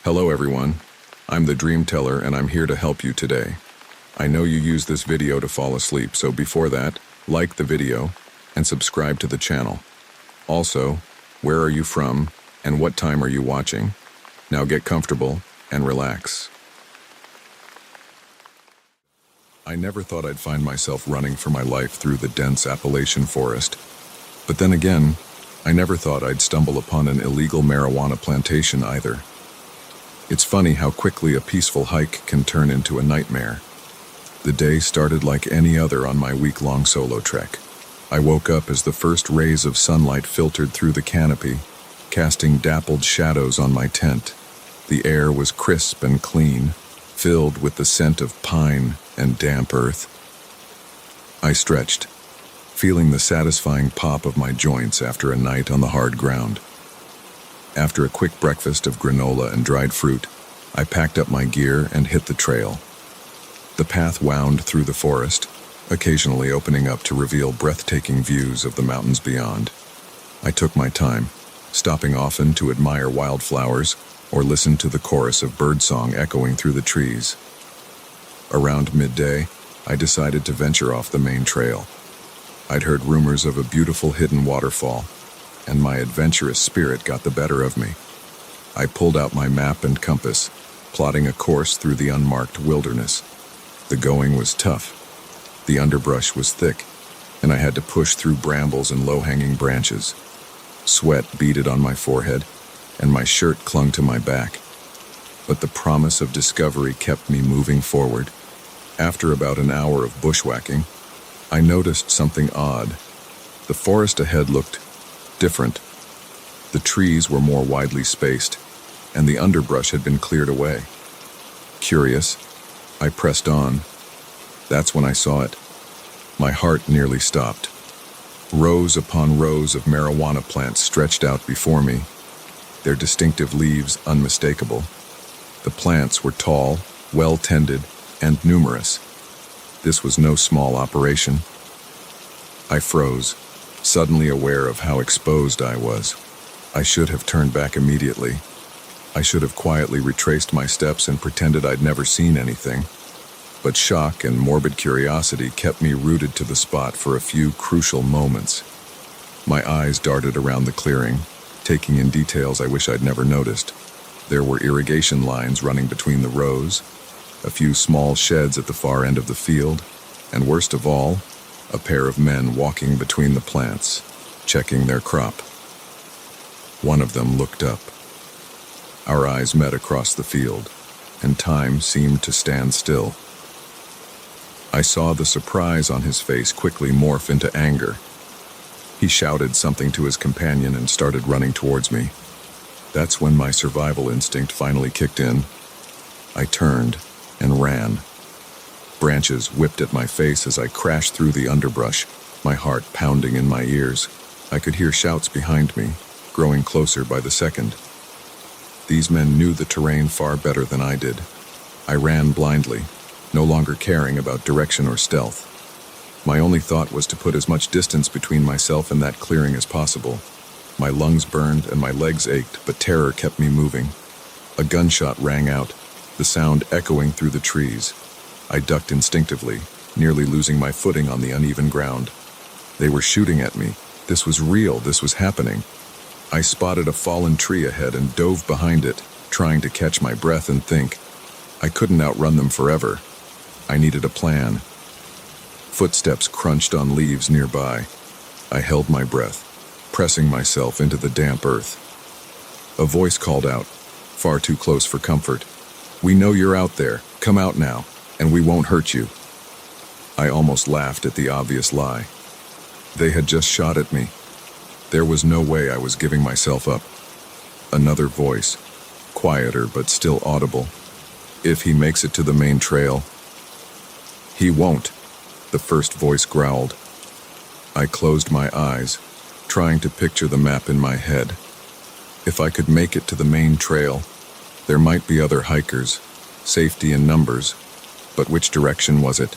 Hello everyone, I'm the DreamTeller and I'm here to help you today. I know you use this video to fall asleep, so before that, like the video and subscribe to the channel. Also, where are you from and what time are you watching? Now get comfortable and relax. I never thought I'd find myself running for my life through the dense Appalachian forest. But then again, I never thought I'd stumble upon an illegal marijuana plantation either. It's funny how quickly a peaceful hike can turn into a nightmare. The day started like any other on my week-long solo trek. I woke up as the first rays of sunlight filtered through the canopy, casting dappled shadows on my tent. The air was crisp and clean, filled with the scent of pine and damp earth. I stretched, feeling the satisfying pop of my joints after a night on the hard ground. After a quick breakfast of granola and dried fruit, I packed up my gear and hit the trail. The path wound through the forest, occasionally opening up to reveal breathtaking views of the mountains beyond. I took my time, stopping often to admire wildflowers or listen to the chorus of birdsong echoing through the trees. Around midday, I decided to venture off the main trail. I'd heard rumors of a beautiful hidden waterfall, and my adventurous spirit got the better of me. I pulled out my map and compass, plotting a course through the unmarked wilderness. The going was tough. The underbrush was thick, and I had to push through brambles and low-hanging branches. Sweat beaded on my forehead, and my shirt clung to my back. But the promise of discovery kept me moving forward. After about an hour of bushwhacking, I noticed something odd. The forest ahead looked different. The trees were more widely spaced, and the underbrush had been cleared away. Curious, I pressed on. That's when I saw it. My heart nearly stopped. Rows upon rows of marijuana plants stretched out before me, their distinctive leaves unmistakable. The plants were tall, well-tended, and numerous. This was no small operation. I froze, suddenly aware of how exposed I was. I should have turned back immediately. I should have quietly retraced my steps and pretended I'd never seen anything. But shock and morbid curiosity kept me rooted to the spot for a few crucial moments. My eyes darted around the clearing, taking in details I wish I'd never noticed. There were irrigation lines running between the rows, a few small sheds at the far end of the field, and worst of all, a pair of men walking between the plants, checking their crop. One of them looked up. Our eyes met across the field, and time seemed to stand still. I saw the surprise on his face quickly morph into anger. He shouted something to his companion and started running towards me. That's when my survival instinct finally kicked in. I turned and ran. Branches whipped at my face as I crashed through the underbrush, my heart pounding in my ears. I could hear shouts behind me, growing closer by the second. These men knew the terrain far better than I did. I ran blindly, no longer caring about direction or stealth. My only thought was to put as much distance between myself and that clearing as possible. My lungs burned and my legs ached, but terror kept me moving. A gunshot rang out, the sound echoing through the trees. I ducked instinctively, nearly losing my footing on the uneven ground. They were shooting at me. This was real, this was happening. I spotted a fallen tree ahead and dove behind it, trying to catch my breath and think. I couldn't outrun them forever. I needed a plan. Footsteps crunched on leaves nearby. I held my breath, pressing myself into the damp earth. A voice called out, far too close for comfort. "We know you're out there. Come out now, and we won't hurt you." I almost laughed at the obvious lie. They had just shot at me. There was no way I was giving myself up. Another voice, quieter but still audible. "If he makes it to the main trail." "He won't," the first voice growled. I closed my eyes, trying to picture the map in my head. If I could make it to the main trail, there might be other hikers, safety in numbers, but which direction was it?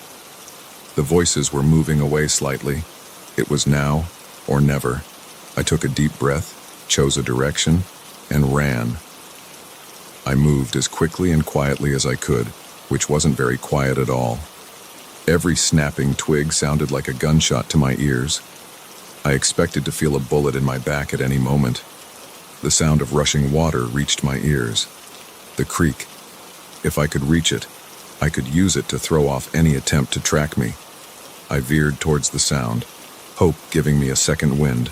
The voices were moving away slightly. It was now or never. I took a deep breath, chose a direction, and ran. I moved as quickly and quietly as I could, which wasn't very quiet at all. Every snapping twig sounded like a gunshot to my ears. I expected to feel a bullet in my back at any moment. The sound of rushing water reached my ears. The creek. If I could reach it, I could use it to throw off any attempt to track me. I veered towards the sound, hope giving me a second wind.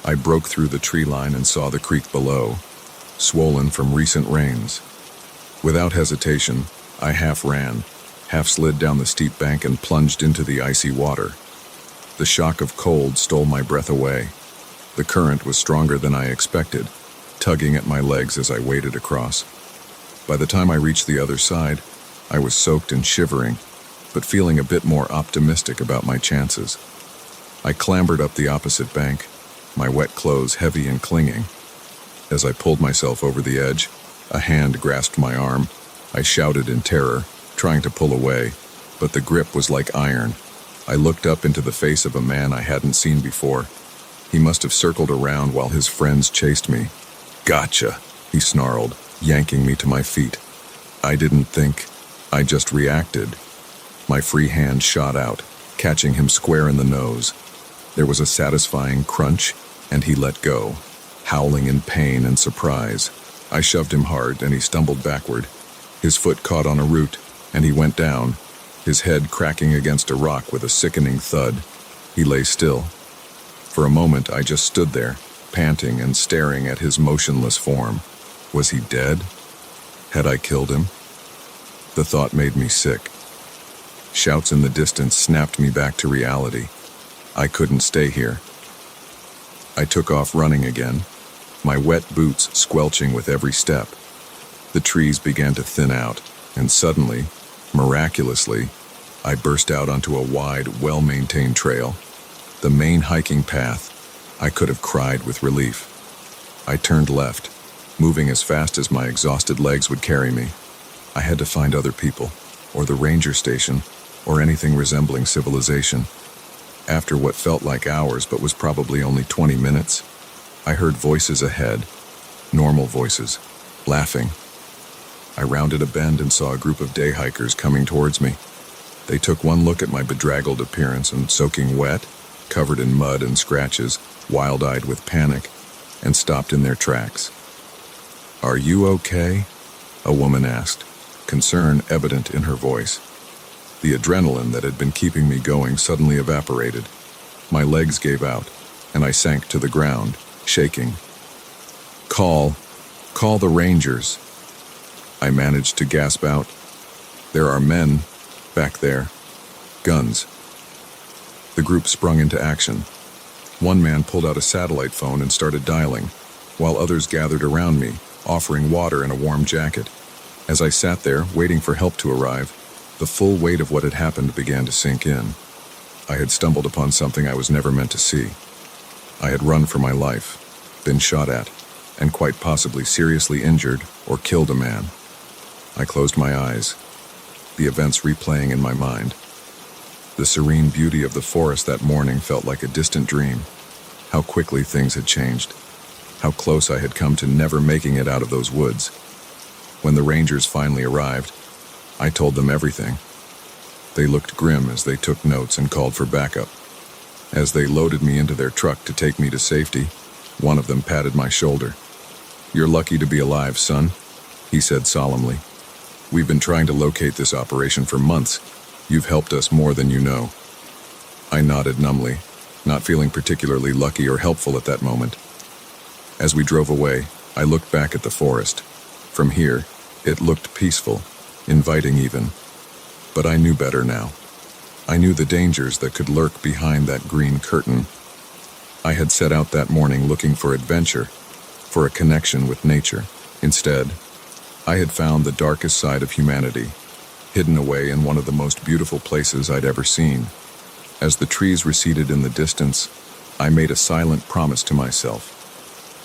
I broke through the tree line and saw the creek below, swollen from recent rains. Without hesitation, I half ran, half slid down the steep bank and plunged into the icy water. The shock of cold stole my breath away. The current was stronger than I expected, tugging at my legs as I waded across. By the time I reached the other side, I was soaked and shivering, but feeling a bit more optimistic about my chances. I clambered up the opposite bank, my wet clothes heavy and clinging. As I pulled myself over the edge, a hand grasped my arm. I shouted in terror, trying to pull away, but the grip was like iron. I looked up into the face of a man I hadn't seen before. He must have circled around while his friends chased me. "Gotcha," he snarled, yanking me to my feet. I didn't think, I just reacted. My free hand shot out, catching him square in the nose. There was a satisfying crunch, and he let go, howling in pain and surprise. I shoved him hard, and he stumbled backward. His foot caught on a root, and he went down, his head cracking against a rock with a sickening thud. He lay still. For a moment, I just stood there, panting and staring at his motionless form. Was he dead? Had I killed him? The thought made me sick. Shouts in the distance snapped me back to reality. I couldn't stay here. I took off running again, my wet boots squelching with every step. The trees began to thin out, and suddenly, miraculously, I burst out onto a wide, well-maintained trail. The main hiking path. I could have cried with relief. I turned left, moving as fast as my exhausted legs would carry me. I had to find other people, or the ranger station, or anything resembling civilization. After what felt like hours but was probably only 20 minutes, I heard voices ahead, normal voices, laughing. I rounded a bend and saw a group of day hikers coming towards me. They took one look at my bedraggled appearance and soaking wet, covered in mud and scratches, wild-eyed with panic, and stopped in their tracks. "Are you okay?" a woman asked, concern evident in her voice. The adrenaline that had been keeping me going suddenly evaporated. My legs gave out, and I sank to the ground, shaking. Call the Rangers." I managed to gasp out. "There are men back there. Guns." The group sprung into action. One man pulled out a satellite phone and started dialing, while others gathered around me, offering water and a warm jacket. As I sat there, waiting for help to arrive, the full weight of what had happened began to sink in. I had stumbled upon something I was never meant to see. I had run for my life, been shot at, and quite possibly seriously injured or killed a man. I closed my eyes, the events replaying in my mind. The serene beauty of the forest that morning felt like a distant dream. How quickly things had changed. How close I had come to never making it out of those woods. When the Rangers finally arrived, I told them everything. They looked grim as they took notes and called for backup. As they loaded me into their truck to take me to safety, one of them patted my shoulder. "You're lucky to be alive, son," he said solemnly. "We've been trying to locate this operation for months. You've helped us more than you know." I nodded numbly, not feeling particularly lucky or helpful at that moment. As we drove away, I looked back at the forest. From here, it looked peaceful, inviting even. But I knew better now. I knew the dangers that could lurk behind that green curtain. I had set out that morning looking for adventure, for a connection with nature. Instead, I had found the darkest side of humanity, hidden away in one of the most beautiful places I'd ever seen. As the trees receded in the distance, I made a silent promise to myself.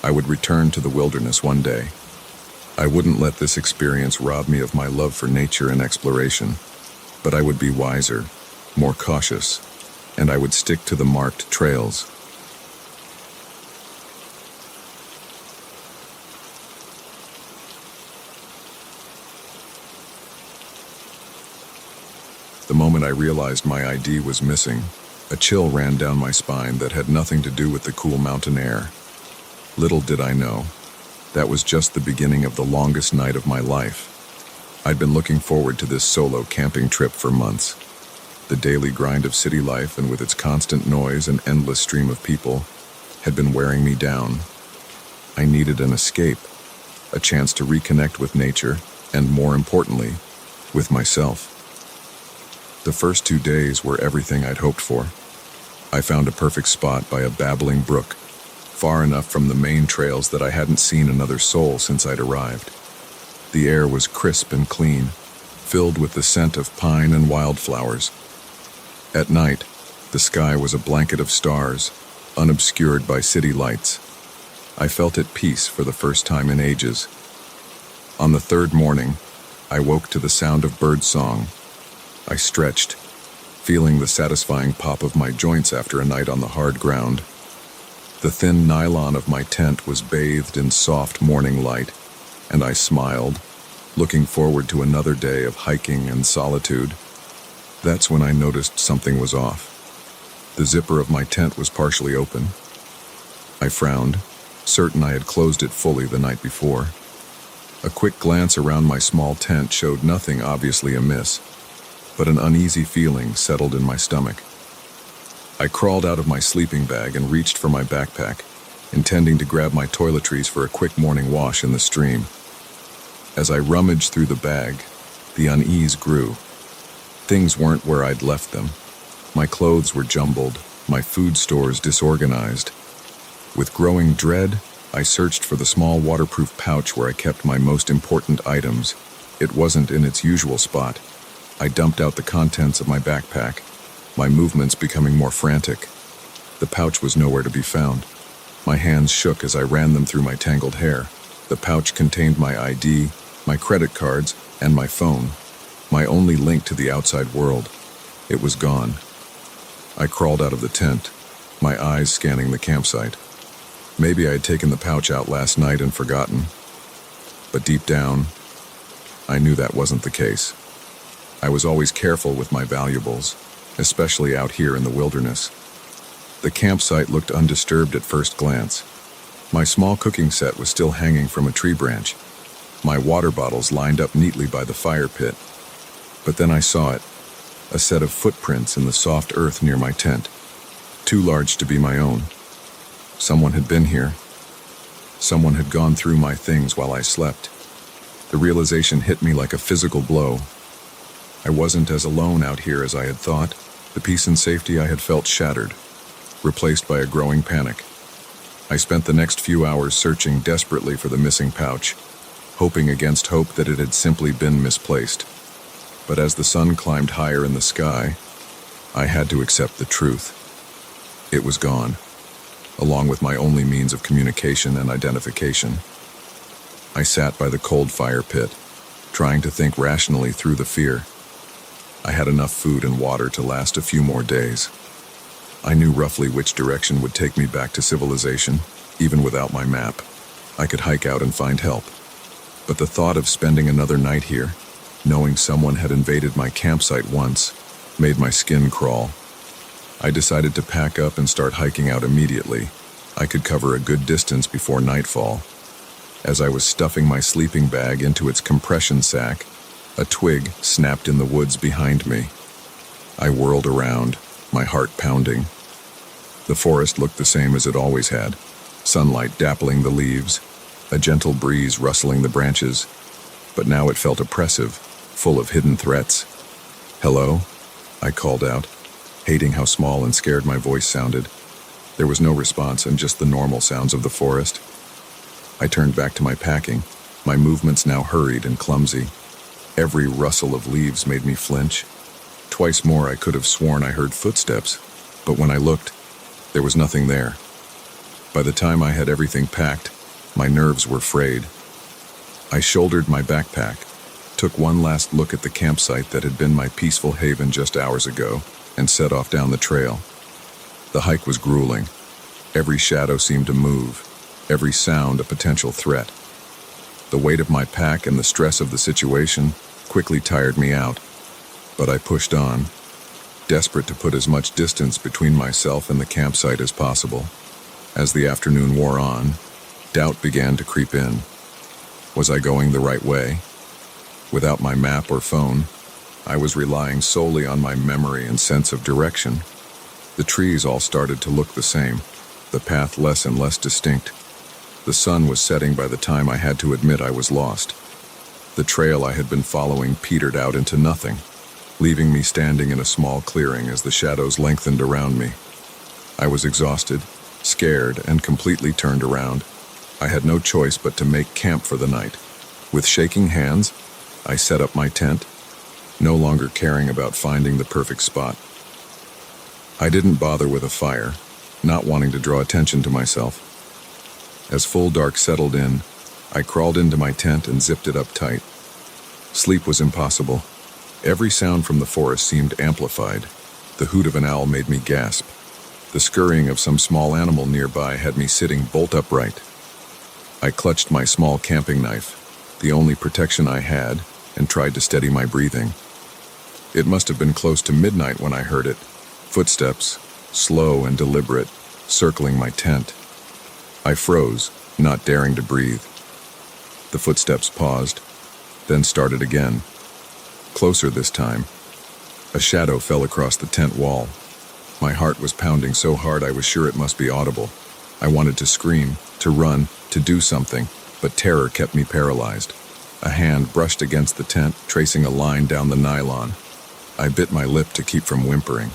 I would return to the wilderness one day. I wouldn't let this experience rob me of my love for nature and exploration, but I would be wiser, more cautious, and I would stick to the marked trails. The moment I realized my ID was missing, a chill ran down my spine that had nothing to do with the cool mountain air. Little did I know, that was just the beginning of the longest night of my life. I'd been looking forward to this solo camping trip for months. The daily grind of city life, and with its constant noise and endless stream of people, had been wearing me down. I needed an escape, a chance to reconnect with nature, and more importantly, with myself. The first 2 days were everything I'd hoped for. I found a perfect spot by a babbling brook, far enough from the main trails that I hadn't seen another soul since I'd arrived. The air was crisp and clean, filled with the scent of pine and wildflowers. At night, the sky was a blanket of stars, unobscured by city lights. I felt at peace for the first time in ages. On the third morning, I woke to the sound of birdsong. I stretched, feeling the satisfying pop of my joints after a night on the hard ground. The thin nylon of my tent was bathed in soft morning light, and I smiled, looking forward to another day of hiking and solitude. That's when I noticed something was off. The zipper of my tent was partially open. I frowned, certain I had closed it fully the night before. A quick glance around my small tent showed nothing obviously amiss, but an uneasy feeling settled in my stomach. I crawled out of my sleeping bag and reached for my backpack, intending to grab my toiletries for a quick morning wash in the stream. As I rummaged through the bag, the unease grew. Things weren't where I'd left them. My clothes were jumbled, my food stores disorganized. With growing dread, I searched for the small waterproof pouch where I kept my most important items. It wasn't in its usual spot. I dumped out the contents of my backpack, my movements becoming more frantic. The pouch was nowhere to be found. My hands shook as I ran them through my tangled hair. The pouch contained my ID, my credit cards, and my phone, my only link to the outside world. It was gone. I crawled out of the tent, my eyes scanning the campsite. Maybe I had taken the pouch out last night and forgotten. But deep down, I knew that wasn't the case. I was always careful with my valuables, especially out here in the wilderness. The campsite looked undisturbed at first glance. My small cooking set was still hanging from a tree branch, my water bottles lined up neatly by the fire pit. But then I saw it, a set of footprints in the soft earth near my tent, too large to be my own. Someone had been here. Someone had gone through my things while I slept. The realization hit me like a physical blow. I wasn't as alone out here as I had thought. The peace and safety I had felt shattered, replaced by a growing panic. I spent the next few hours searching desperately for the missing pouch, hoping against hope that it had simply been misplaced. But as the sun climbed higher in the sky, I had to accept the truth. It was gone, along with my only means of communication and identification. I sat by the cold fire pit, trying to think rationally through the fear. I had enough food and water to last a few more days. I knew roughly which direction would take me back to civilization, even without my map. I could hike out and find help. But the thought of spending another night here, knowing someone had invaded my campsite once, made my skin crawl. I decided to pack up and start hiking out immediately. I could cover a good distance before nightfall. As I was stuffing my sleeping bag into its compression sack, a twig snapped in the woods behind me. I whirled around, my heart pounding. The forest looked the same as it always had, sunlight dappling the leaves, a gentle breeze rustling the branches, but now it felt oppressive, full of hidden threats. "Hello?" I called out, hating how small and scared my voice sounded. There was no response and just the normal sounds of the forest. I turned back to my packing, my movements now hurried and clumsy. Every rustle of leaves made me flinch. Twice more I could have sworn I heard footsteps, but when I looked, there was nothing there. By the time I had everything packed, my nerves were frayed. I shouldered my backpack, took one last look at the campsite that had been my peaceful haven just hours ago, and set off down the trail. The hike was grueling. Every shadow seemed to move, every sound a potential threat. The weight of my pack and the stress of the situation quickly tired me out. But I pushed on, desperate to put as much distance between myself and the campsite as possible. As the afternoon wore on, doubt began to creep in. Was I going the right way? Without my map or phone, I was relying solely on my memory and sense of direction. The trees all started to look the same, the path less and less distinct. The sun was setting by the time I had to admit I was lost. The trail I had been following petered out into nothing, leaving me standing in a small clearing as the shadows lengthened around me. I was exhausted, scared, and completely turned around. I had no choice but to make camp for the night. With shaking hands, I set up my tent, no longer caring about finding the perfect spot. I didn't bother with a fire, not wanting to draw attention to myself. As full dark settled in, I crawled into my tent and zipped it up tight. Sleep was impossible. Every sound from the forest seemed amplified. The hoot of an owl made me gasp. The scurrying of some small animal nearby had me sitting bolt upright. I clutched my small camping knife, the only protection I had, and tried to steady my breathing. It must have been close to midnight when I heard it. Footsteps, slow and deliberate, circling my tent. I froze, not daring to breathe. The footsteps paused, then started again. Closer this time. A shadow fell across the tent wall. My heart was pounding so hard I was sure it must be audible. I wanted to scream, to run, to do something, but terror kept me paralyzed. A hand brushed against the tent, tracing a line down the nylon. I bit my lip to keep from whimpering.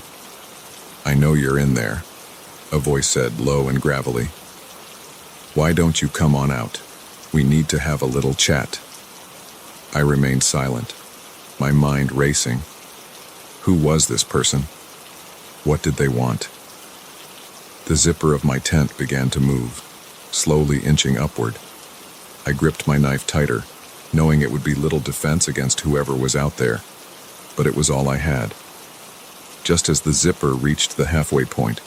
"I know you're in there," a voice said, low and gravelly. "Why don't you come on out? We need to have a little chat." I remained silent, my mind racing. Who was this person? What did they want? The zipper of my tent began to move, slowly inching upward. I gripped my knife tighter, knowing it would be little defense against whoever was out there, but it was all I had. Just as the zipper reached the halfway point,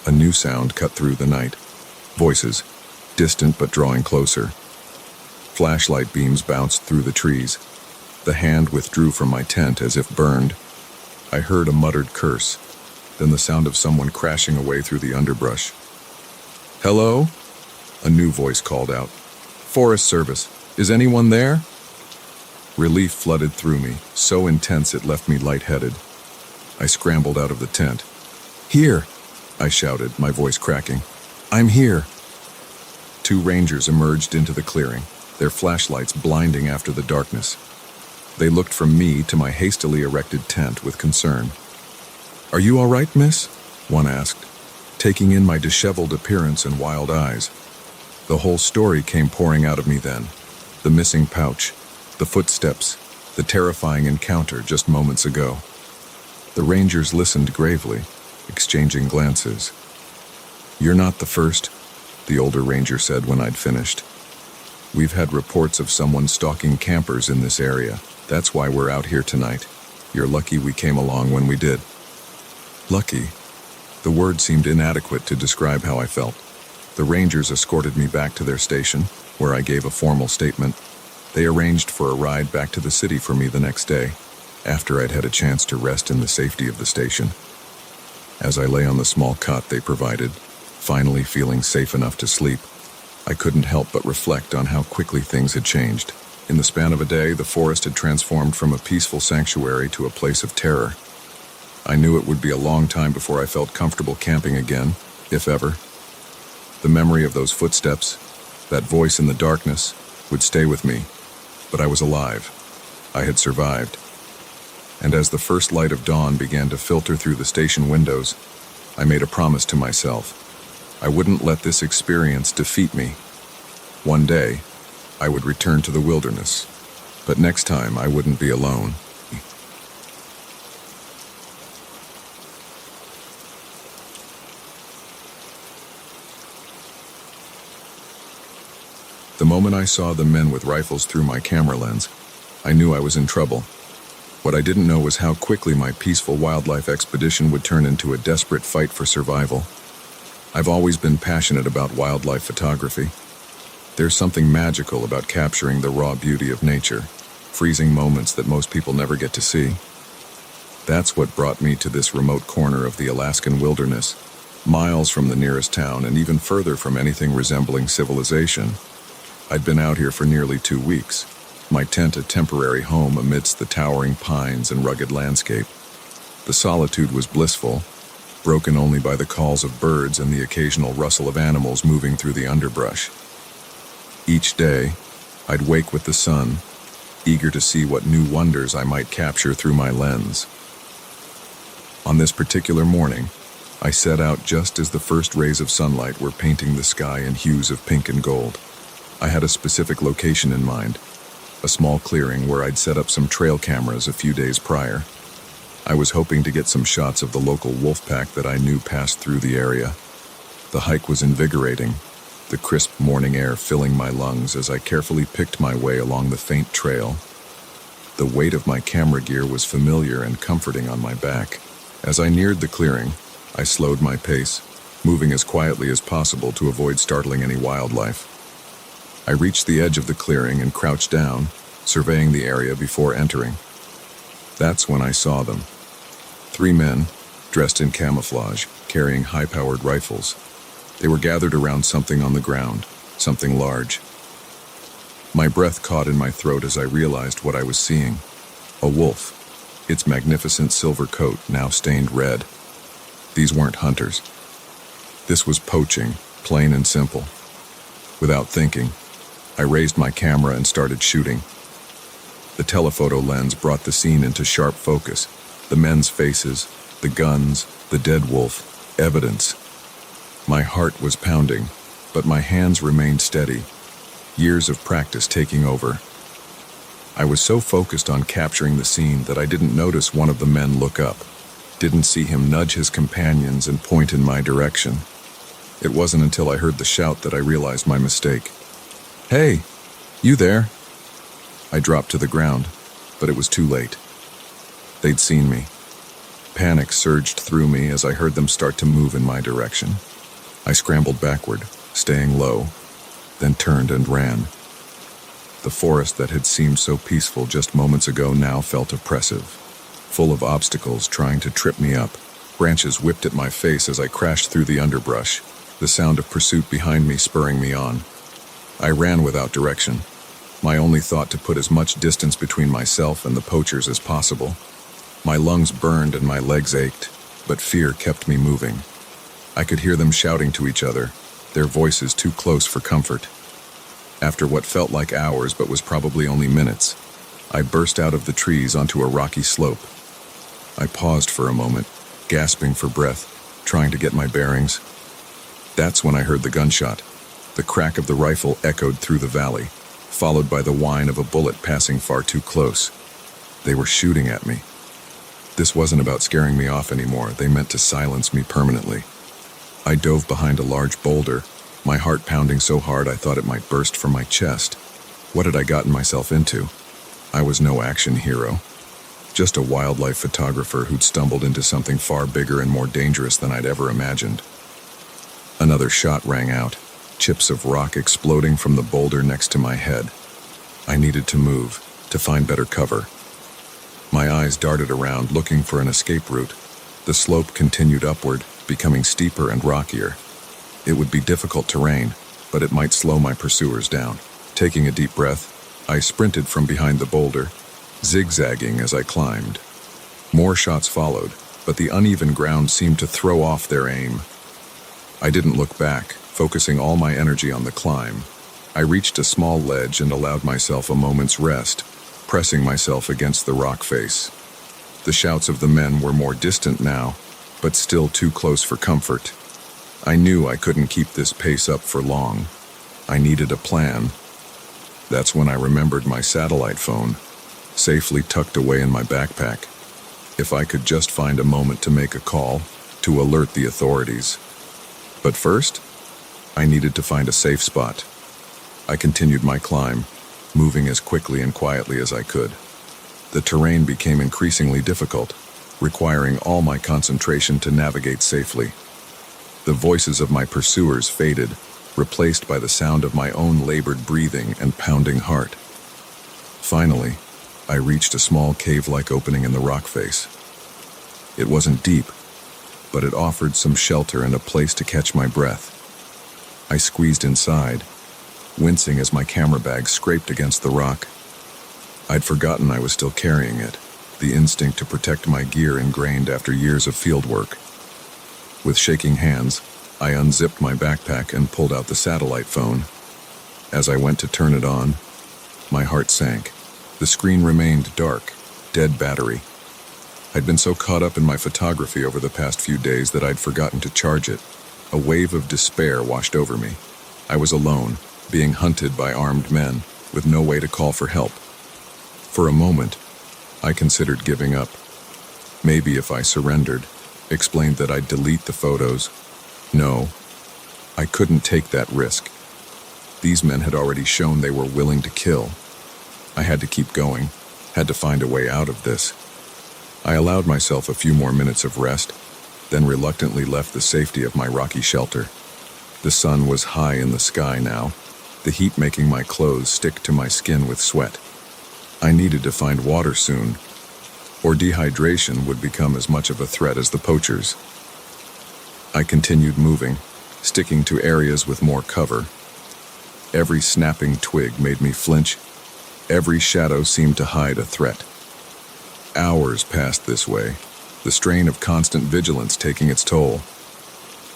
a new sound cut through the night. Voices, distant but drawing closer. Flashlight beams bounced through the trees. The hand withdrew from my tent as if burned. I heard a muttered curse, then the sound of someone crashing away through the underbrush. "Hello?" A new voice called out. "Forest Service, is anyone there?" Relief flooded through me, so intense it left me lightheaded. I scrambled out of the tent. "Here!" I shouted, my voice cracking. "I'm here!" Two rangers emerged into the clearing, their flashlights blinding after the darkness. They looked from me to my hastily erected tent with concern. "Are you all right, miss?" one asked, taking in my disheveled appearance and wild eyes. The whole story came pouring out of me then. The missing pouch, the footsteps, the terrifying encounter just moments ago. The rangers listened gravely, exchanging glances. "You're not the first," the older ranger said when I'd finished. "We've had reports of someone stalking campers in this area. That's why we're out here tonight. You're lucky we came along when we did." Lucky? The word seemed inadequate to describe how I felt. The rangers escorted me back to their station, where I gave a formal statement. They arranged for a ride back to the city for me the next day, after I'd had a chance to rest in the safety of the station. As I lay on the small cot they provided, finally feeling safe enough to sleep, I couldn't help but reflect on how quickly things had changed. In the span of a day, the forest had transformed from a peaceful sanctuary to a place of terror. I knew it would be a long time before I felt comfortable camping again, if ever. The memory of those footsteps, that voice in the darkness, would stay with me. But I was alive. I had survived. And as the first light of dawn began to filter through the station windows, I made a promise to myself. I wouldn't let this experience defeat me. One day, I would return to the wilderness, but next time I wouldn't be alone. The moment I saw the men with rifles through my camera lens, I knew I was in trouble. What I didn't know was how quickly my peaceful wildlife expedition would turn into a desperate fight for survival. I've always been passionate about wildlife photography. There's something magical about capturing the raw beauty of nature, freezing moments that most people never get to see. That's what brought me to this remote corner of the Alaskan wilderness, miles from the nearest town and even further from anything resembling civilization. I'd been out here for nearly 2 weeks, my tent a temporary home amidst the towering pines and rugged landscape. The solitude was blissful, broken only by the calls of birds and the occasional rustle of animals moving through the underbrush. Each day, I'd wake with the sun, eager to see what new wonders I might capture through my lens. On this particular morning, I set out just as the first rays of sunlight were painting the sky in hues of pink and gold. I had a specific location in mind, a small clearing where I'd set up some trail cameras a few days prior. I was hoping to get some shots of the local wolf pack that I knew passed through the area. The hike was invigorating, the crisp morning air filling my lungs as I carefully picked my way along the faint trail. The weight of my camera gear was familiar and comforting on my back. As I neared the clearing, I slowed my pace, moving as quietly as possible to avoid startling any wildlife. I reached the edge of the clearing and crouched down, surveying the area before entering. That's when I saw them. 3 men, dressed in camouflage, carrying high-powered rifles. They were gathered around something on the ground, something large. My breath caught in my throat as I realized what I was seeing. A wolf, its magnificent silver coat now stained red. These weren't hunters. This was poaching, plain and simple. Without thinking, I raised my camera and started shooting. The telephoto lens brought the scene into sharp focus. The men's faces, the guns, the dead wolf, evidence. My heart was pounding, but my hands remained steady, years of practice taking over. I was so focused on capturing the scene that I didn't notice one of the men look up, didn't see him nudge his companions and point in my direction. It wasn't until I heard the shout that I realized my mistake. "Hey, you there?" I dropped to the ground, but it was too late. They'd seen me. Panic surged through me as I heard them start to move in my direction. I scrambled backward, staying low, then turned and ran. The forest that had seemed so peaceful just moments ago now felt oppressive, full of obstacles trying to trip me up. Branches whipped at my face as I crashed through the underbrush, the sound of pursuit behind me spurring me on. I ran without direction, my only thought to put as much distance between myself and the poachers as possible. My lungs burned and my legs ached, but fear kept me moving. I could hear them shouting to each other, their voices too close for comfort. After what felt like hours but was probably only minutes, I burst out of the trees onto a rocky slope. I paused for a moment, gasping for breath, trying to get my bearings. That's when I heard the gunshot. The crack of the rifle echoed through the valley, followed by the whine of a bullet passing far too close. They were shooting at me. This wasn't about scaring me off anymore. They meant to silence me permanently. I dove behind a large boulder, my heart pounding so hard I thought it might burst from my chest. What had I gotten myself into? I was no action hero, just a wildlife photographer who'd stumbled into something far bigger and more dangerous than I'd ever imagined. Another shot rang out, chips of rock exploding from the boulder next to my head. I needed to move, to find better cover. My eyes darted around, looking for an escape route. The slope continued upward, becoming steeper and rockier. It would be difficult terrain, but it might slow my pursuers down. Taking a deep breath, I sprinted from behind the boulder, zigzagging as I climbed. More shots followed, but the uneven ground seemed to throw off their aim. I didn't look back, focusing all my energy on the climb. I reached a small ledge and allowed myself a moment's rest, pressing myself against the rock face. The shouts of the men were more distant now, but still too close for comfort. I knew I couldn't keep this pace up for long. I needed a plan. That's when I remembered my satellite phone, safely tucked away in my backpack. If I could just find a moment to make a call, to alert the authorities. But first, I needed to find a safe spot. I continued my climb, moving as quickly and quietly as I could. The terrain became increasingly difficult, requiring all my concentration to navigate safely. The voices of my pursuers faded, replaced by the sound of my own labored breathing and pounding heart. Finally, I reached a small cave-like opening in the rock face. It wasn't deep, but it offered some shelter and a place to catch my breath. I squeezed inside, wincing as my camera bag scraped against the rock. I'd forgotten I was still carrying it, the instinct to protect my gear ingrained after years of field work. With shaking hands, I unzipped my backpack and pulled out the satellite phone. As I went to turn it on, my heart sank. The screen remained dark, dead battery. I'd been so caught up in my photography over the past few days that I'd forgotten to charge it. A wave of despair washed over me. I was alone, being hunted by armed men, with no way to call for help. For a moment, I considered giving up. Maybe if I surrendered, explained that I'd delete the photos. No, I couldn't take that risk. These men had already shown they were willing to kill. I had to keep going, had to find a way out of this. I allowed myself a few more minutes of rest, then reluctantly left the safety of my rocky shelter. The sun was high in the sky now, the heat making my clothes stick to my skin with sweat. I needed to find water soon, or dehydration would become as much of a threat as the poachers. I continued moving, sticking to areas with more cover. Every snapping twig made me flinch. Every shadow seemed to hide a threat. Hours passed this way, the strain of constant vigilance taking its toll.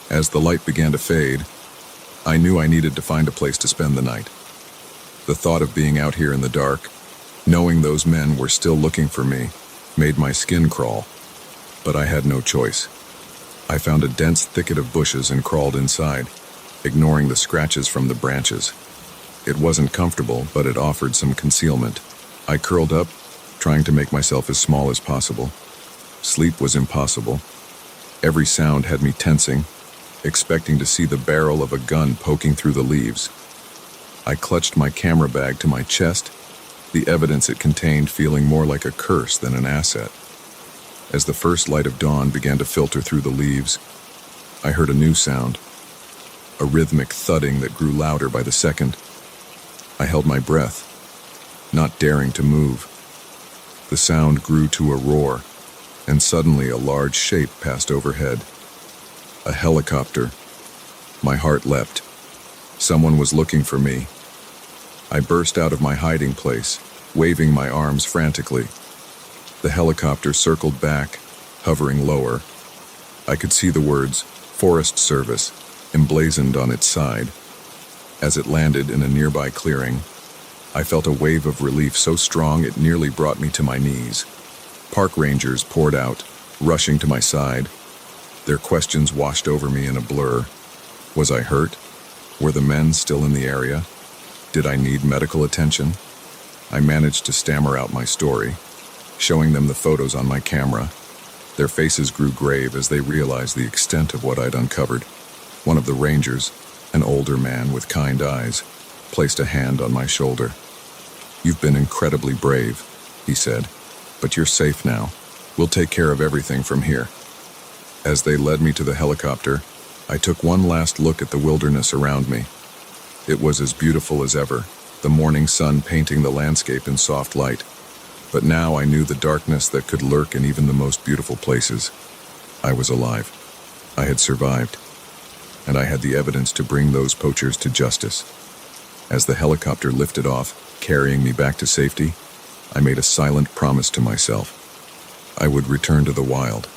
As the light began to fade, I knew I needed to find a place to spend the night. The thought of being out here in the dark, knowing those men were still looking for me, made my skin crawl. But I had no choice. I found a dense thicket of bushes and crawled inside, ignoring the scratches from the branches. It wasn't comfortable, but it offered some concealment. I curled up, trying to make myself as small as possible. Sleep was impossible. Every sound had me tensing, expecting to see the barrel of a gun poking through the leaves. I clutched my camera bag to my chest, the evidence it contained feeling more like a curse than an asset. As the first light of dawn began to filter through the leaves, I heard a new sound, a rhythmic thudding that grew louder by the second. I held my breath, not daring to move. The sound grew to a roar, and suddenly a large shape passed overhead. A helicopter. My heart leapt. Someone was looking for me. I burst out of my hiding place, waving my arms frantically. The helicopter circled back, hovering lower. I could see the words, Forest Service, emblazoned on its side. As it landed in a nearby clearing, I felt a wave of relief so strong it nearly brought me to my knees. Park rangers poured out, rushing to my side. Their questions washed over me in a blur. Was I hurt? Were the men still in the area? Did I need medical attention? I managed to stammer out my story, showing them the photos on my camera. Their faces grew grave as they realized the extent of what I'd uncovered. One of the rangers, an older man with kind eyes, placed a hand on my shoulder. "You've been incredibly brave," he said, "but you're safe now. We'll take care of everything from here." As they led me to the helicopter, I took one last look at the wilderness around me. It was as beautiful as ever, the morning sun painting the landscape in soft light. But now I knew the darkness that could lurk in even the most beautiful places. I was alive. I had survived. And I had the evidence to bring those poachers to justice. As the helicopter lifted off, carrying me back to safety, I made a silent promise to myself. I would return to the wild.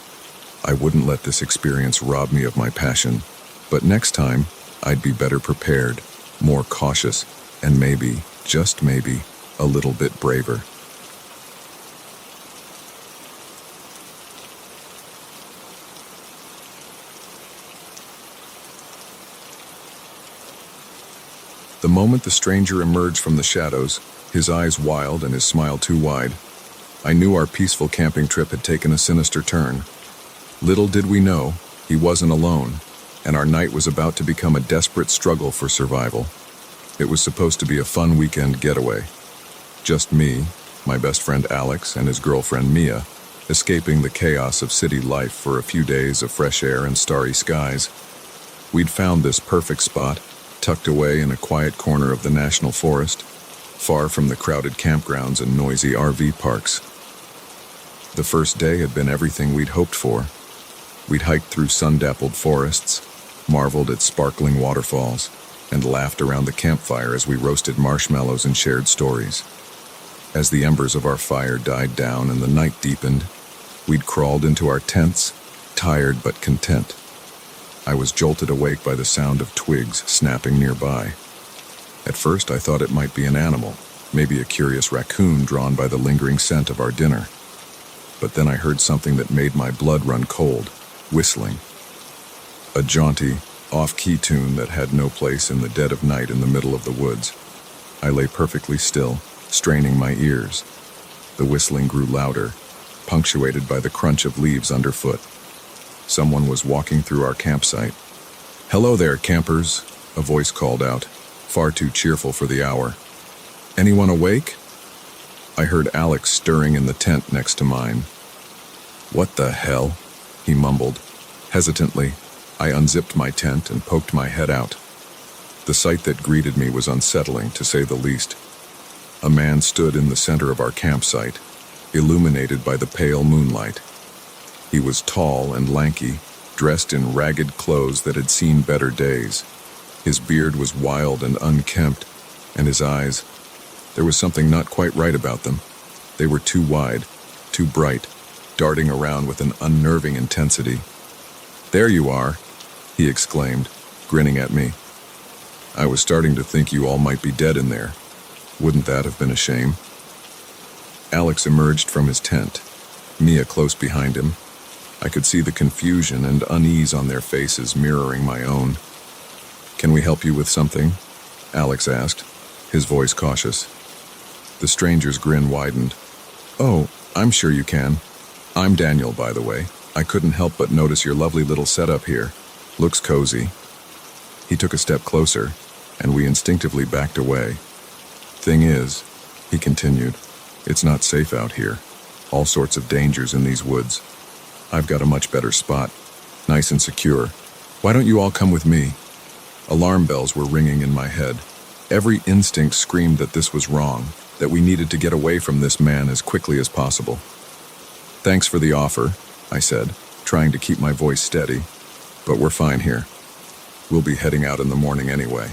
I wouldn't let this experience rob me of my passion, but next time, I'd be better prepared, more cautious, and maybe, just maybe, a little bit braver. The moment the stranger emerged from the shadows, his eyes wild and his smile too wide, I knew our peaceful camping trip had taken a sinister turn. Little did we know, he wasn't alone, and our night was about to become a desperate struggle for survival. It was supposed to be a fun weekend getaway. Just me, my best friend Alex, and his girlfriend Mia, escaping the chaos of city life for a few days of fresh air and starry skies. We'd found this perfect spot, tucked away in a quiet corner of the national forest, far from the crowded campgrounds and noisy RV parks. The first day had been everything we'd hoped for. We'd hiked through sun-dappled forests, marveled at sparkling waterfalls, and laughed around the campfire as we roasted marshmallows and shared stories. As the embers of our fire died down and the night deepened, we'd crawled into our tents, tired but content. I was jolted awake by the sound of twigs snapping nearby. At first I thought it might be an animal, maybe a curious raccoon drawn by the lingering scent of our dinner. But then I heard something that made my blood run cold, whistling. A jaunty, off-key tune that had no place in the dead of night in the middle of the woods. I lay perfectly still, straining my ears. The whistling grew louder, punctuated by the crunch of leaves underfoot. Someone was walking through our campsite. "Hello there, campers," a voice called out, far too cheerful for the hour. "Anyone awake?" I heard Alex stirring in the tent next to mine. "What the hell?" he mumbled. Hesitantly, I unzipped my tent and poked my head out. The sight that greeted me was unsettling, to say the least. A man stood in the center of our campsite, illuminated by the pale moonlight. He was tall and lanky, dressed in ragged clothes that had seen better days. His beard was wild and unkempt, and his eyes, there was something not quite right about them. They were too wide, too bright, darting around with an unnerving intensity. "There you are," he exclaimed, grinning at me. "I was starting to think you all might be dead in there. Wouldn't that have been a shame?" Alex emerged from his tent, Mia close behind him. I could see the confusion and unease on their faces mirroring my own. "Can we help you with something?" Alex asked, his voice cautious. The stranger's grin widened. "Oh, I'm sure you can. I'm Daniel, by the way. I couldn't help but notice your lovely little setup here. Looks cozy." He took a step closer, and we instinctively backed away. "Thing is," he continued, "it's not safe out here. All sorts of dangers in these woods. I've got a much better spot, nice and secure. Why don't you all come with me?" Alarm bells were ringing in my head. Every instinct screamed that this was wrong, that we needed to get away from this man as quickly as possible. "Thanks for the offer," I said, trying to keep my voice steady, "but we're fine here. We'll be heading out in the morning anyway."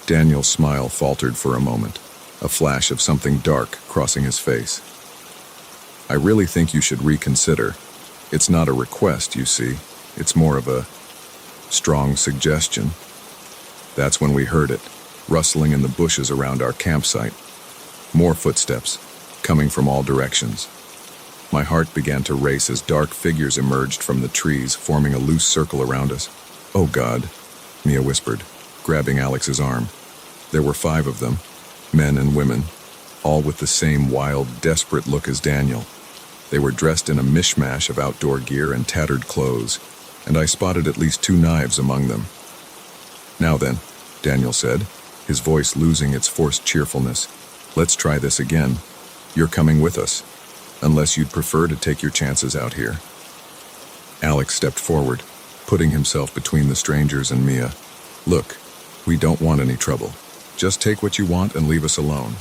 Daniel's smile faltered for a moment, a flash of something dark crossing his face. "I really think you should reconsider. It's not a request, you see. It's more of a strong suggestion." That's when we heard it, rustling in the bushes around our campsite. More footsteps, coming from all directions. My heart began to race as dark figures emerged from the trees, forming a loose circle around us. "Oh God," Mia whispered, grabbing Alex's arm. There were 5 of them, men and women, all with the same wild, desperate look as Daniel. They were dressed in a mishmash of outdoor gear and tattered clothes, and I spotted at least 2 knives among them. "Now then," Daniel said, his voice losing its forced cheerfulness, "let's try this again. You're coming with us, unless you'd prefer to take your chances out here." Alex stepped forward, putting himself between the strangers and Mia. "Look, we don't want any trouble. Just take what you want and leave us alone."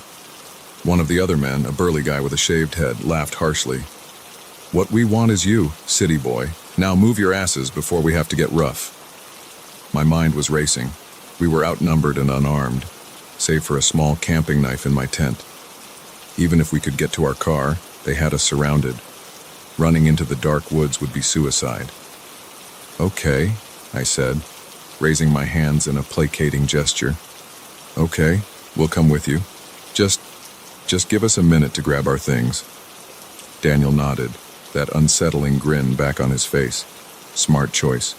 One of the other men, a burly guy with a shaved head, laughed harshly. "What we want is you, city boy. Now move your asses before we have to get rough." My mind was racing. We were outnumbered and unarmed, save for a small camping knife in my tent. Even if we could get to our car, they had us surrounded. Running into the dark woods would be suicide. "Okay," I said, raising my hands in a placating gesture. "Okay, we'll come with you. Just give us a minute to grab our things." Daniel nodded, that unsettling grin back on his face. "Smart choice.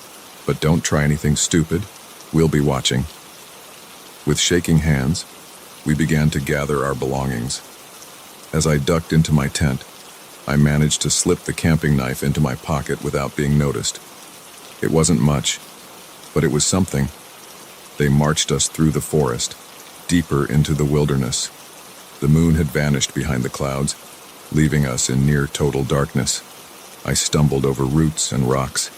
But don't try anything stupid. We'll be watching." With shaking hands, we began to gather our belongings. As I ducked into my tent, I managed to slip the camping knife into my pocket without being noticed. It wasn't much, but it was something. They marched us through the forest, deeper into the wilderness. The moon had vanished behind the clouds, leaving us in near total darkness. I stumbled over roots and rocks,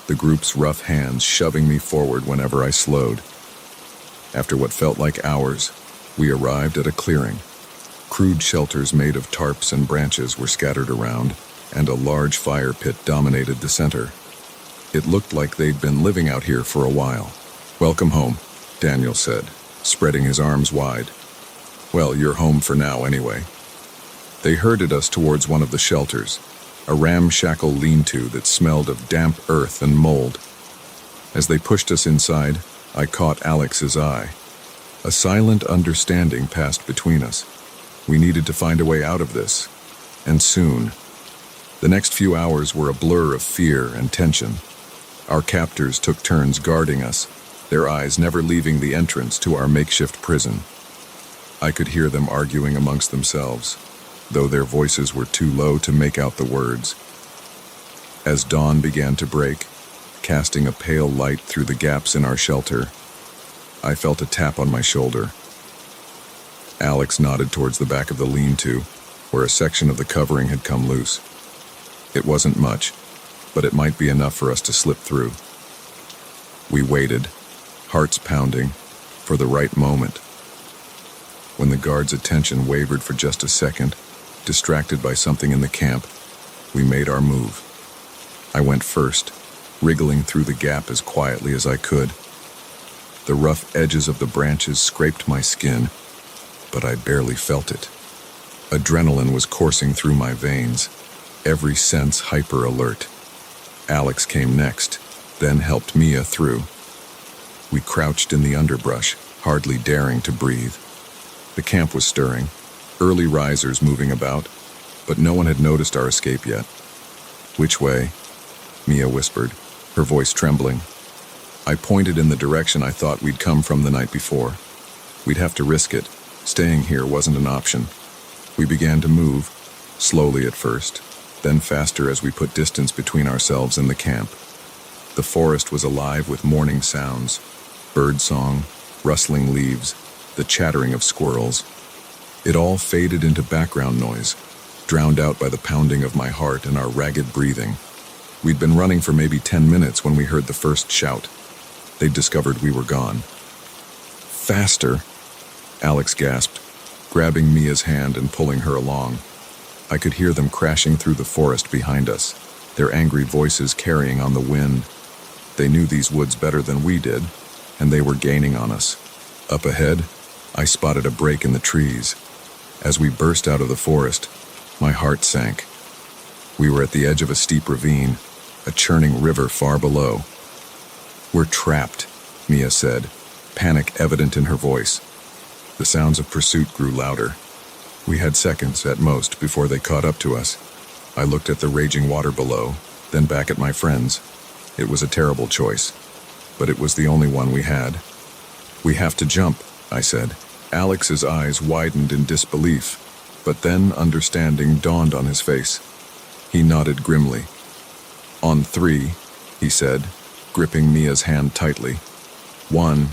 the group's rough hands shoving me forward whenever I slowed. After what felt like hours, we arrived at a clearing. Crude shelters made of tarps and branches were scattered around, and a large fire pit dominated the center. It looked like they'd been living out here for a while. "Welcome home," Daniel said, spreading his arms wide. "Well, you're home for now anyway." They herded us towards one of the shelters, a ramshackle lean-to that smelled of damp earth and mold. As they pushed us inside, I caught Alex's eye. A silent understanding passed between us. We needed to find a way out of this, and soon. The next few hours were a blur of fear and tension. Our captors took turns guarding us, their eyes never leaving the entrance to our makeshift prison. I could hear them arguing amongst themselves, though their voices were too low to make out the words. As dawn began to break, casting a pale light through the gaps in our shelter, I felt a tap on my shoulder. Alex nodded towards the back of the lean-to, where a section of the covering had come loose. It wasn't much, but it might be enough for us to slip through. We waited, hearts pounding, for the right moment. When the guard's attention wavered for just a second, distracted by something in the camp, we made our move. I went first, wriggling through the gap as quietly as I could. The rough edges of the branches scraped my skin, but I barely felt it. Adrenaline was coursing through my veins, every sense hyper-alert. Alex came next, then helped Mia through. We crouched in the underbrush, hardly daring to breathe. The camp was stirring, early risers moving about, but no one had noticed our escape yet. "Which way?" Mia whispered, her voice trembling. I pointed in the direction I thought we'd come from the night before. We'd have to risk it. Staying here wasn't an option. We began to move, slowly at first, then faster as we put distance between ourselves and the camp. The forest was alive with morning sounds, birdsong, rustling leaves, the chattering of squirrels. It all faded into background noise, drowned out by the pounding of my heart and our ragged breathing. We'd been running for maybe 10 minutes when we heard the first shout. They'd discovered we were gone. "Faster!" Alex gasped, grabbing Mia's hand and pulling her along. I could hear them crashing through the forest behind us, their angry voices carrying on the wind. They knew these woods better than we did, and they were gaining on us. Up ahead, I spotted a break in the trees. As we burst out of the forest, my heart sank. We were at the edge of a steep ravine, a churning river far below. "We're trapped," Mia said, panic evident in her voice. The sounds of pursuit grew louder. We had seconds, at most, before they caught up to us. I looked at the raging water below, then back at my friends. It was a terrible choice, but it was the only one we had. "We have to jump," I said. Alex's eyes widened in disbelief, but then understanding dawned on his face. He nodded grimly. "On 3, he said, gripping Mia's hand tightly. 1,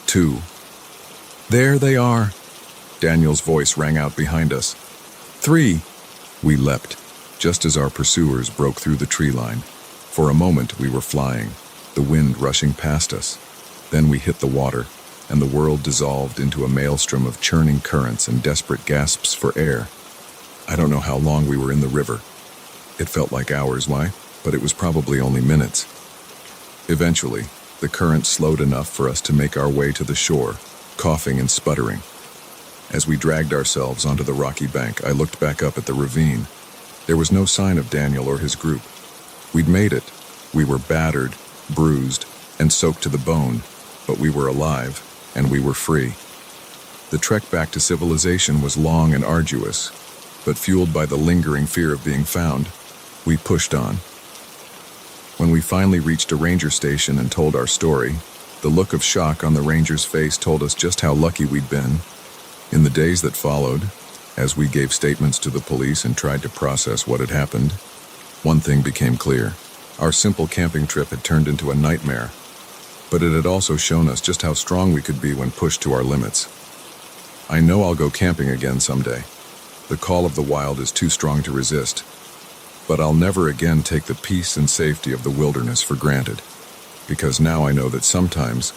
2. "There they are!" Daniel's voice rang out behind us. 3! We leapt, just as our pursuers broke through the tree line. For a moment we were flying, the wind rushing past us. Then we hit the water, and the world dissolved into a maelstrom of churning currents and desperate gasps for air. I don't know how long we were in the river. It felt like hours, why? But it was probably only minutes. Eventually, the current slowed enough for us to make our way to the shore, coughing and sputtering. As we dragged ourselves onto the rocky bank, I looked back up at the ravine. There was no sign of Daniel or his group. We'd made it. We were battered, bruised, and soaked to the bone, but we were alive, and we were free. The trek back to civilization was long and arduous, but fueled by the lingering fear of being found, we pushed on. When we finally reached a ranger station and told our story, the look of shock on the ranger's face told us just how lucky we'd been. In the days that followed, as we gave statements to the police and tried to process what had happened, one thing became clear. Our simple camping trip had turned into a nightmare, but it had also shown us just how strong we could be when pushed to our limits. I know I'll go camping again someday. The call of the wild is too strong to resist, but I'll never again take the peace and safety of the wilderness for granted, because now I know that sometimes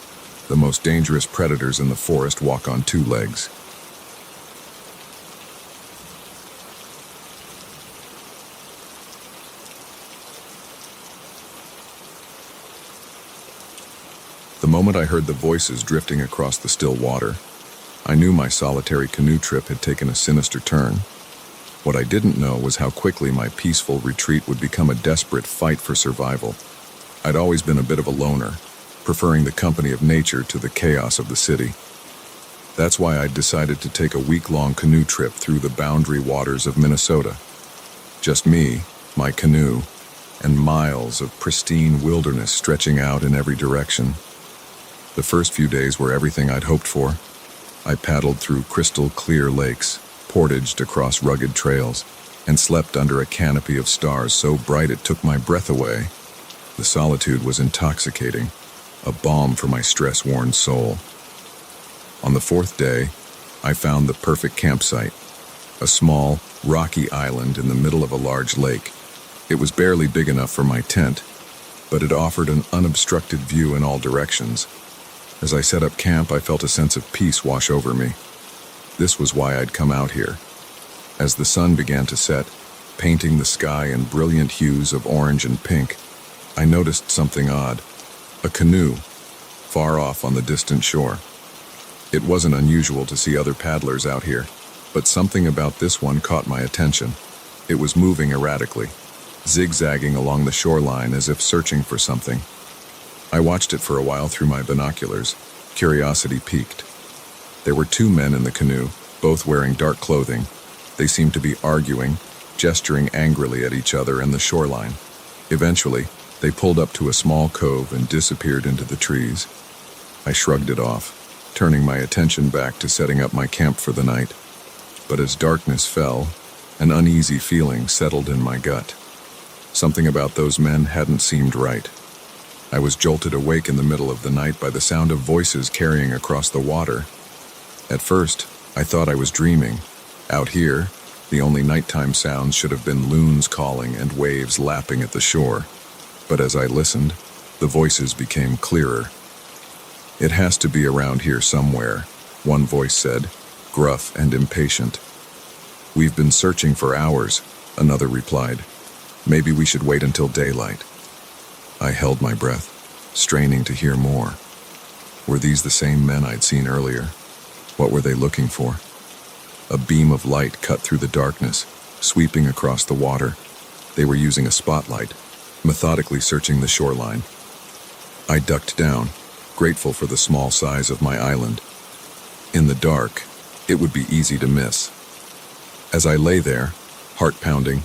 the most dangerous predators in the forest walk on 2 legs. moment I heard the voices drifting across the still water, I knew my solitary canoe trip had taken a sinister turn. What I didn't know was how quickly my peaceful retreat would become a desperate fight for survival. I'd always been a bit of a loner, preferring the company of nature to the chaos of the city. That's why I'd decided to take a week-long canoe trip through the boundary waters of Minnesota. Just me, my canoe, and miles of pristine wilderness stretching out in every direction. The first few days were everything I'd hoped for. I paddled through crystal-clear lakes, portaged across rugged trails, and slept under a canopy of stars so bright it took my breath away. The solitude was intoxicating, a balm for my stress-worn soul. On the fourth day, I found the perfect campsite, a small, rocky island in the middle of a large lake. It was barely big enough for my tent, but it offered an unobstructed view in all directions. As I set up camp, I felt a sense of peace wash over me. This was why I'd come out here. As the sun began to set, painting the sky in brilliant hues of orange and pink, I noticed something odd. A canoe, far off on the distant shore. It wasn't unusual to see other paddlers out here, but something about this one caught my attention. It was moving erratically, zigzagging along the shoreline as if searching for something. I watched it for a while through my binoculars, curiosity piqued. There were two men in the canoe, both wearing dark clothing. They seemed to be arguing, gesturing angrily at each other and the shoreline. Eventually, they pulled up to a small cove and disappeared into the trees. I shrugged it off, turning my attention back to setting up my camp for the night. But as darkness fell, an uneasy feeling settled in my gut. Something about those men hadn't seemed right. I was jolted awake in the middle of the night by the sound of voices carrying across the water. At first, I thought I was dreaming. Out here, the only nighttime sounds should have been loons calling and waves lapping at the shore. But as I listened, the voices became clearer. "It has to be around here somewhere," one voice said, gruff and impatient. "We've been searching for hours," another replied. "Maybe we should wait until daylight." I held my breath, straining to hear more. Were these the same men I'd seen earlier? What were they looking for? A beam of light cut through the darkness, sweeping across the water. They were using a spotlight, methodically searching the shoreline. I ducked down, grateful for the small size of my island. In the dark, it would be easy to miss. As I lay there, heart pounding,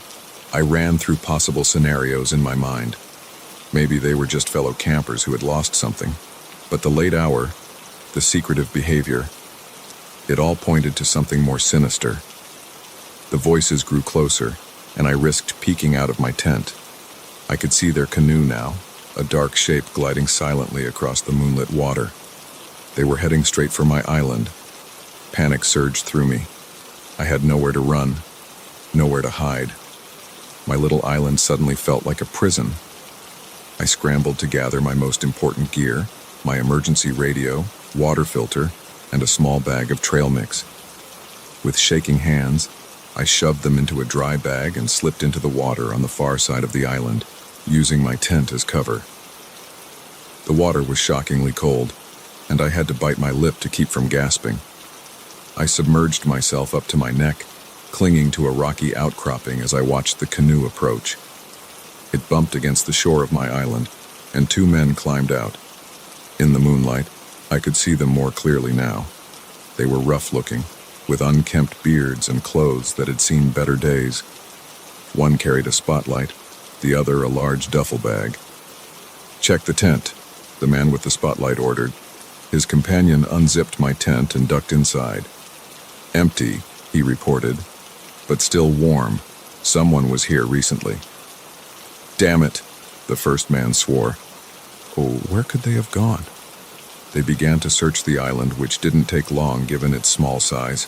I ran through possible scenarios in my mind. Maybe they were just fellow campers who had lost something. But the late hour, the secretive behavior, it all pointed to something more sinister. The voices grew closer, and I risked peeking out of my tent. I could see their canoe now, a dark shape gliding silently across the moonlit water. They were heading straight for my island. Panic surged through me. I had nowhere to run, nowhere to hide. My little island suddenly felt like a prison. I scrambled to gather my most important gear, my emergency radio, water filter, and a small bag of trail mix. With shaking hands, I shoved them into a dry bag and slipped into the water on the far side of the island, using my tent as cover. The water was shockingly cold, and I had to bite my lip to keep from gasping. I submerged myself up to my neck, clinging to a rocky outcropping as I watched the canoe approach. It bumped against the shore of my island, and two men climbed out. In the moonlight, I could see them more clearly now. They were rough-looking, with unkempt beards and clothes that had seen better days. One carried a spotlight, the other a large duffel bag. "Check the tent," the man with the spotlight ordered. His companion unzipped my tent and ducked inside. "Empty," he reported, "but still warm. Someone was here recently." "Damn it," the first man swore. Oh, where could they have gone? They began to search the island, which didn't take long given its small size.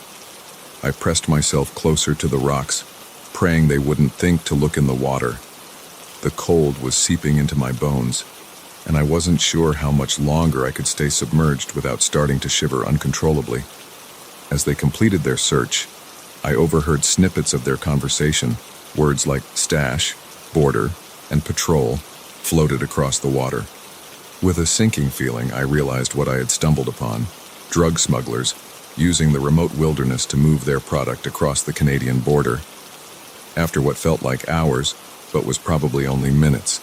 I pressed myself closer to the rocks, praying they wouldn't think to look in the water. The cold was seeping into my bones, and I wasn't sure how much longer I could stay submerged without starting to shiver uncontrollably. As they completed their search, I overheard snippets of their conversation. Words like stash, border, and patrol floated across the water. With a sinking feeling, I realized what I had stumbled upon: drug smugglers using the remote wilderness to move their product across the Canadian border. After what felt like hours, but was probably only minutes,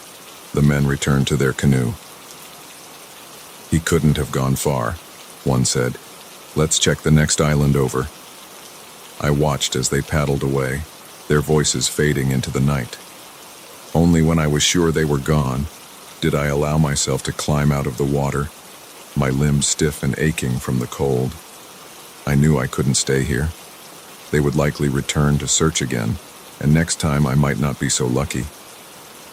the men returned to their canoe. "He couldn't have gone far," one said. "Let's check the next island over." I watched as they paddled away, their voices fading into the night. Only when I was sure they were gone did I allow myself to climb out of the water, my limbs stiff and aching from the cold. I knew I couldn't stay here. They would likely return to search again, and next time I might not be so lucky.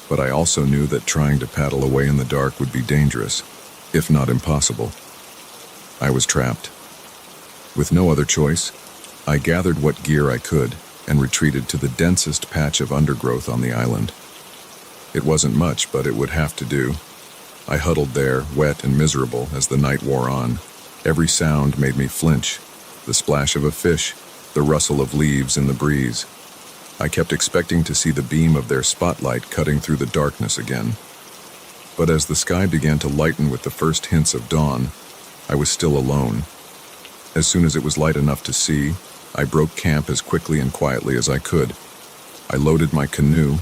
But I also knew that trying to paddle away in the dark would be dangerous, if not impossible. I was trapped. With no other choice, I gathered what gear I could and retreated to the densest patch of undergrowth on the island. It wasn't much, but it would have to do. I huddled there, wet and miserable, as the night wore on. Every sound made me flinch: the splash of a fish, the rustle of leaves in the breeze. I kept expecting to see the beam of their spotlight cutting through the darkness again. But as the sky began to lighten with the first hints of dawn, I was still alone. As soon as it was light enough to see, I broke camp as quickly and quietly as I could. I loaded my canoe,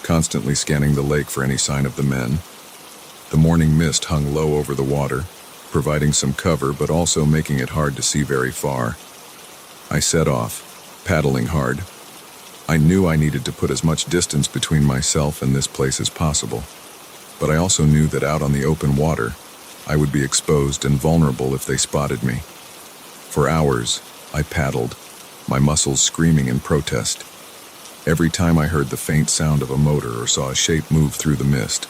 constantly scanning the lake for any sign of the men. The morning mist hung low over the water, providing some cover but also making it hard to see very far. I set off, paddling hard. I knew I needed to put as much distance between myself and this place as possible, but I also knew that out on the open water, I would be exposed and vulnerable if they spotted me. For hours, I paddled, my muscles screaming in protest. Every time I heard the faint sound of a motor or saw a shape move through the mist,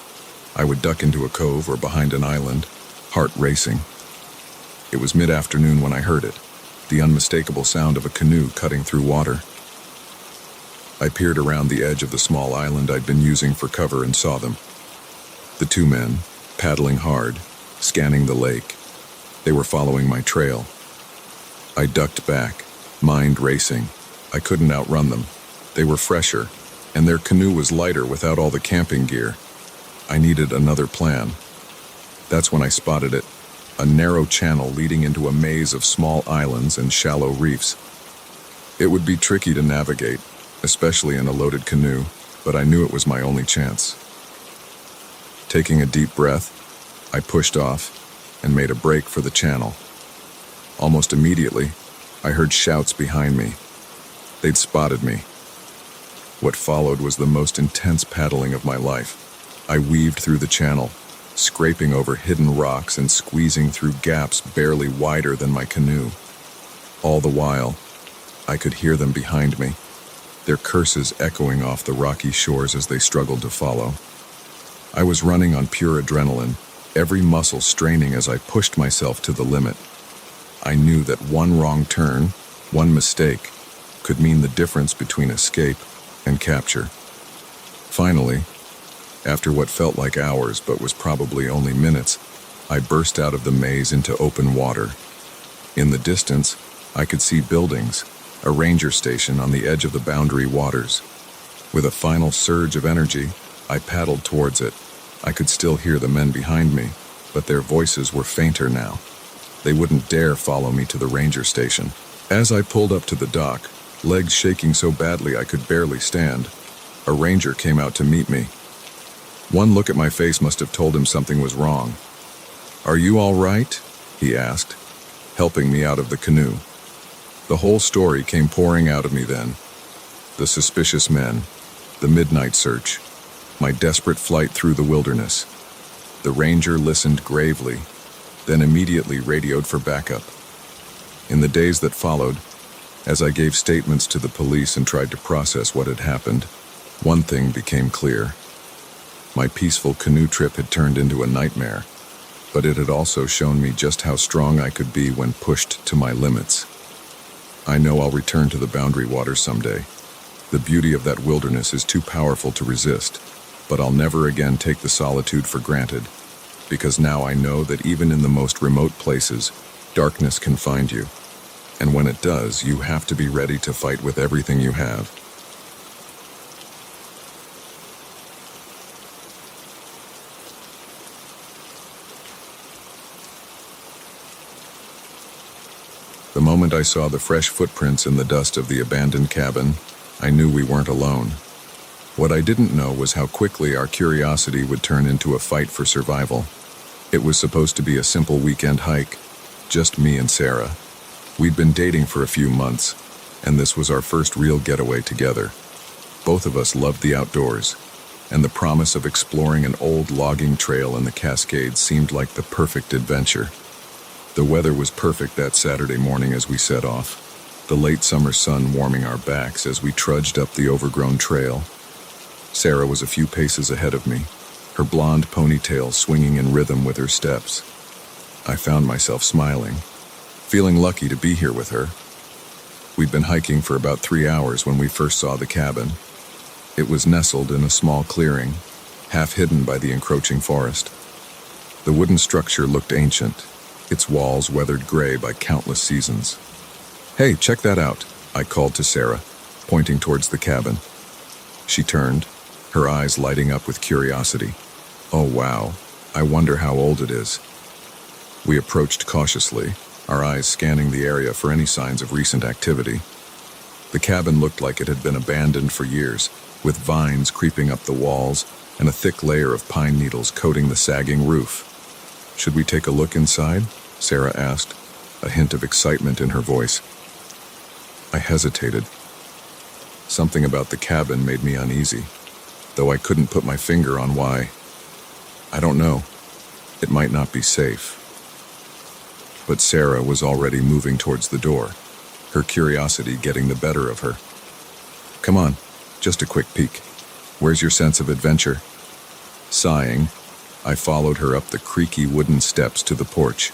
I would duck into a cove or behind an island, heart racing. It was mid-afternoon when I heard it, the unmistakable sound of a canoe cutting through water. I peered around the edge of the small island I'd been using for cover and saw them. The two men, paddling hard, scanning the lake. They were following my trail. I ducked back, mind racing. I couldn't outrun them. They were fresher, and their canoe was lighter without all the camping gear. I needed another plan. That's when I spotted it, a narrow channel leading into a maze of small islands and shallow reefs. It would be tricky to navigate, especially in a loaded canoe, but I knew it was my only chance. Taking a deep breath, I pushed off and made a break for the channel. Almost immediately, I heard shouts behind me. They'd spotted me. What followed was the most intense paddling of my life. I weaved through the channel, scraping over hidden rocks and squeezing through gaps barely wider than my canoe. All the while, I could hear them behind me, their curses echoing off the rocky shores as they struggled to follow. I was running on pure adrenaline, every muscle straining as I pushed myself to the limit. I knew that one wrong turn, one mistake, could mean the difference between escape and capture. Finally, after what felt like hours but was probably only minutes, I burst out of the maze into open water. In the distance, I could see buildings, a ranger station on the edge of the boundary waters. With a final surge of energy, I paddled towards it. I could still hear the men behind me, but their voices were fainter now. They wouldn't dare follow me to the ranger station. As I pulled up to the dock, legs shaking so badly I could barely stand, a ranger came out to meet me. One look at my face must have told him something was wrong. "Are you all right?" he asked, helping me out of the canoe. The whole story came pouring out of me then. The suspicious men, the midnight search, my desperate flight through the wilderness. The ranger listened gravely, then immediately radioed for backup. In the days that followed, as I gave statements to the police and tried to process what had happened, one thing became clear. My peaceful canoe trip had turned into a nightmare, but it had also shown me just how strong I could be when pushed to my limits. I know I'll return to the boundary waters someday. The beauty of that wilderness is too powerful to resist, but I'll never again take the solitude for granted, because now I know that even in the most remote places, darkness can find you. And when it does, you have to be ready to fight with everything you have. The moment I saw the fresh footprints in the dust of the abandoned cabin, I knew we weren't alone. What I didn't know was how quickly our curiosity would turn into a fight for survival. It was supposed to be a simple weekend hike, just me and Sarah. We'd been dating for a few months, and this was our first real getaway together. Both of us loved the outdoors, and the promise of exploring an old logging trail in the Cascades seemed like the perfect adventure. The weather was perfect that Saturday morning as we set off, the late summer sun warming our backs as we trudged up the overgrown trail. Sarah was a few paces ahead of me, her blonde ponytail swinging in rhythm with her steps. I found myself smiling, feeling lucky to be here with her. We'd been hiking for about 3 hours when we first saw the cabin. It was nestled in a small clearing, half hidden by the encroaching forest. The wooden structure looked ancient, its walls weathered gray by countless seasons. "Hey, check that out," I called to Sarah, pointing towards the cabin. She turned, her eyes lighting up with curiosity. "Oh wow, I wonder how old it is." We approached cautiously, our eyes scanning the area for any signs of recent activity. The cabin looked like it had been abandoned for years, with vines creeping up the walls and a thick layer of pine needles coating the sagging roof. "Should we take a look inside?" Sarah asked, a hint of excitement in her voice. I hesitated. Something about the cabin made me uneasy, though I couldn't put my finger on why. I don't know. It might not be safe. But Sarah was already moving towards the door, her curiosity getting the better of her. "Come on, just a quick peek. Where's your sense of adventure?" Sighing, I followed her up the creaky wooden steps to the porch.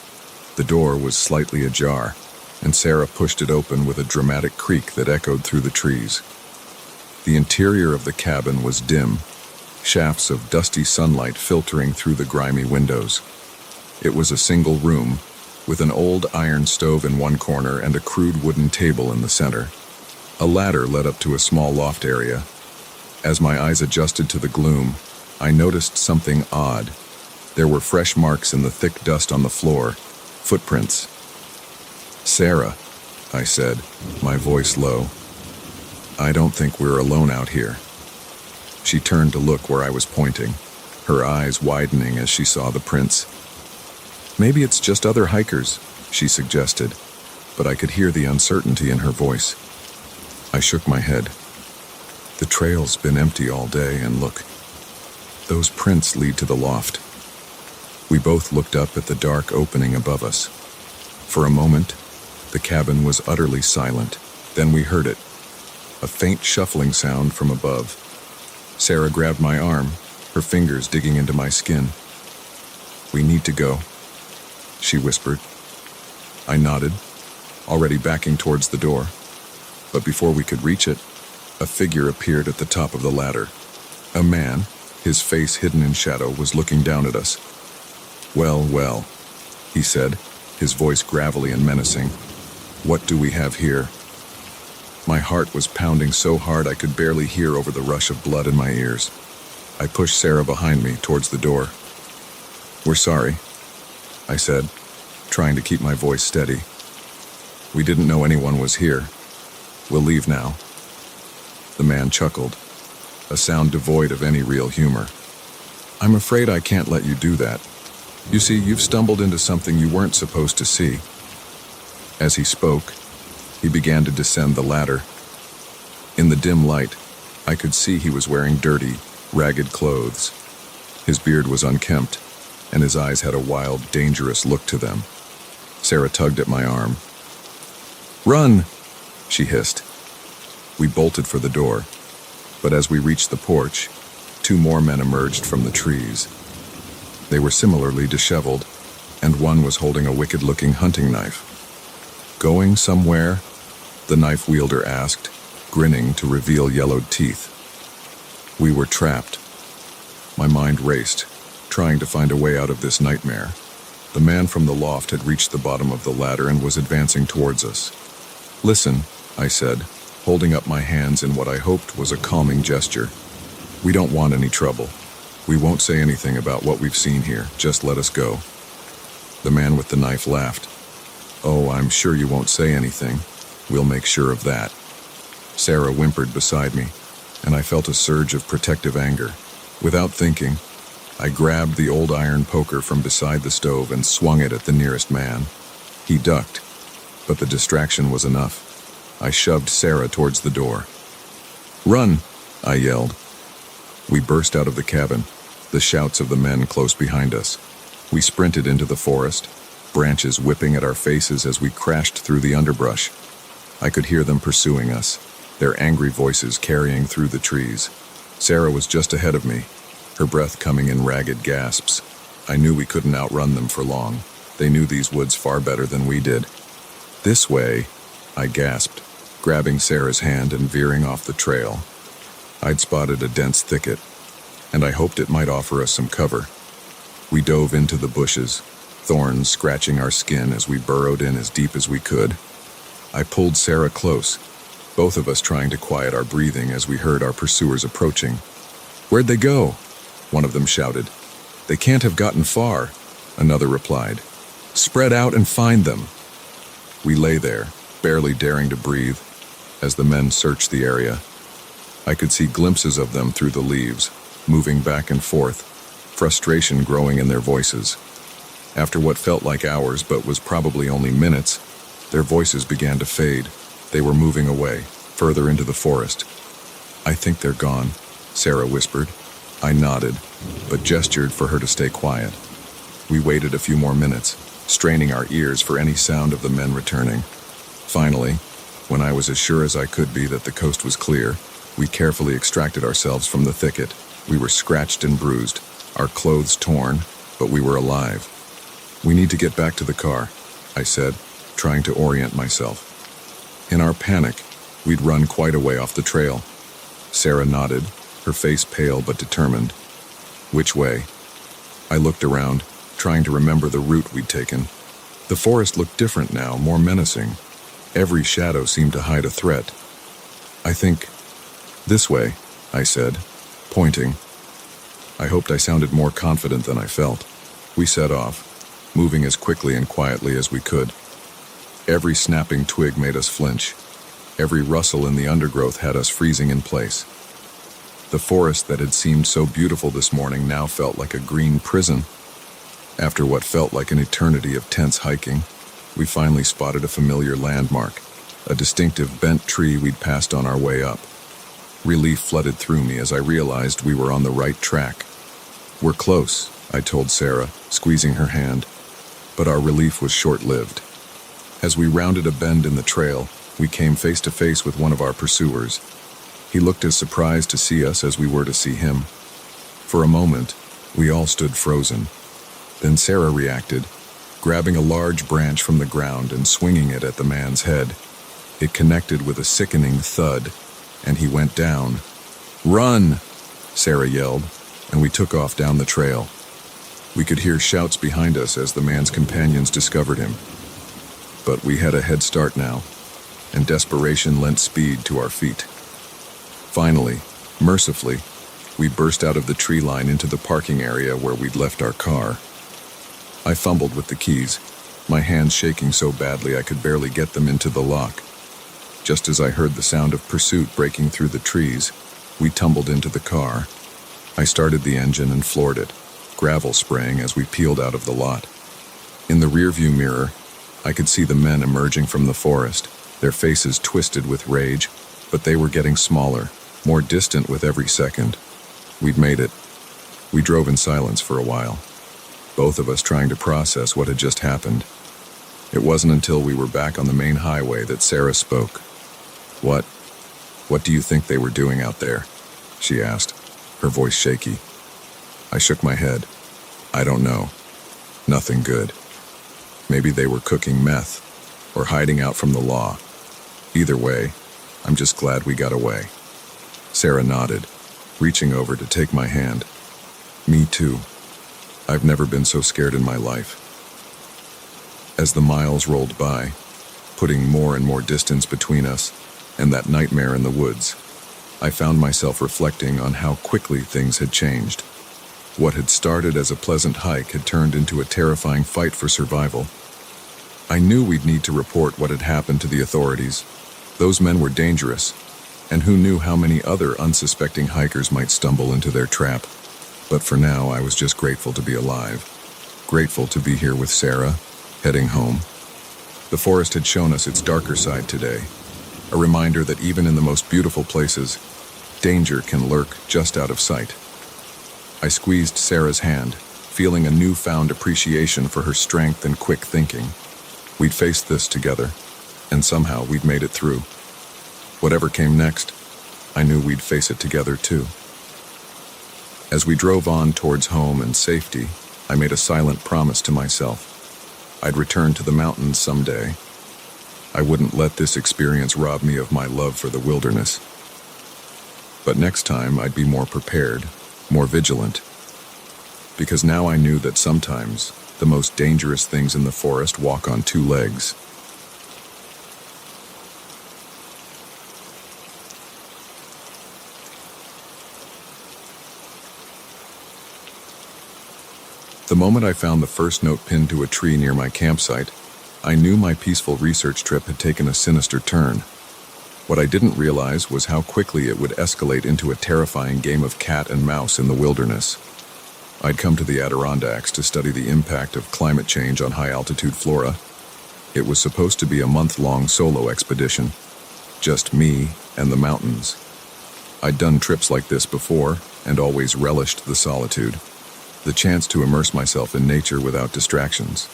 The door was slightly ajar, and Sarah pushed it open with a dramatic creak that echoed through the trees. The interior of the cabin was dim, shafts of dusty sunlight filtering through the grimy windows. It was a single room, with an old iron stove in one corner and a crude wooden table in the center. A ladder led up to a small loft area. As my eyes adjusted to the gloom, I noticed something odd. There were fresh marks in the thick dust on the floor, footprints. "Sarah," I said, my voice low. "I don't think we're alone out here." She turned to look where I was pointing, her eyes widening as she saw the prints. "Maybe it's just other hikers," she suggested, but I could hear the uncertainty in her voice. I shook my head. "The trail's been empty all day, and look, those prints lead to the loft." We both looked up at the dark opening above us. For a moment, the cabin was utterly silent. Then we heard it, a faint shuffling sound from above. Sarah grabbed my arm, her fingers digging into my skin. "We need to go," she whispered. I nodded, already backing towards the door. But before we could reach it, a figure appeared at the top of the ladder. A man, his face hidden in shadow, was looking down at us. "Well, well," he said, his voice gravelly and menacing. "What do we have here?" My heart was pounding so hard I could barely hear over the rush of blood in my ears. I pushed Sarah behind me towards the door. "We're sorry," I said, trying to keep my voice steady. "We didn't know anyone was here. We'll leave now." The man chuckled, a sound devoid of any real humor. "I'm afraid I can't let you do that. You see, you've stumbled into something you weren't supposed to see." As he spoke, he began to descend the ladder. In the dim light, I could see he was wearing dirty, ragged clothes. His beard was unkempt, and his eyes had a wild, dangerous look to them. Sarah tugged at my arm. "Run!" she hissed. We bolted for the door, but as we reached the porch, 2 more men emerged from the trees. They were similarly disheveled, and one was holding a wicked-looking hunting knife. "Going somewhere?" the knife wielder asked, grinning to reveal yellowed teeth. We were trapped. My mind raced, trying to find a way out of this nightmare. The man from the loft had reached the bottom of the ladder and was advancing towards us. "Listen," I said, holding up my hands in what I hoped was a calming gesture. "We don't want any trouble. We won't say anything about what we've seen here. Just let us go." The man with the knife laughed. "Oh, I'm sure you won't say anything. We'll make sure of that." Sarah whimpered beside me, and I felt a surge of protective anger. Without thinking, I grabbed the old iron poker from beside the stove and swung it at the nearest man. He ducked, but the distraction was enough. I shoved Sarah towards the door. "Run!" I yelled. We burst out of the cabin, the shouts of the men close behind us. We sprinted into the forest, branches whipping at our faces as we crashed through the underbrush. I could hear them pursuing us, their angry voices carrying through the trees. Sarah was just ahead of me, her breath coming in ragged gasps. I knew we couldn't outrun them for long. They knew these woods far better than we did. "This way," I gasped, grabbing Sarah's hand and veering off the trail. I'd spotted a dense thicket, and I hoped it might offer us some cover. We dove into the bushes, thorns scratching our skin as we burrowed in as deep as we could. I pulled Sarah close, both of us trying to quiet our breathing as we heard our pursuers approaching. "Where'd they go?" one of them shouted. "They can't have gotten far," another replied. "Spread out and find them." We lay there, barely daring to breathe, as the men searched the area. I could see glimpses of them through the leaves, moving back and forth, frustration growing in their voices. After what felt like hours but was probably only minutes, their voices began to fade. They were moving away, further into the forest. "I think they're gone," Sarah whispered. I nodded, but gestured for her to stay quiet. We waited a few more minutes, straining our ears for any sound of the men returning. Finally, when I was as sure as I could be that the coast was clear, we carefully extracted ourselves from the thicket. We were scratched and bruised, our clothes torn, but we were alive. "We need to get back to the car," I said, trying to orient myself. In our panic, we'd run quite a way off the trail. Sarah nodded, her face pale but determined. "Which way?" I looked around, trying to remember the route we'd taken. The forest looked different now, more menacing. Every shadow seemed to hide a threat. "I think this way," I said, pointing. I hoped I sounded more confident than I felt. We set off, moving as quickly and quietly as we could. Every snapping twig made us flinch. Every rustle in the undergrowth had us freezing in place. The forest that had seemed so beautiful this morning now felt like a green prison. After what felt like an eternity of tense hiking, we finally spotted a familiar landmark, a distinctive bent tree we'd passed on our way up. Relief flooded through me as I realized we were on the right track. "We're close," I told Sarah, squeezing her hand. But our relief was short-lived. As we rounded a bend in the trail, we came face to face with one of our pursuers. He looked as surprised to see us as we were to see him. For a moment, we all stood frozen. Then Sarah reacted, grabbing a large branch from the ground and swinging it at the man's head. It connected with a sickening thud, and he went down. "Run!" Sarah yelled, and we took off down the trail. We could hear shouts behind us as the man's companions discovered him. But we had a head start now, and desperation lent speed to our feet. Finally, mercifully, we burst out of the tree line into the parking area where we'd left our car. I fumbled with the keys, my hands shaking so badly I could barely get them into the lock. Just as I heard the sound of pursuit breaking through the trees, we tumbled into the car. I started the engine and floored it, gravel spraying as we peeled out of the lot. In the rearview mirror, I could see the men emerging from the forest, their faces twisted with rage, but they were getting smaller, more distant with every second. We'd made it. We drove in silence for a while, both of us trying to process what had just happened. It wasn't until we were back on the main highway that Sarah spoke. What do you think they were doing out there?" she asked, her voice shaky. I shook my head. "I don't know. Nothing good. Maybe they were cooking meth, or hiding out from the law. Either way, I'm just glad we got away." Sarah nodded, reaching over to take my hand. "Me too. I've never been so scared in my life." As the miles rolled by, putting more and more distance between us and that nightmare in the woods, I found myself reflecting on how quickly things had changed. What had started as a pleasant hike had turned into a terrifying fight for survival. I knew we'd need to report what had happened to the authorities. Those men were dangerous, and who knew how many other unsuspecting hikers might stumble into their trap. But for now, I was just grateful to be alive. Grateful to be here with Sarah, heading home. The forest had shown us its darker side today, a reminder that even in the most beautiful places, danger can lurk just out of sight. I squeezed Sarah's hand, feeling a newfound appreciation for her strength and quick thinking. We'd faced this together, and somehow we'd made it through. Whatever came next, I knew we'd face it together too. As we drove on towards home and safety, I made a silent promise to myself. I'd return to the mountains someday. I wouldn't let this experience rob me of my love for the wilderness. But next time I'd be more prepared, more vigilant. Because now I knew that sometimes the most dangerous things in the forest walk on two legs. The moment I found the first note pinned to a tree near my campsite, I knew my peaceful research trip had taken a sinister turn. What I didn't realize was how quickly it would escalate into a terrifying game of cat and mouse in the wilderness. I'd come to the Adirondacks to study the impact of climate change on high-altitude flora. It was supposed to be a month-long solo expedition, just me and the mountains. I'd done trips like this before and always relished the solitude, the chance to immerse myself in nature without distractions.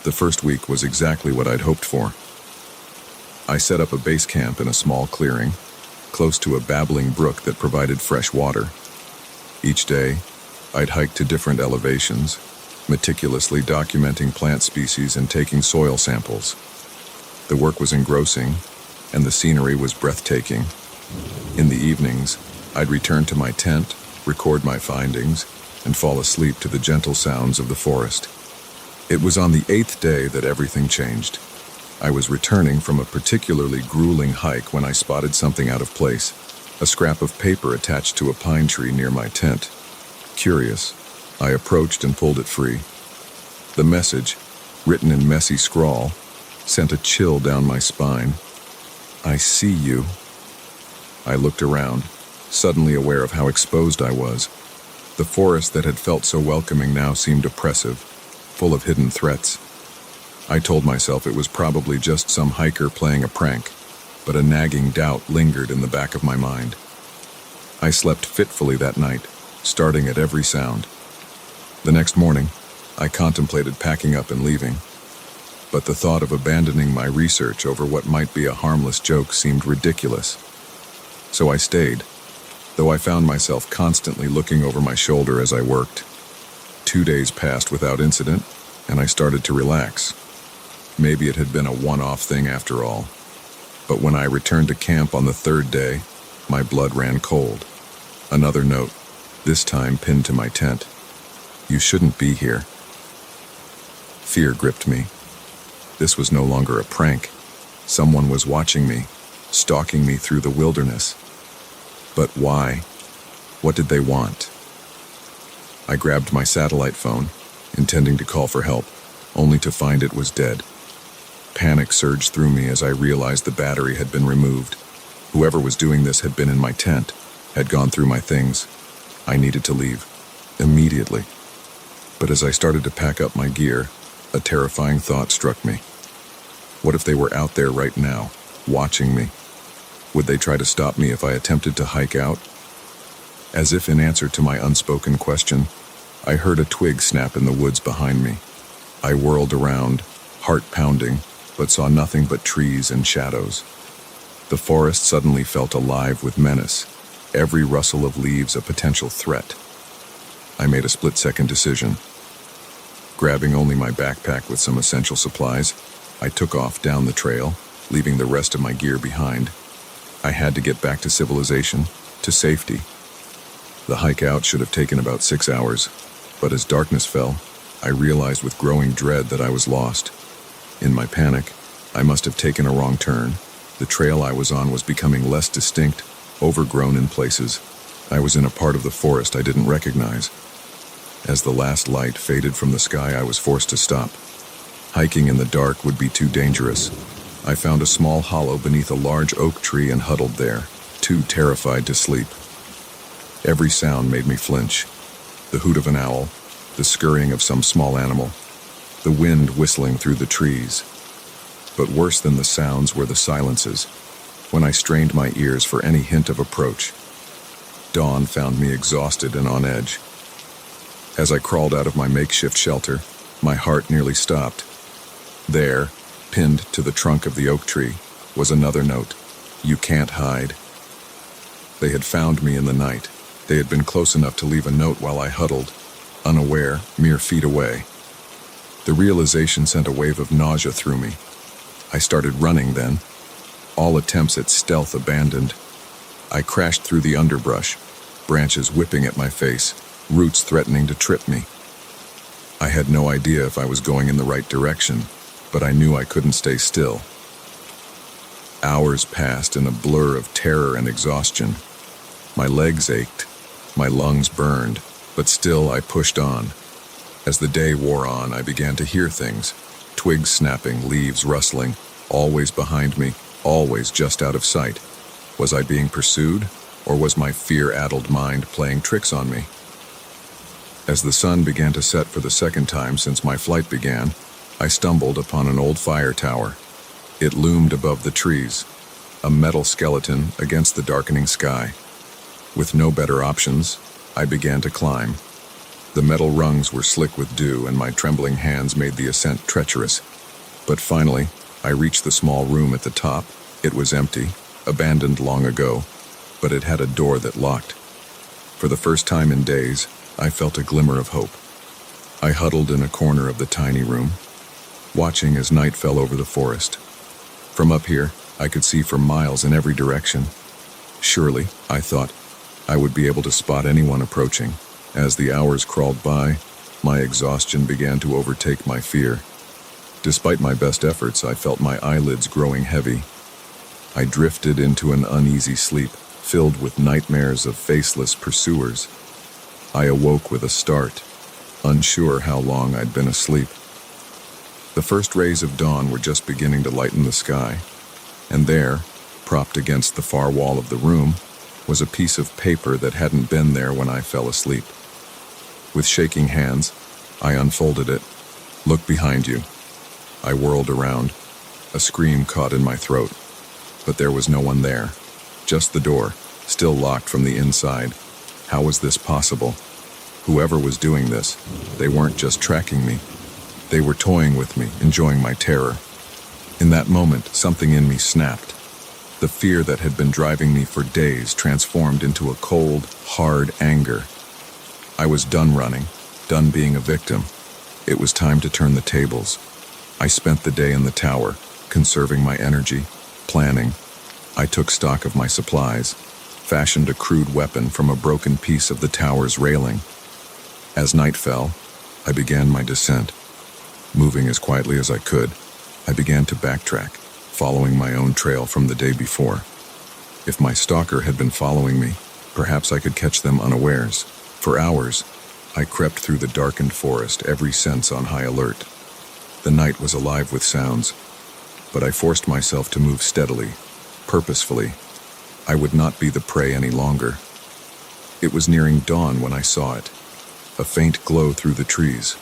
The first week was exactly what I'd hoped for. I set up a base camp in a small clearing, close to a babbling brook that provided fresh water. Each day, I'd hike to different elevations, meticulously documenting plant species and taking soil samples. The work was engrossing, and the scenery was breathtaking. In the evenings, I'd return to my tent, record my findings, and fall asleep to the gentle sounds of the forest. It was on the 8th day that everything changed. I was returning from a particularly grueling hike when I spotted something out of place, a scrap of paper attached to a pine tree near my tent. Curious, I approached and pulled it free. The message, written in messy scrawl, sent a chill down my spine. "I see you." I looked around, suddenly aware of how exposed I was. The forest that had felt so welcoming now seemed oppressive, full of hidden threats. I told myself it was probably just some hiker playing a prank, but a nagging doubt lingered in the back of my mind. I slept fitfully that night, starting at every sound. The next morning, I contemplated packing up and leaving, but the thought of abandoning my research over what might be a harmless joke seemed ridiculous. So I stayed, though I found myself constantly looking over my shoulder as I worked. 2 days passed without incident, and I started to relax. Maybe it had been a one-off thing after all. But when I returned to camp on the 3rd day, my blood ran cold. Another note, this time pinned to my tent. "You shouldn't be here." Fear gripped me. This was no longer a prank. Someone was watching me, stalking me through the wilderness. But why? What did they want? I grabbed my satellite phone, intending to call for help, only to find it was dead. Panic surged through me as I realized the battery had been removed. Whoever was doing this had been in my tent, had gone through my things. I needed to leave, immediately. But as I started to pack up my gear, a terrifying thought struck me. What if they were out there right now, watching me? Would they try to stop me if I attempted to hike out? As if in answer to my unspoken question, I heard a twig snap in the woods behind me. I whirled around, heart pounding, but saw nothing but trees and shadows. The forest suddenly felt alive with menace, every rustle of leaves a potential threat. I made a split-second decision. Grabbing only my backpack with some essential supplies, I took off down the trail, leaving the rest of my gear behind. I had to get back to civilization, to safety. The hike out should have taken about 6 hours, but as darkness fell, I realized with growing dread that I was lost. In my panic, I must have taken a wrong turn. The trail I was on was becoming less distinct, overgrown in places. I was in a part of the forest I didn't recognize. As the last light faded from the sky, I was forced to stop. Hiking in the dark would be too dangerous. I found a small hollow beneath a large oak tree and huddled there, too terrified to sleep. Every sound made me flinch. The hoot of an owl, the scurrying of some small animal, the wind whistling through the trees. But worse than the sounds were the silences, when I strained my ears for any hint of approach. Dawn found me exhausted and on edge. As I crawled out of my makeshift shelter, my heart nearly stopped. There, pinned to the trunk of the oak tree, was another note: "You can't hide." They had found me in the night. They had been close enough to leave a note while I huddled, unaware, mere feet away. The realization sent a wave of nausea through me. I started running then, all attempts at stealth abandoned. I crashed through the underbrush, branches whipping at my face, roots threatening to trip me. I had no idea if I was going in the right direction, but I knew I couldn't stay still. Hours passed in a blur of terror and exhaustion. My legs ached, my lungs burned, but still I pushed on. As the day wore on, I began to hear things: twigs snapping, leaves rustling, always behind me, always just out of sight. Was I being pursued, or was my fear-addled mind playing tricks on me? As the sun began to set for the second time since my flight began, I stumbled upon an old fire tower. It loomed above the trees, a metal skeleton against the darkening sky. With no better options, I began to climb. The metal rungs were slick with dew, and my trembling hands made the ascent treacherous. But finally, I reached the small room at the top. It was empty, abandoned long ago, but it had a door that locked. For the first time in days, I felt a glimmer of hope. I huddled in a corner of the tiny room, watching as night fell over the forest. From up here, I could see for miles in every direction. Surely, I thought, I would be able to spot anyone approaching. As the hours crawled by, my exhaustion began to overtake my fear. Despite my best efforts, I felt my eyelids growing heavy. I drifted into an uneasy sleep, filled with nightmares of faceless pursuers. I awoke with a start, unsure how long I'd been asleep. The first rays of dawn were just beginning to lighten the sky, and there, propped against the far wall of the room, was a piece of paper that hadn't been there when I fell asleep. With shaking hands, I unfolded it. "Look behind you." I whirled around. A scream caught in my throat, but there was no one there. Just the door, still locked from the inside. How was this possible? Whoever was doing this, they weren't just tracking me. They were toying with me, enjoying my terror. In that moment, something in me snapped. The fear that had been driving me for days transformed into a cold, hard anger. I was done running, done being a victim. It was time to turn the tables. I spent the day in the tower, conserving my energy, planning. I took stock of my supplies, fashioned a crude weapon from a broken piece of the tower's railing. As night fell, I began my descent. Moving as quietly as I could, I began to backtrack, following my own trail from the day before. If my stalker had been following me, perhaps I could catch them unawares. For hours, I crept through the darkened forest, every sense on high alert. The night was alive with sounds, but I forced myself to move steadily, purposefully. I would not be the prey any longer. It was nearing dawn when I saw it, a faint glow through the trees,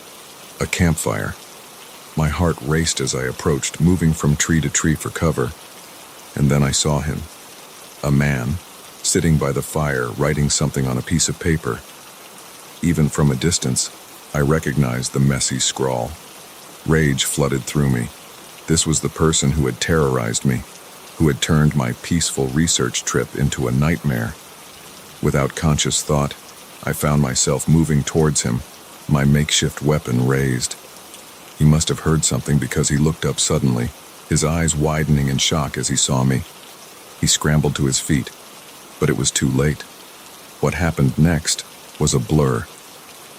a campfire. My heart raced as I approached, moving from tree to tree for cover. And then I saw him, a man, sitting by the fire, writing something on a piece of paper. Even from a distance, I recognized the messy scrawl. Rage flooded through me. This was the person who had terrorized me, who had turned my peaceful research trip into a nightmare. Without conscious thought, I found myself moving towards him, my makeshift weapon raised. He must have heard something because he looked up suddenly, his eyes widening in shock as he saw me. He scrambled to his feet, but it was too late. What happened next was a blur.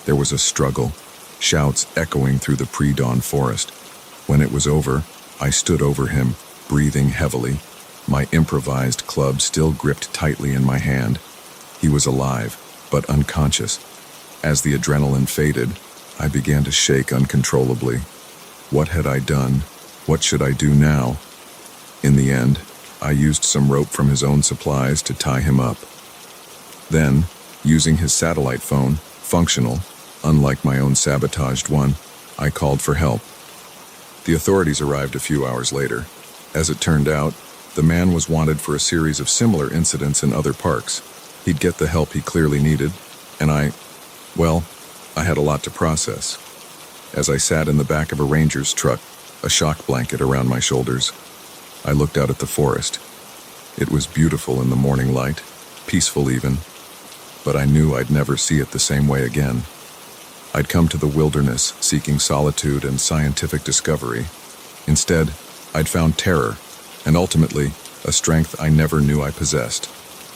There was a struggle, shouts echoing through the pre-dawn forest. When it was over, I stood over him, breathing heavily, my improvised club still gripped tightly in my hand. He was alive, but unconscious. As the adrenaline faded, I began to shake uncontrollably. What had I done? What should I do now? In the end, I used some rope from his own supplies to tie him up. Then, using his satellite phone, functional, unlike my own sabotaged one, I called for help. The authorities arrived a few hours later. As it turned out, the man was wanted for a series of similar incidents in other parks. He'd get the help he clearly needed, and I had a lot to process. As I sat in the back of a ranger's truck, a shock blanket around my shoulders, I looked out at the forest. It was beautiful in the morning light, peaceful even, but I knew I'd never see it the same way again. I'd come to the wilderness seeking solitude and scientific discovery. Instead, I'd found terror, and ultimately, a strength I never knew I possessed.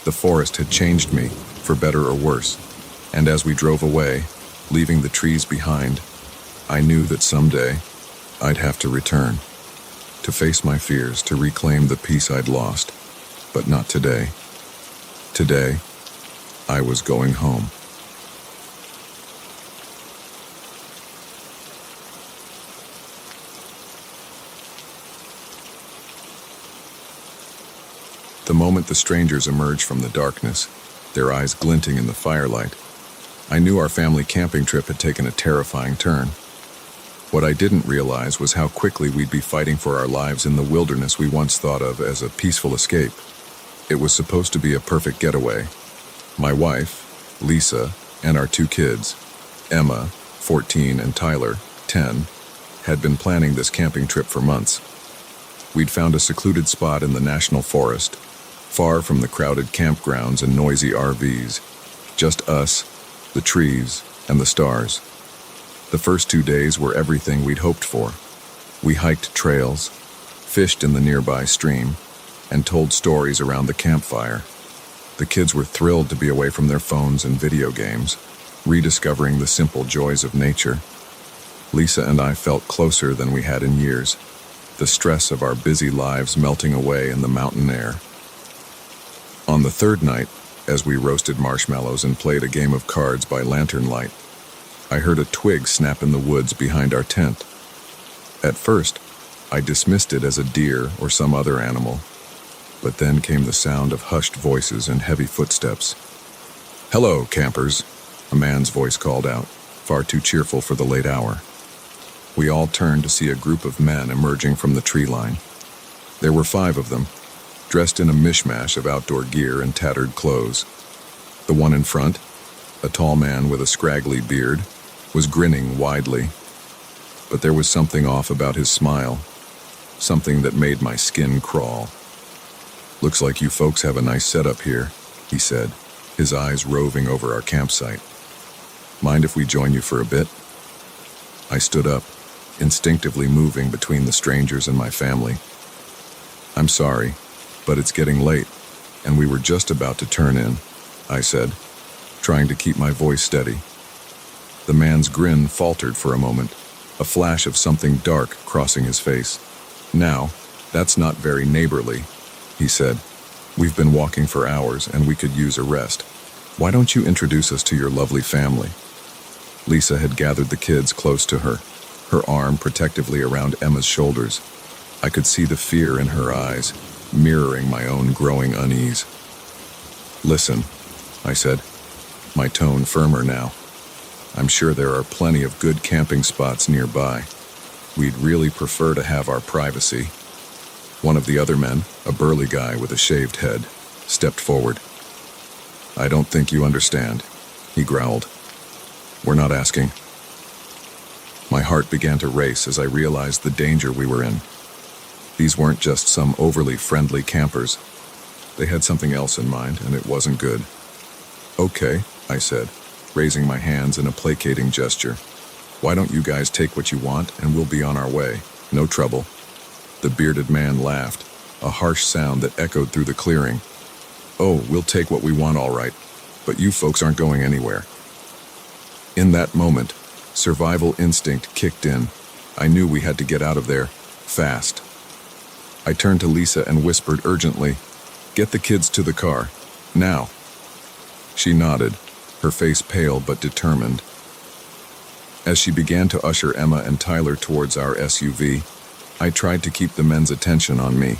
The forest had changed me, for better or worse, and as we drove away, leaving the trees behind, I knew that someday I'd have to return, to face my fears, to reclaim the peace I'd lost, but not today. Today, I was going home. The moment the strangers emerged from the darkness, their eyes glinting in the firelight, I knew our family camping trip had taken a terrifying turn. What I didn't realize was how quickly we'd be fighting for our lives in the wilderness we once thought of as a peaceful escape. It was supposed to be a perfect getaway. My wife, Lisa, and our two kids, Emma, 14, and Tyler, 10, had been planning this camping trip for months. We'd found a secluded spot in the national forest, far from the crowded campgrounds and noisy RVs. Just us, the trees, and the stars. The first 2 days were everything we'd hoped for. We hiked trails, fished in the nearby stream, and told stories around the campfire. The kids were thrilled to be away from their phones and video games, rediscovering the simple joys of nature. Lisa and I felt closer than we had in years, the stress of our busy lives melting away in the mountain air. On the third night, as we roasted marshmallows and played a game of cards by lantern light, I heard a twig snap in the woods behind our tent. At first, I dismissed it as a deer or some other animal, but then came the sound of hushed voices and heavy footsteps. "Hello, campers," a man's voice called out, far too cheerful for the late hour. We all turned to see a group of men emerging from the tree line. There were 5 of them, dressed in a mishmash of outdoor gear and tattered clothes. The one in front, a tall man with a scraggly beard, was grinning widely. But there was something off about his smile, something that made my skin crawl. "Looks like you folks have a nice setup here," he said, his eyes roving over our campsite. "Mind if we join you for a bit?" I stood up, instinctively moving between the strangers and my family. "I'm sorry, but it's getting late, and we were just about to turn in," I said, trying to keep my voice steady. The man's grin faltered for a moment, a flash of something dark crossing his face. "Now, that's not very neighborly," he said. "We've been walking for hours, and we could use a rest. Why don't you introduce us to your lovely family?" Lisa had gathered the kids close to her, her arm protectively around Emma's shoulders. I could see the fear in her eyes, mirroring my own growing unease. "Listen," I said, my tone firmer now. "I'm sure there are plenty of good camping spots nearby. We'd really prefer to have our privacy." One of the other men, a burly guy with a shaved head, stepped forward. "I don't think you understand," he growled. "We're not asking." My heart began to race as I realized the danger we were in. These weren't just some overly friendly campers. They had something else in mind, and it wasn't good. "Okay," I said, raising my hands in a placating gesture. "Why don't you guys take what you want, and we'll be on our way. No trouble." The bearded man laughed, a harsh sound that echoed through the clearing. "Oh, we'll take what we want all right, but you folks aren't going anywhere." In that moment, survival instinct kicked in. I knew we had to get out of there, fast. I turned to Lisa and whispered urgently, "Get the kids to the car, now." She nodded, her face pale but determined. As she began to usher Emma and Tyler towards our SUV, I tried to keep the men's attention on me.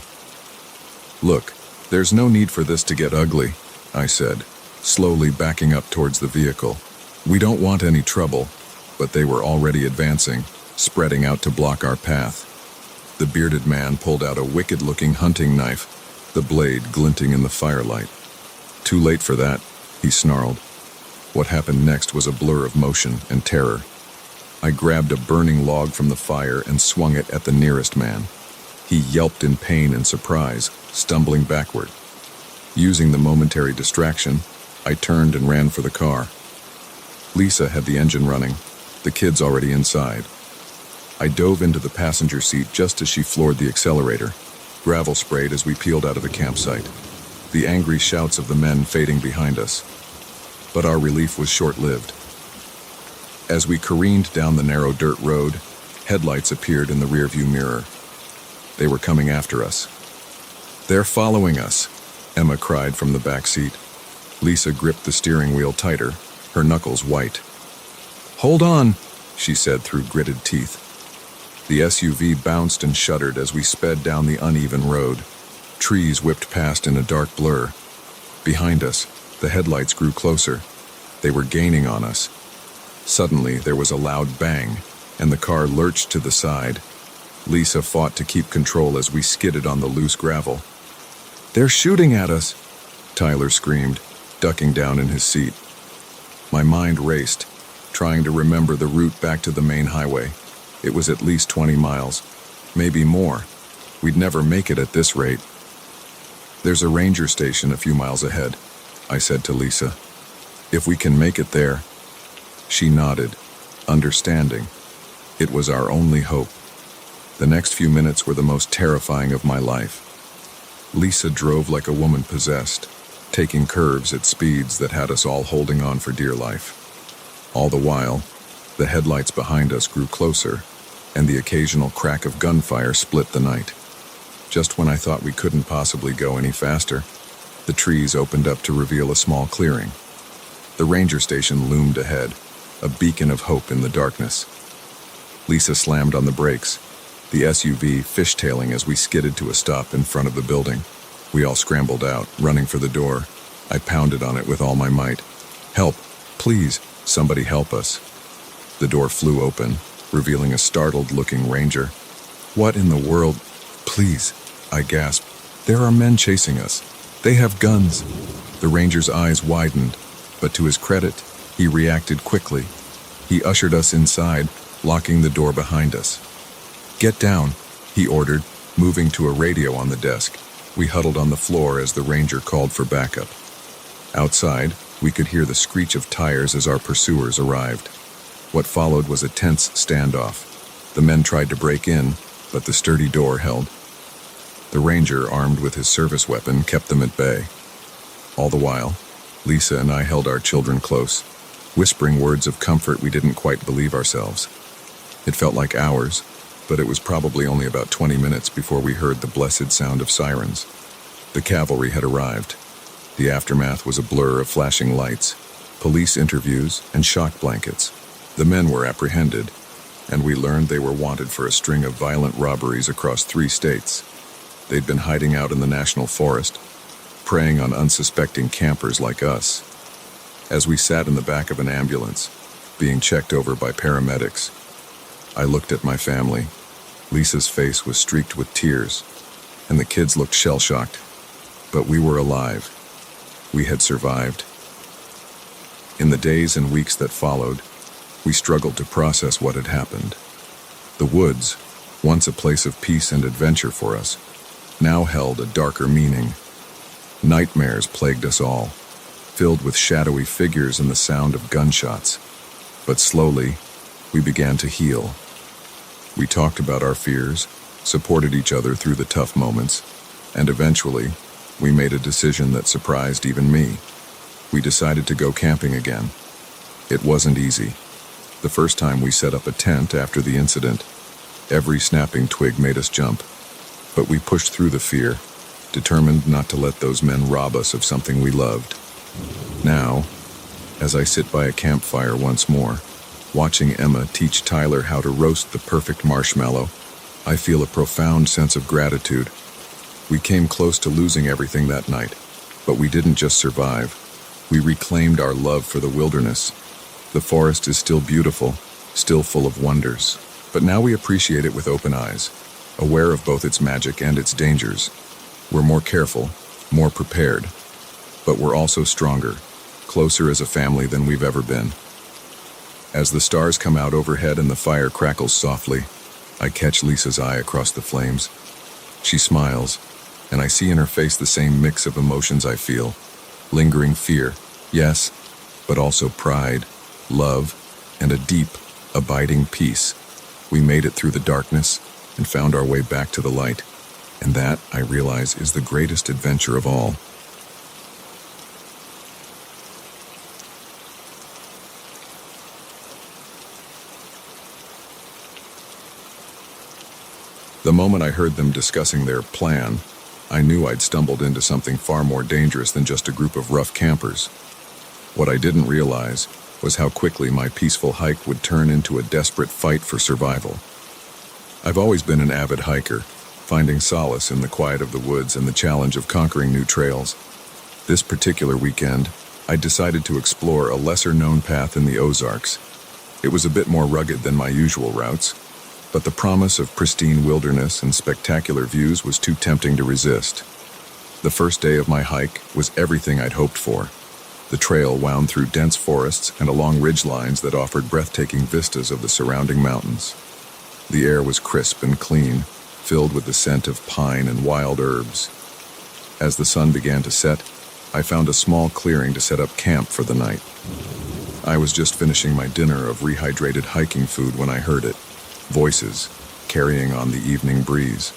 "Look, there's no need for this to get ugly," I said, slowly backing up towards the vehicle. "We don't want any trouble," but they were already advancing, spreading out to block our path. The bearded man pulled out a wicked-looking hunting knife, the blade glinting in the firelight. "Too late for that," he snarled. What happened next was a blur of motion and terror. I grabbed a burning log from the fire and swung it at the nearest man. He yelped in pain and surprise, stumbling backward. Using the momentary distraction, I turned and ran for the car. Lisa had the engine running, the kids already inside. I dove into the passenger seat just as she floored the accelerator. Gravel sprayed as we peeled out of the campsite, the angry shouts of the men fading behind us. But our relief was short-lived. As we careened down the narrow dirt road, headlights appeared in the rearview mirror. They were coming after us. "They're following us," Emma cried from the back seat. Lisa gripped the steering wheel tighter, her knuckles white. "Hold on," she said through gritted teeth. The SUV bounced and shuddered as we sped down the uneven road. Trees whipped past in a dark blur. Behind us, the headlights grew closer. They were gaining on us. Suddenly, there was a loud bang, and the car lurched to the side. Lisa fought to keep control as we skidded on the loose gravel. "They're shooting at us," Tyler screamed, ducking down in his seat. My mind raced, trying to remember the route back to the main highway. It was at least 20 miles, maybe more. We'd never make it at this rate. "There's a ranger station a few miles ahead," I said to Lisa. "If we can make it there." She nodded, understanding. It was our only hope. The next few minutes were the most terrifying of my life. Lisa drove like a woman possessed, taking curves at speeds that had us all holding on for dear life. All the while, the headlights behind us grew closer, and the occasional crack of gunfire split the night. Just when I thought we couldn't possibly go any faster, the trees opened up to reveal a small clearing. The ranger station loomed ahead, a beacon of hope in the darkness. Lisa slammed on the brakes, the SUV fishtailing as we skidded to a stop in front of the building. We all scrambled out, running for the door. I pounded on it with all my might. "Help, please, somebody help us." The door flew open, revealing a startled-looking ranger. "What in the world? Please," I gasped. "There are men chasing us. They have guns." The ranger's eyes widened, but to his credit, he reacted quickly. He ushered us inside, locking the door behind us. "Get down," he ordered, moving to a radio on the desk. We huddled on the floor as the ranger called for backup. Outside, we could hear the screech of tires as our pursuers arrived. What followed was a tense standoff. The men tried to break in, but the sturdy door held. The ranger, armed with his service weapon, kept them at bay. All the while, Lisa and I held our children close, whispering words of comfort we didn't quite believe ourselves. It felt like hours, but it was probably only about 20 minutes before we heard the blessed sound of sirens. The cavalry had arrived. The aftermath was a blur of flashing lights, police interviews, and shock blankets. The men were apprehended, and we learned they were wanted for a string of violent robberies across 3 states. They'd been hiding out in the national forest, preying on unsuspecting campers like us. As we sat in the back of an ambulance, being checked over by paramedics, I looked at my family. Lisa's face was streaked with tears, and the kids looked shell-shocked. But we were alive. We had survived. In the days and weeks that followed, we struggled to process what had happened. The woods, once a place of peace and adventure for us, now held a darker meaning. Nightmares plagued us all, filled with shadowy figures and the sound of gunshots. But slowly, we began to heal. We talked about our fears, supported each other through the tough moments, and eventually, we made a decision that surprised even me. We decided to go camping again. It wasn't easy. The first time we set up a tent after the incident, every snapping twig made us jump. But we pushed through the fear, determined not to let those men rob us of something we loved. Now, as I sit by a campfire once more, Watching Emma teach Tyler how to roast the perfect marshmallow, I feel a profound sense of gratitude. We came close to losing everything that night, but we didn't just survive. We reclaimed our love for the wilderness. The forest is still beautiful, still full of wonders, but now we appreciate it with open eyes, aware of both its magic and its dangers. We're more careful, more prepared, but we're also stronger, closer as a family than we've ever been. As the stars come out overhead and the fire crackles softly, I catch Lisa's eye across the flames. She smiles, and I see in her face the same mix of emotions I feel. Lingering fear, yes, but also pride, love, and a deep, abiding peace. We made it through the darkness and found our way back to the light, and that, I realize, is the greatest adventure of all. The moment I heard them discussing their plan, I knew I'd stumbled into something far more dangerous than just a group of rough campers. What I didn't realize was how quickly my peaceful hike would turn into a desperate fight for survival. I've always been an avid hiker, finding solace in the quiet of the woods and the challenge of conquering new trails. This particular weekend, I decided to explore a lesser-known path in the Ozarks. It was a bit more rugged than my usual routes, but the promise of pristine wilderness and spectacular views was too tempting to resist. The first day of my hike was everything I'd hoped for. The trail wound through dense forests and along ridgelines that offered breathtaking vistas of the surrounding mountains. The air was crisp and clean, filled with the scent of pine and wild herbs. As the sun began to set, I found a small clearing to set up camp for the night. I was just finishing my dinner of rehydrated hiking food when I heard it. Voices, carrying on the evening breeze.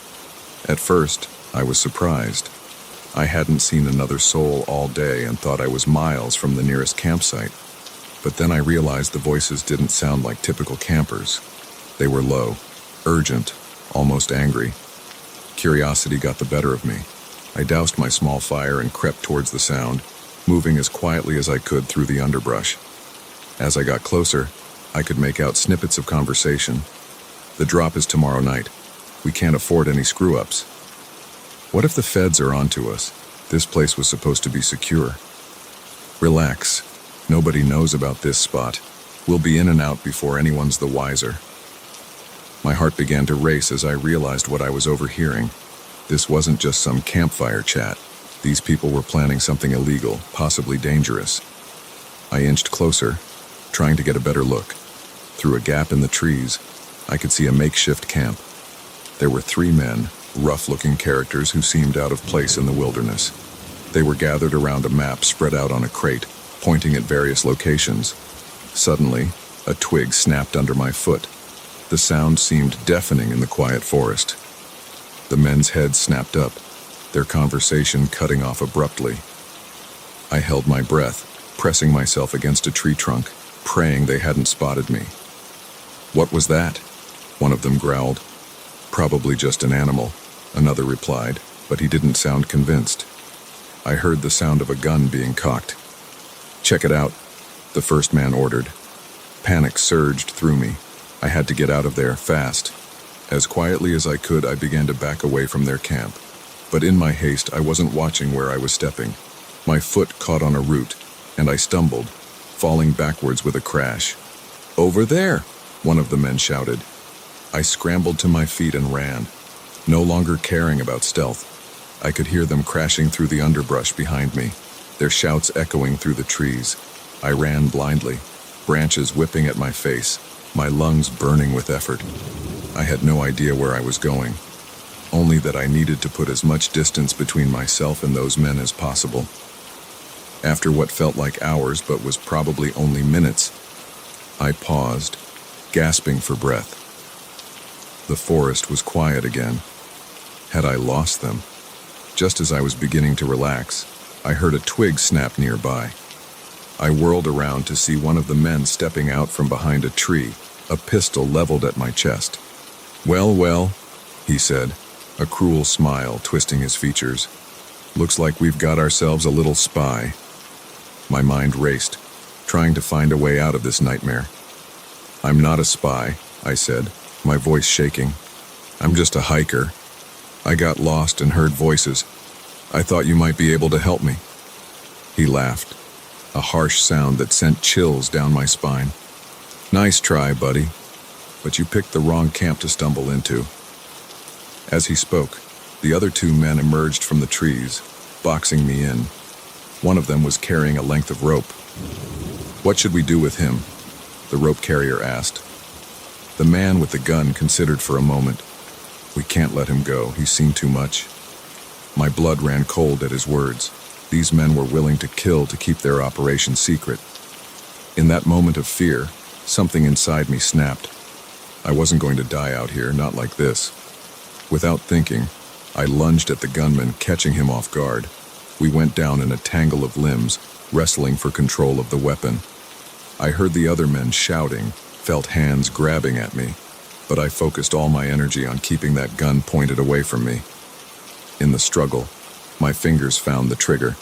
At first, I was surprised. I hadn't seen another soul all day and thought I was miles from the nearest campsite. But then I realized the voices didn't sound like typical campers. They were low, urgent, almost angry. Curiosity got the better of me. I doused my small fire and crept towards the sound, moving as quietly as I could through the underbrush. As I got closer, I could make out snippets of conversation. The drop is tomorrow night. We can't afford any screw-ups. What if the feds are onto us? This place was supposed to be secure. Relax. Nobody knows about this spot. We'll be in and out before anyone's the wiser. My heart began to race as I realized what I was overhearing. This wasn't just some campfire chat. These people were planning something illegal, possibly dangerous. I inched closer, trying to get a better look. Through a gap in the trees, I could see a makeshift camp. There were 3 men, rough-looking characters who seemed out of place in the wilderness. They were gathered around a map spread out on a crate, pointing at various locations. Suddenly, a twig snapped under my foot. The sound seemed deafening in the quiet forest. The men's heads snapped up, their conversation cutting off abruptly. I held my breath, pressing myself against a tree trunk, praying they hadn't spotted me. "What was that?" one of them growled. "Probably just an animal," another replied, but he didn't sound convinced. I heard the sound of a gun being cocked. "Check it out," the first man ordered. Panic surged through me. I had to get out of there, fast. As quietly as I could, I began to back away from their camp. But in my haste, I wasn't watching where I was stepping. My foot caught on a root, and I stumbled, falling backwards with a crash. "Over there!" one of the men shouted. I scrambled to my feet and ran, no longer caring about stealth. I could hear them crashing through the underbrush behind me, their shouts echoing through the trees. I ran blindly, branches whipping at my face, my lungs burning with effort. I had no idea where I was going, only that I needed to put as much distance between myself and those men as possible. After what felt like hours but was probably only minutes, I paused, gasping for breath. The forest was quiet again. Had I lost them? Just as I was beginning to relax, I heard a twig snap nearby. I whirled around to see one of the men stepping out from behind a tree, a pistol leveled at my chest. "Well, well," he said, a cruel smile twisting his features. "Looks like we've got ourselves a little spy." My mind raced, trying to find a way out of this nightmare. "I'm not a spy," I said, my voice shaking. "I'm just a hiker. I got lost and heard voices. I thought you might be able to help me." He laughed, a harsh sound that sent chills down my spine. "Nice try, buddy, but you picked the wrong camp to stumble into." As he spoke, the other two men emerged from the trees, boxing me in. One of them was carrying a length of rope. "What should we do with him?" the rope carrier asked. The man with the gun considered for a moment. "We can't let him go, he's seen too much." My blood ran cold at his words. These men were willing to kill to keep their operation secret. In that moment of fear, something inside me snapped. I wasn't going to die out here, not like this. Without thinking, I lunged at the gunman, catching him off guard. We went down in a tangle of limbs, wrestling for control of the weapon. I heard the other men shouting, felt hands grabbing at me, but I focused all my energy on keeping that gun pointed away from me. In the struggle, my fingers found the trigger.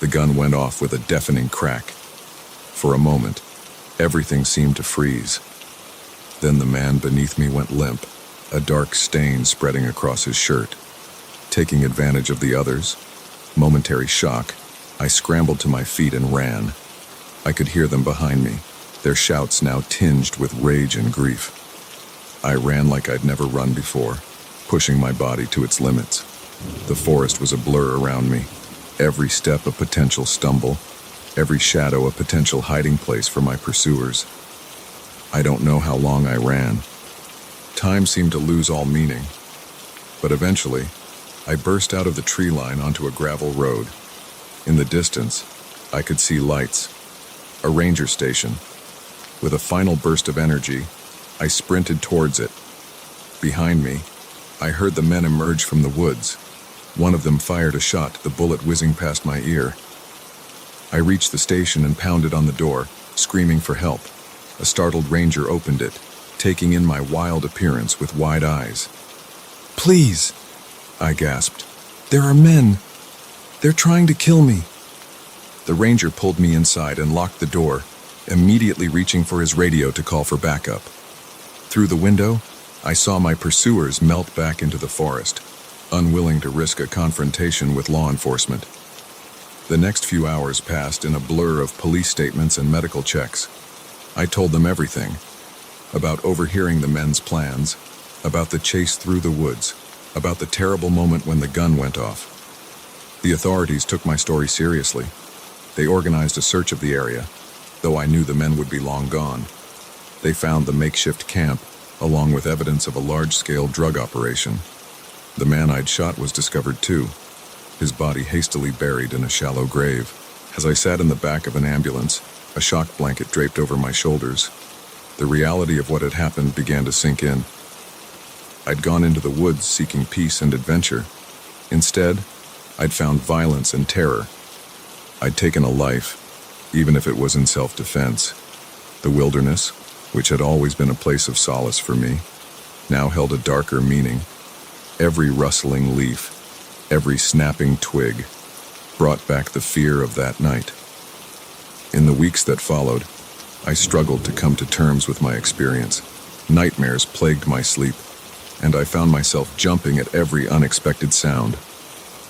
The gun went off with a deafening crack. For a moment, everything seemed to freeze. Then the man beneath me went limp, a dark stain spreading across his shirt. Taking advantage of the others' momentary shock, I scrambled to my feet and ran. I could hear them behind me, their shouts now tinged with rage and grief. I ran like I'd never run before, pushing my body to its limits. The forest was a blur around me, every step a potential stumble, every shadow a potential hiding place for my pursuers. I don't know how long I ran. Time seemed to lose all meaning, but eventually, I burst out of the tree line onto a gravel road. In the distance, I could see lights, a ranger station. With a final burst of energy, I sprinted towards it. Behind me, I heard the men emerge from the woods. One of them fired a shot, the bullet whizzing past my ear. I reached the station and pounded on the door, screaming for help. A startled ranger opened it, taking in my wild appearance with wide eyes. "Please," I gasped. "There are men. They're trying to kill me." The ranger pulled me inside and locked the door, immediately reaching for his radio to call for backup. Through the window, I saw my pursuers melt back into the forest, unwilling to risk a confrontation with law enforcement. The next few hours passed in a blur of police statements and medical checks. I told them everything, about overhearing the men's plans, about the chase through the woods, about the terrible moment when the gun went off. The authorities took my story seriously. They organized a search of the area, though I knew the men would be long gone. They found the makeshift camp, along with evidence of a large-scale drug operation. The man I'd shot was discovered too, his body hastily buried in a shallow grave. As I sat in the back of an ambulance, a shock blanket draped over my shoulders, the reality of what had happened began to sink in. I'd gone into the woods seeking peace and adventure. Instead, I'd found violence and terror. I'd taken a life, even if it was in self-defense. The wilderness, which had always been a place of solace for me, now held a darker meaning. Every rustling leaf, every snapping twig, brought back the fear of that night. In the weeks that followed, I struggled to come to terms with my experience. Nightmares plagued my sleep, and I found myself jumping at every unexpected sound.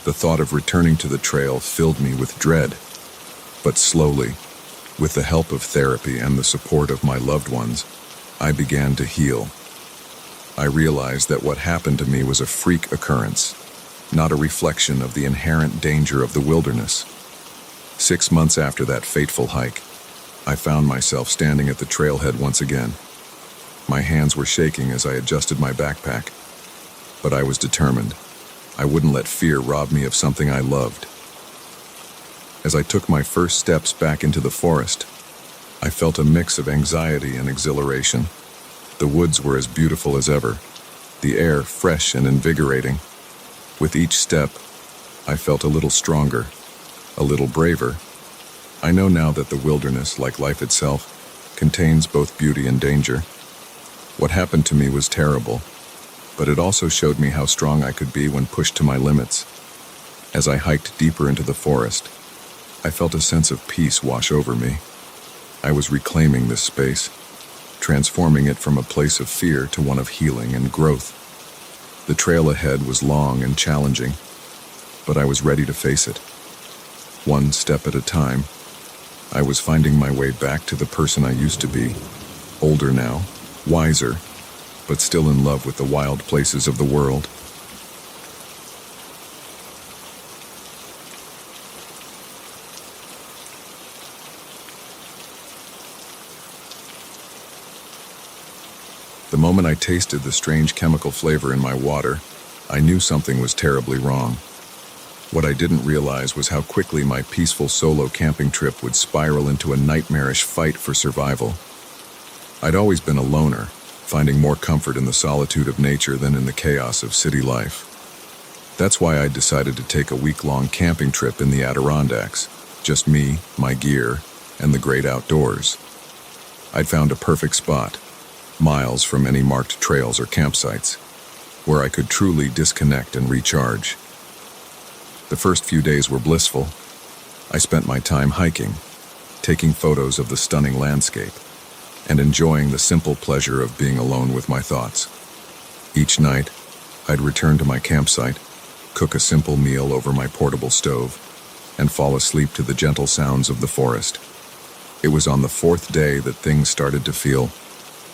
The thought of returning to the trail filled me with dread. But slowly, with the help of therapy and the support of my loved ones, I began to heal. I realized that what happened to me was a freak occurrence, not a reflection of the inherent danger of the wilderness. 6 months after that fateful hike, I found myself standing at the trailhead once again. My hands were shaking as I adjusted my backpack, but I was determined. I wouldn't let fear rob me of something I loved. As I took my first steps back into the forest, I felt a mix of anxiety and exhilaration. The woods were as beautiful as ever, the air fresh and invigorating. With each step, I felt a little stronger, a little braver. I know now that the wilderness, like life itself, contains both beauty and danger. What happened to me was terrible, but it also showed me how strong I could be when pushed to my limits. As I hiked deeper into the forest, I felt a sense of peace wash over me. I was reclaiming this space, transforming it from a place of fear to one of healing and growth. The trail ahead was long and challenging, but I was ready to face it. One step at a time, I was finding my way back to the person I used to be, older now, wiser, but still in love with the wild places of the world. The moment I tasted the strange chemical flavor in my water, I knew something was terribly wrong. What I didn't realize was how quickly my peaceful solo camping trip would spiral into a nightmarish fight for survival. I'd always been a loner, finding more comfort in the solitude of nature than in the chaos of city life. That's why I decided to take a week-long camping trip in the Adirondacks, just me, my gear, and the great outdoors. I'd found a perfect spot, miles from any marked trails or campsites, where I could truly disconnect and recharge. The first few days were blissful. I spent my time hiking, taking photos of the stunning landscape, and enjoying the simple pleasure of being alone with my thoughts. Each night, I'd return to my campsite, cook a simple meal over my portable stove, and fall asleep to the gentle sounds of the forest. It was on the fourth day that things started to feel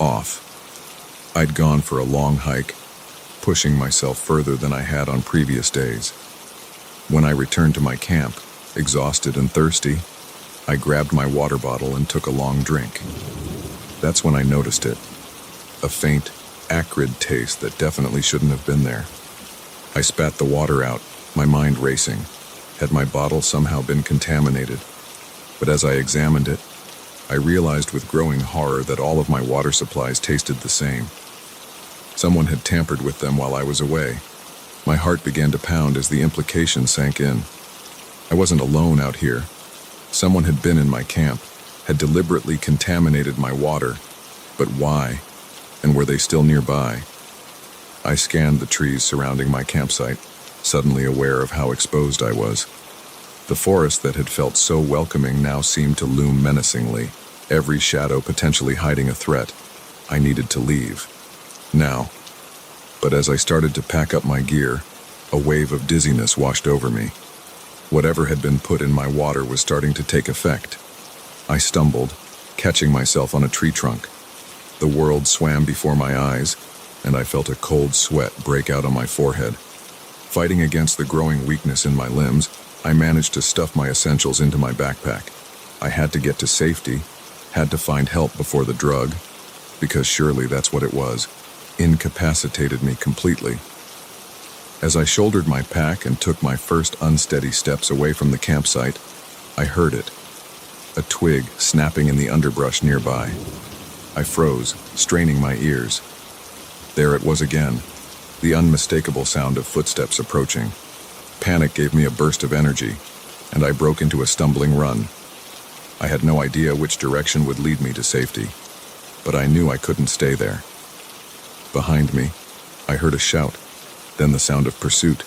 off. I'd gone for a long hike, pushing myself further than I had on previous days. When I returned to my camp, exhausted and thirsty, I grabbed my water bottle and took a long drink. That's when I noticed it. A faint, acrid taste that definitely shouldn't have been there. I spat the water out, my mind racing. Had my bottle somehow been contaminated? But as I examined it, I realized with growing horror that all of my water supplies tasted the same. Someone had tampered with them while I was away. My heart began to pound as the implication sank in. I wasn't alone out here. Someone had been in my camp, had deliberately contaminated my water. But why? And were they still nearby? I scanned the trees surrounding my campsite, suddenly aware of how exposed I was. The forest that had felt so welcoming now seemed to loom menacingly, every shadow potentially hiding a threat. I needed to leave. Now. But as I started to pack up my gear, a wave of dizziness washed over me. Whatever had been put in my water was starting to take effect. I stumbled, catching myself on a tree trunk. The world swam before my eyes, and I felt a cold sweat break out on my forehead. Fighting against the growing weakness in my limbs, I managed to stuff my essentials into my backpack. I had to get to safety, had to find help before the drug, because surely that's what it was, incapacitated me completely. As I shouldered my pack and took my first unsteady steps away from the campsite, I heard it, a twig snapping in the underbrush nearby. I froze, straining my ears. There it was again, the unmistakable sound of footsteps approaching. Panic gave me a burst of energy, and I broke into a stumbling run. I had no idea which direction would lead me to safety, but I knew I couldn't stay there. Behind me, I heard a shout, then the sound of pursuit.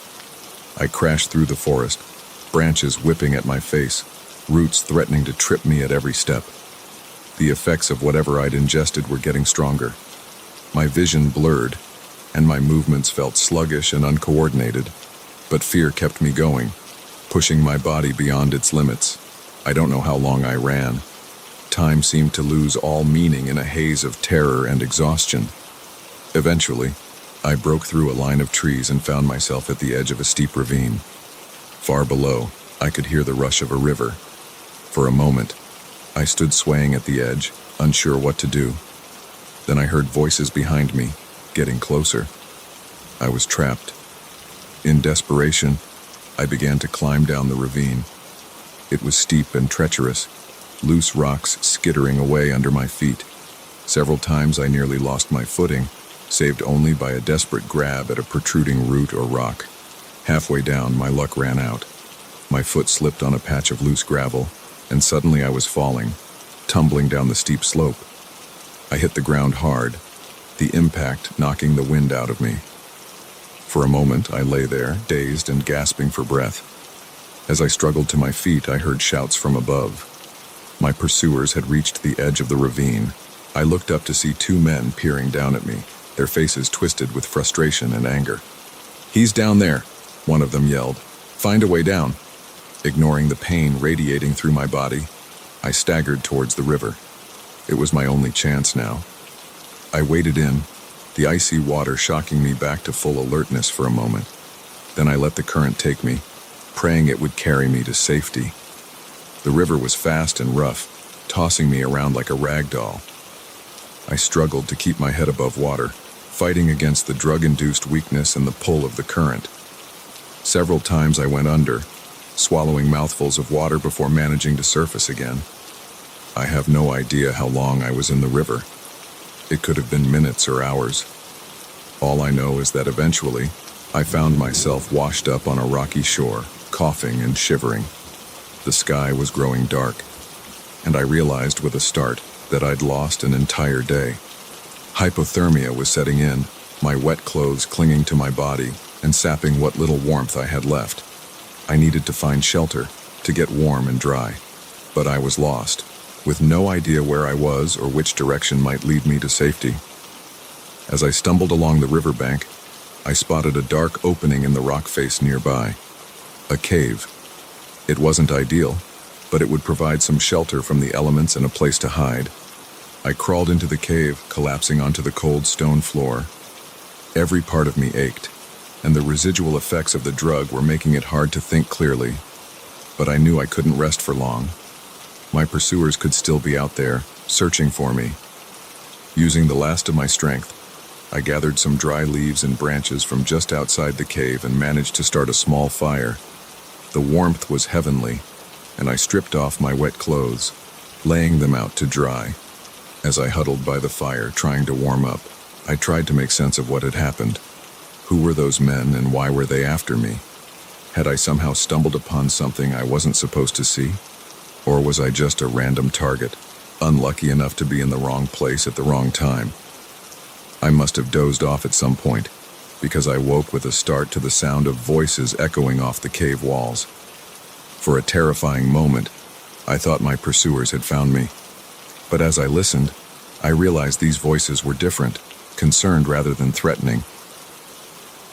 I crashed through the forest, branches whipping at my face, roots threatening to trip me at every step. The effects of whatever I'd ingested were getting stronger. My vision blurred, and my movements felt sluggish and uncoordinated. But fear kept me going, pushing my body beyond its limits. I don't know how long I ran. Time seemed to lose all meaning in a haze of terror and exhaustion. Eventually, I broke through a line of trees and found myself at the edge of a steep ravine. Far below, I could hear the rush of a river. For a moment, I stood swaying at the edge, unsure what to do. Then I heard voices behind me, getting closer. I was trapped. In desperation, I began to climb down the ravine. It was steep and treacherous, loose rocks skittering away under my feet. Several times I nearly lost my footing, saved only by a desperate grab at a protruding root or rock. Halfway down, my luck ran out. My foot slipped on a patch of loose gravel, and suddenly I was falling, tumbling down the steep slope. I hit the ground hard, the impact knocking the wind out of me. For a moment, I lay there, dazed and gasping for breath. As I struggled to my feet, I heard shouts from above. My pursuers had reached the edge of the ravine. I looked up to see two men peering down at me, their faces twisted with frustration and anger. "He's down there," one of them yelled. "Find a way down." Ignoring the pain radiating through my body, I staggered towards the river. It was my only chance now. I waded in, the icy water shocking me back to full alertness for a moment. Then I let the current take me, praying it would carry me to safety. The river was fast and rough, tossing me around like a rag doll. I struggled to keep my head above water, fighting against the drug-induced weakness and the pull of the current. Several times I went under, swallowing mouthfuls of water before managing to surface again. I have no idea how long I was in the river. It could have been minutes or hours. All I know is that eventually, I found myself washed up on a rocky shore, coughing and shivering. The sky was growing dark, and I realized with a start that I'd lost an entire day. Hypothermia was setting in, my wet clothes clinging to my body and sapping what little warmth I had left. I needed to find shelter, to get warm and dry. But I was lost, with no idea where I was or which direction might lead me to safety. As I stumbled along the riverbank, I spotted a dark opening in the rock face nearby. A cave. It wasn't ideal, but it would provide some shelter from the elements and a place to hide. I crawled into the cave, collapsing onto the cold stone floor. Every part of me ached, and the residual effects of the drug were making it hard to think clearly. But I knew I couldn't rest for long. My pursuers could still be out there, searching for me. Using the last of my strength, I gathered some dry leaves and branches from just outside the cave and managed to start a small fire. The warmth was heavenly, and I stripped off my wet clothes, laying them out to dry. As I huddled by the fire, trying to warm up, I tried to make sense of what had happened. Who were those men and why were they after me? Had I somehow stumbled upon something I wasn't supposed to see? Or was I just a random target, unlucky enough to be in the wrong place at the wrong time? I must have dozed off at some point, because I woke with a start to the sound of voices echoing off the cave walls. For a terrifying moment, I thought my pursuers had found me. But as I listened, I realized these voices were different, concerned rather than threatening.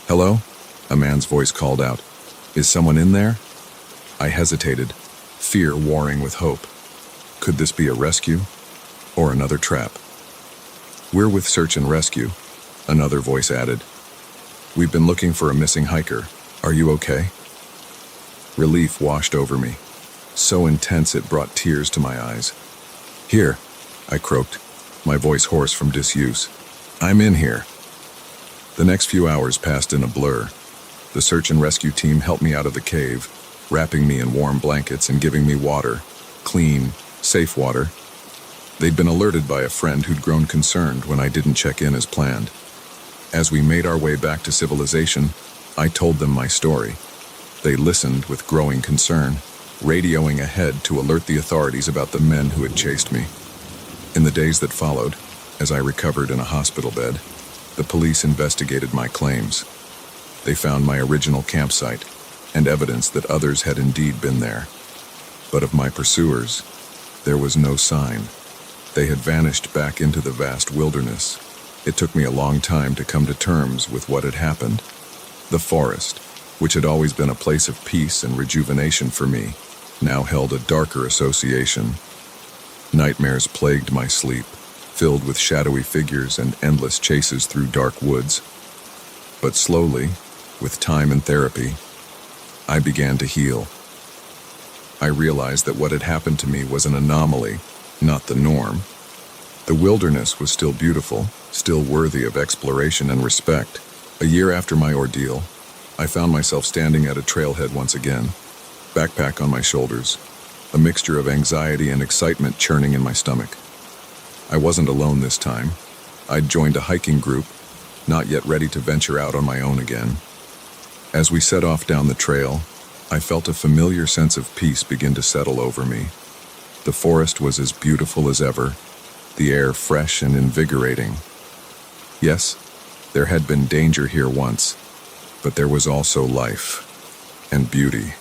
"Hello?" a man's voice called out. "Is someone in there?" I hesitated, fear warring with hope. Could this be a rescue? Or another trap? "We're with search and rescue," another voice added. "We've been looking for a missing hiker. Are you okay?" Relief washed over me, so intense it brought tears to my eyes. "Here," I croaked, my voice hoarse from disuse. "I'm in here." The next few hours passed in a blur. The search and rescue team helped me out of the cave, wrapping me in warm blankets and giving me water, clean, safe water. They'd been alerted by a friend who'd grown concerned when I didn't check in as planned. As we made our way back to civilization, I told them my story. They listened with growing concern, radioing ahead to alert the authorities about the men who had chased me. In the days that followed, as I recovered in a hospital bed, the police investigated my claims. They found my original campsite and evidence that others had indeed been there. But of my pursuers, there was no sign. They had vanished back into the vast wilderness. It took me a long time to come to terms with what had happened. The forest, which had always been a place of peace and rejuvenation for me, now held a darker association. Nightmares plagued my sleep, filled with shadowy figures and endless chases through dark woods. But slowly, with time and therapy, I began to heal. I realized that what had happened to me was an anomaly, not the norm. The wilderness was still beautiful, still worthy of exploration and respect. A year after my ordeal, I found myself standing at a trailhead once again, backpack on my shoulders, a mixture of anxiety and excitement churning in my stomach. I wasn't alone this time. I'd joined a hiking group, not yet ready to venture out on my own again. As we set off down the trail, I felt a familiar sense of peace begin to settle over me. The forest was as beautiful as ever, the air fresh and invigorating. Yes, there had been danger here once, but there was also life, and beauty,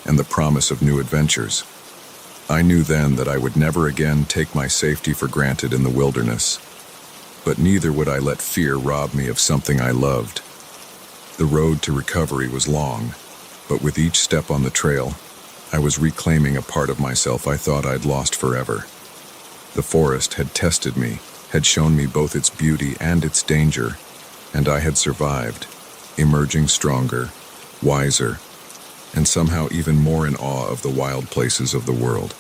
and the promise of new adventures. I knew then that I would never again take my safety for granted in the wilderness, but neither would I let fear rob me of something I loved. The road to recovery was long, but with each step on the trail, I was reclaiming a part of myself I thought I'd lost forever. The forest had tested me, had shown me both its beauty and its danger, and I had survived, emerging stronger, wiser, and somehow even more in awe of the wild places of the world.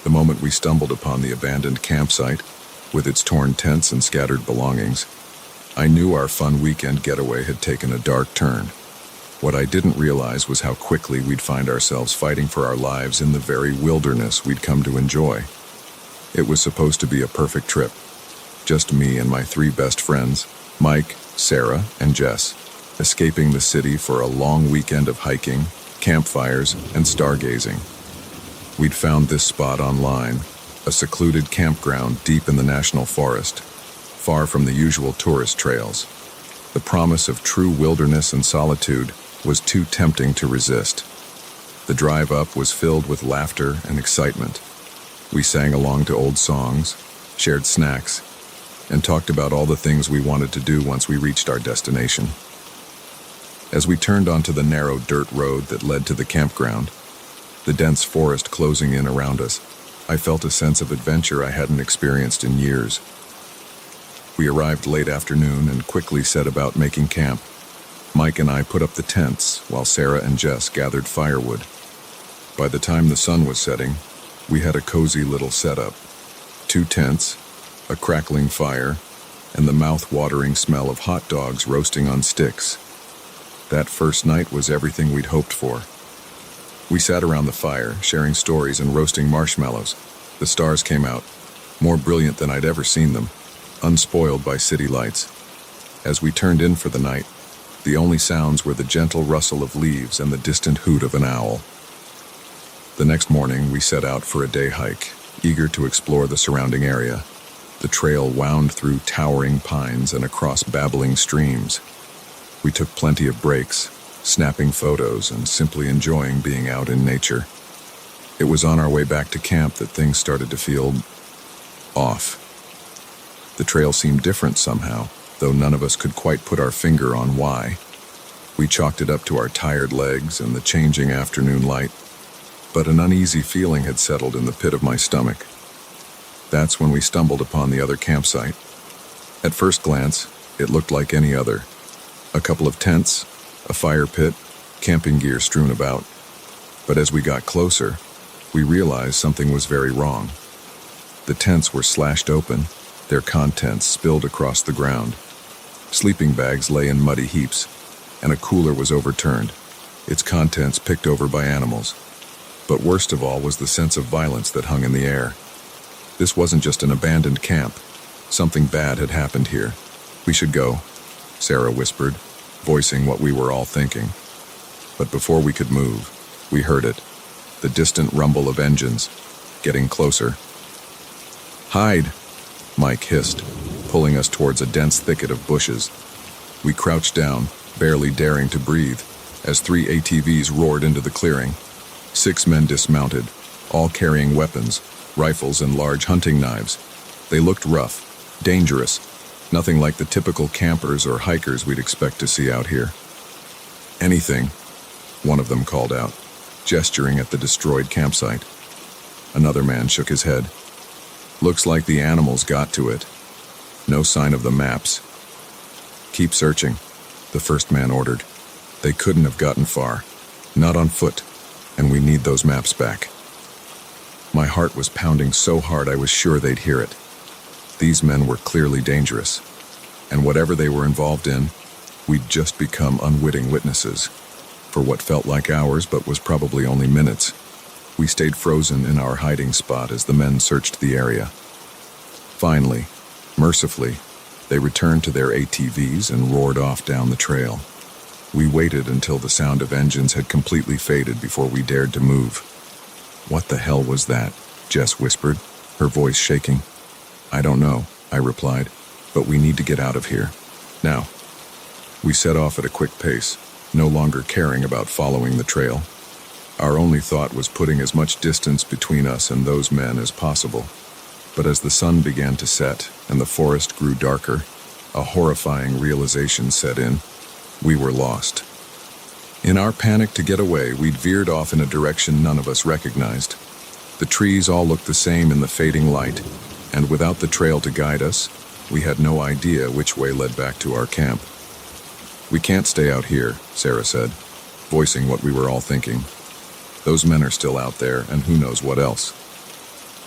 The moment we stumbled upon the abandoned campsite, with its torn tents and scattered belongings, I knew our fun weekend getaway had taken a dark turn. What I didn't realize was how quickly we'd find ourselves fighting for our lives in the very wilderness we'd come to enjoy. It was supposed to be a perfect trip. Just me and my 3 best friends, Mike, Sarah, and Jess, escaping the city for a long weekend of hiking, campfires, and stargazing. We'd found this spot online, a secluded campground deep in the national forest, far from the usual tourist trails. The promise of true wilderness and solitude was too tempting to resist. The drive up was filled with laughter and excitement. We sang along to old songs, shared snacks, and talked about all the things we wanted to do once we reached our destination. As we turned onto the narrow dirt road that led to the campground, the dense forest closing in around us, I felt a sense of adventure I hadn't experienced in years. We arrived late afternoon and quickly set about making camp. Mike and I put up the tents while Sarah and Jess gathered firewood. By the time the sun was setting, we had a cozy little setup. 2 tents, a crackling fire, and the mouth-watering smell of hot dogs roasting on sticks. That first night was everything we'd hoped for. We sat around the fire, sharing stories and roasting marshmallows. The stars came out, more brilliant than I'd ever seen them, unspoiled by city lights. As we turned in for the night, the only sounds were the gentle rustle of leaves and the distant hoot of an owl. The next morning, we set out for a day hike, eager to explore the surrounding area. The trail wound through towering pines and across babbling streams. We took plenty of breaks, snapping photos and simply enjoying being out in nature. It was on our way back to camp that things started to feel off. The trail seemed different somehow, though none of us could quite put our finger on why. We chalked it up to our tired legs and the changing afternoon light, but an uneasy feeling had settled in the pit of my stomach. That's when we stumbled upon the other campsite. At first glance, it looked like any other. A couple of tents, a fire pit, camping gear strewn about. But as we got closer, we realized something was very wrong. The tents were slashed open, their contents spilled across the ground. Sleeping bags lay in muddy heaps, and a cooler was overturned, its contents picked over by animals. But worst of all was the sense of violence that hung in the air. This wasn't just an abandoned camp. Something bad had happened here. We should go, Sarah whispered, voicing what we were all thinking. But before we could move, we heard it, the distant rumble of engines, getting closer. "Hide," Mike hissed, pulling us towards a dense thicket of bushes. We crouched down, barely daring to breathe, as 3 ATVs roared into the clearing. 6 men dismounted, all carrying weapons, rifles and large hunting knives. They looked rough, dangerous, nothing like the typical campers or hikers we'd expect to see out here. "Anything," one of them called out, gesturing at the destroyed campsite. Another man shook his head. "Looks like the animals got to it. No sign of the maps." "Keep searching," the first man ordered. "They couldn't have gotten far. Not on foot, and we need those maps back." My heart was pounding so hard I was sure they'd hear it. These men were clearly dangerous, and whatever they were involved in, we'd just become unwitting witnesses. For what felt like hours but was probably only minutes, we stayed frozen in our hiding spot as the men searched the area. Finally, mercifully, they returned to their ATVs and roared off down the trail. We waited until the sound of engines had completely faded before we dared to move. "What the hell was that?" Jess whispered, her voice shaking. "I don't know," I replied. but we need to get out of here. Now. We set off at a quick pace, no longer caring about following the trail. Our only thought was putting as much distance between us and those men as possible. But as the sun began to set and the forest grew darker, a horrifying realization set in. We were lost. In our panic to get away, we'd veered off in a direction none of us recognized. The trees all looked the same in the fading light, and without the trail to guide us, we had no idea which way led back to our camp. "We can't stay out here," Sarah said, voicing what we were all thinking. "Those men are still out there, and who knows what else."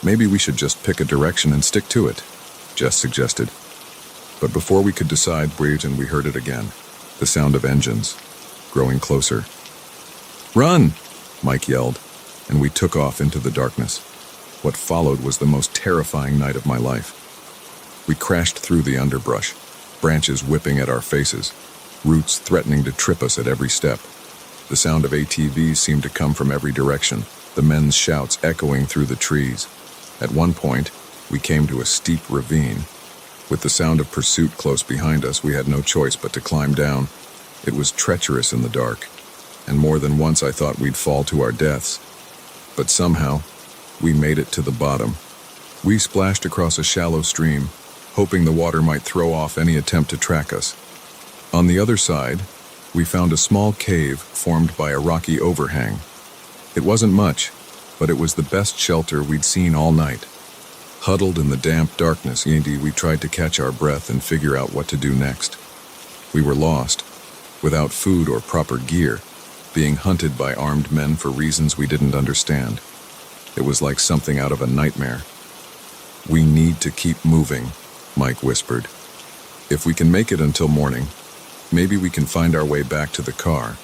"Maybe we should just pick a direction and stick to it," Jess suggested. But before we could decide, we heard it again, the sound of engines, growing closer. "Run!" Mike yelled, and we took off into the darkness. What followed was the most terrifying night of my life. We crashed through the underbrush, branches whipping at our faces, roots threatening to trip us at every step. The sound of ATVs seemed to come from every direction, the men's shouts echoing through the trees. At one point, we came to a steep ravine. With the sound of pursuit close behind us, we had no choice but to climb down. It was treacherous in the dark, and more than once I thought we'd fall to our deaths. But somehow, we made it to the bottom. We splashed across a shallow stream, hoping the water might throw off any attempt to track us. On the other side, we found a small cave formed by a rocky overhang. It wasn't much, but it was the best shelter we'd seen all night. Huddled in the damp darkness, we tried to catch our breath and figure out what to do next. We were lost, without food or proper gear, being hunted by armed men for reasons we didn't understand. It was like something out of a nightmare. "We need to keep moving," Mike whispered. "If we can make it until morning, maybe we can find our way back to the car."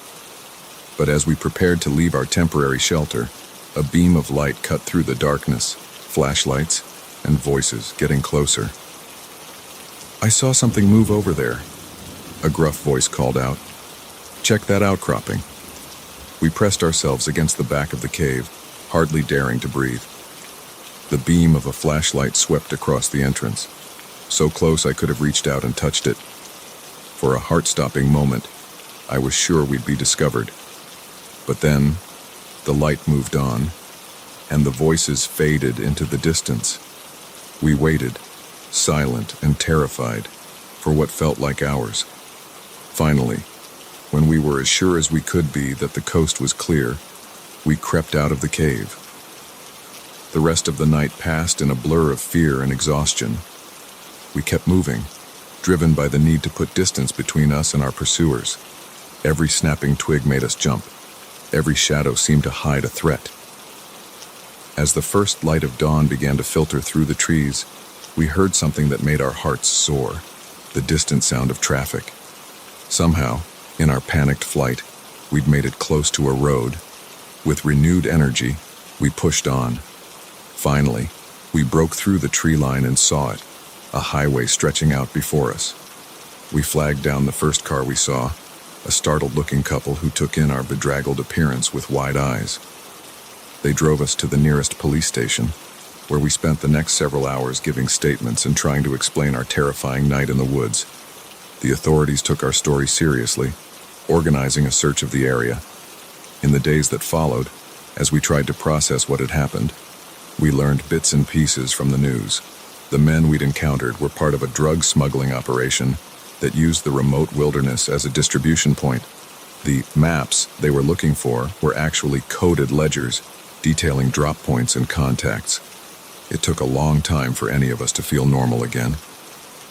But as we prepared to leave our temporary shelter, a beam of light cut through the darkness, flashlights, and voices getting closer. "I saw something move over there," a gruff voice called out. "Check that outcropping." We pressed ourselves against the back of the cave, hardly daring to breathe. The beam of a flashlight swept across the entrance, so close I could have reached out and touched it. For a heart-stopping moment, I was sure we'd be discovered. But then, the light moved on, and the voices faded into the distance. We waited, silent and terrified, for what felt like hours. Finally, when we were as sure as we could be that the coast was clear, we crept out of the cave. The rest of the night passed in a blur of fear and exhaustion. We kept moving, driven by the need to put distance between us and our pursuers. Every snapping twig made us jump. Every shadow seemed to hide a threat. As the first light of dawn began to filter through the trees, we heard something that made our hearts soar, the distant sound of traffic. Somehow, in our panicked flight, we'd made it close to a road. With renewed energy, we pushed on. Finally, we broke through the tree line and saw it, a highway stretching out before us. We flagged down the first car we saw, a startled-looking couple who took in our bedraggled appearance with wide eyes. They drove us to the nearest police station, where we spent the next several hours giving statements and trying to explain our terrifying night in the woods. The authorities took our story seriously, organizing a search of the area. In the days that followed, as we tried to process what had happened, we learned bits and pieces from the news. The men we'd encountered were part of a drug smuggling operation that used the remote wilderness as a distribution point. The maps they were looking for were actually coded ledgers detailing drop points and contacts. It took a long time for any of us to feel normal again.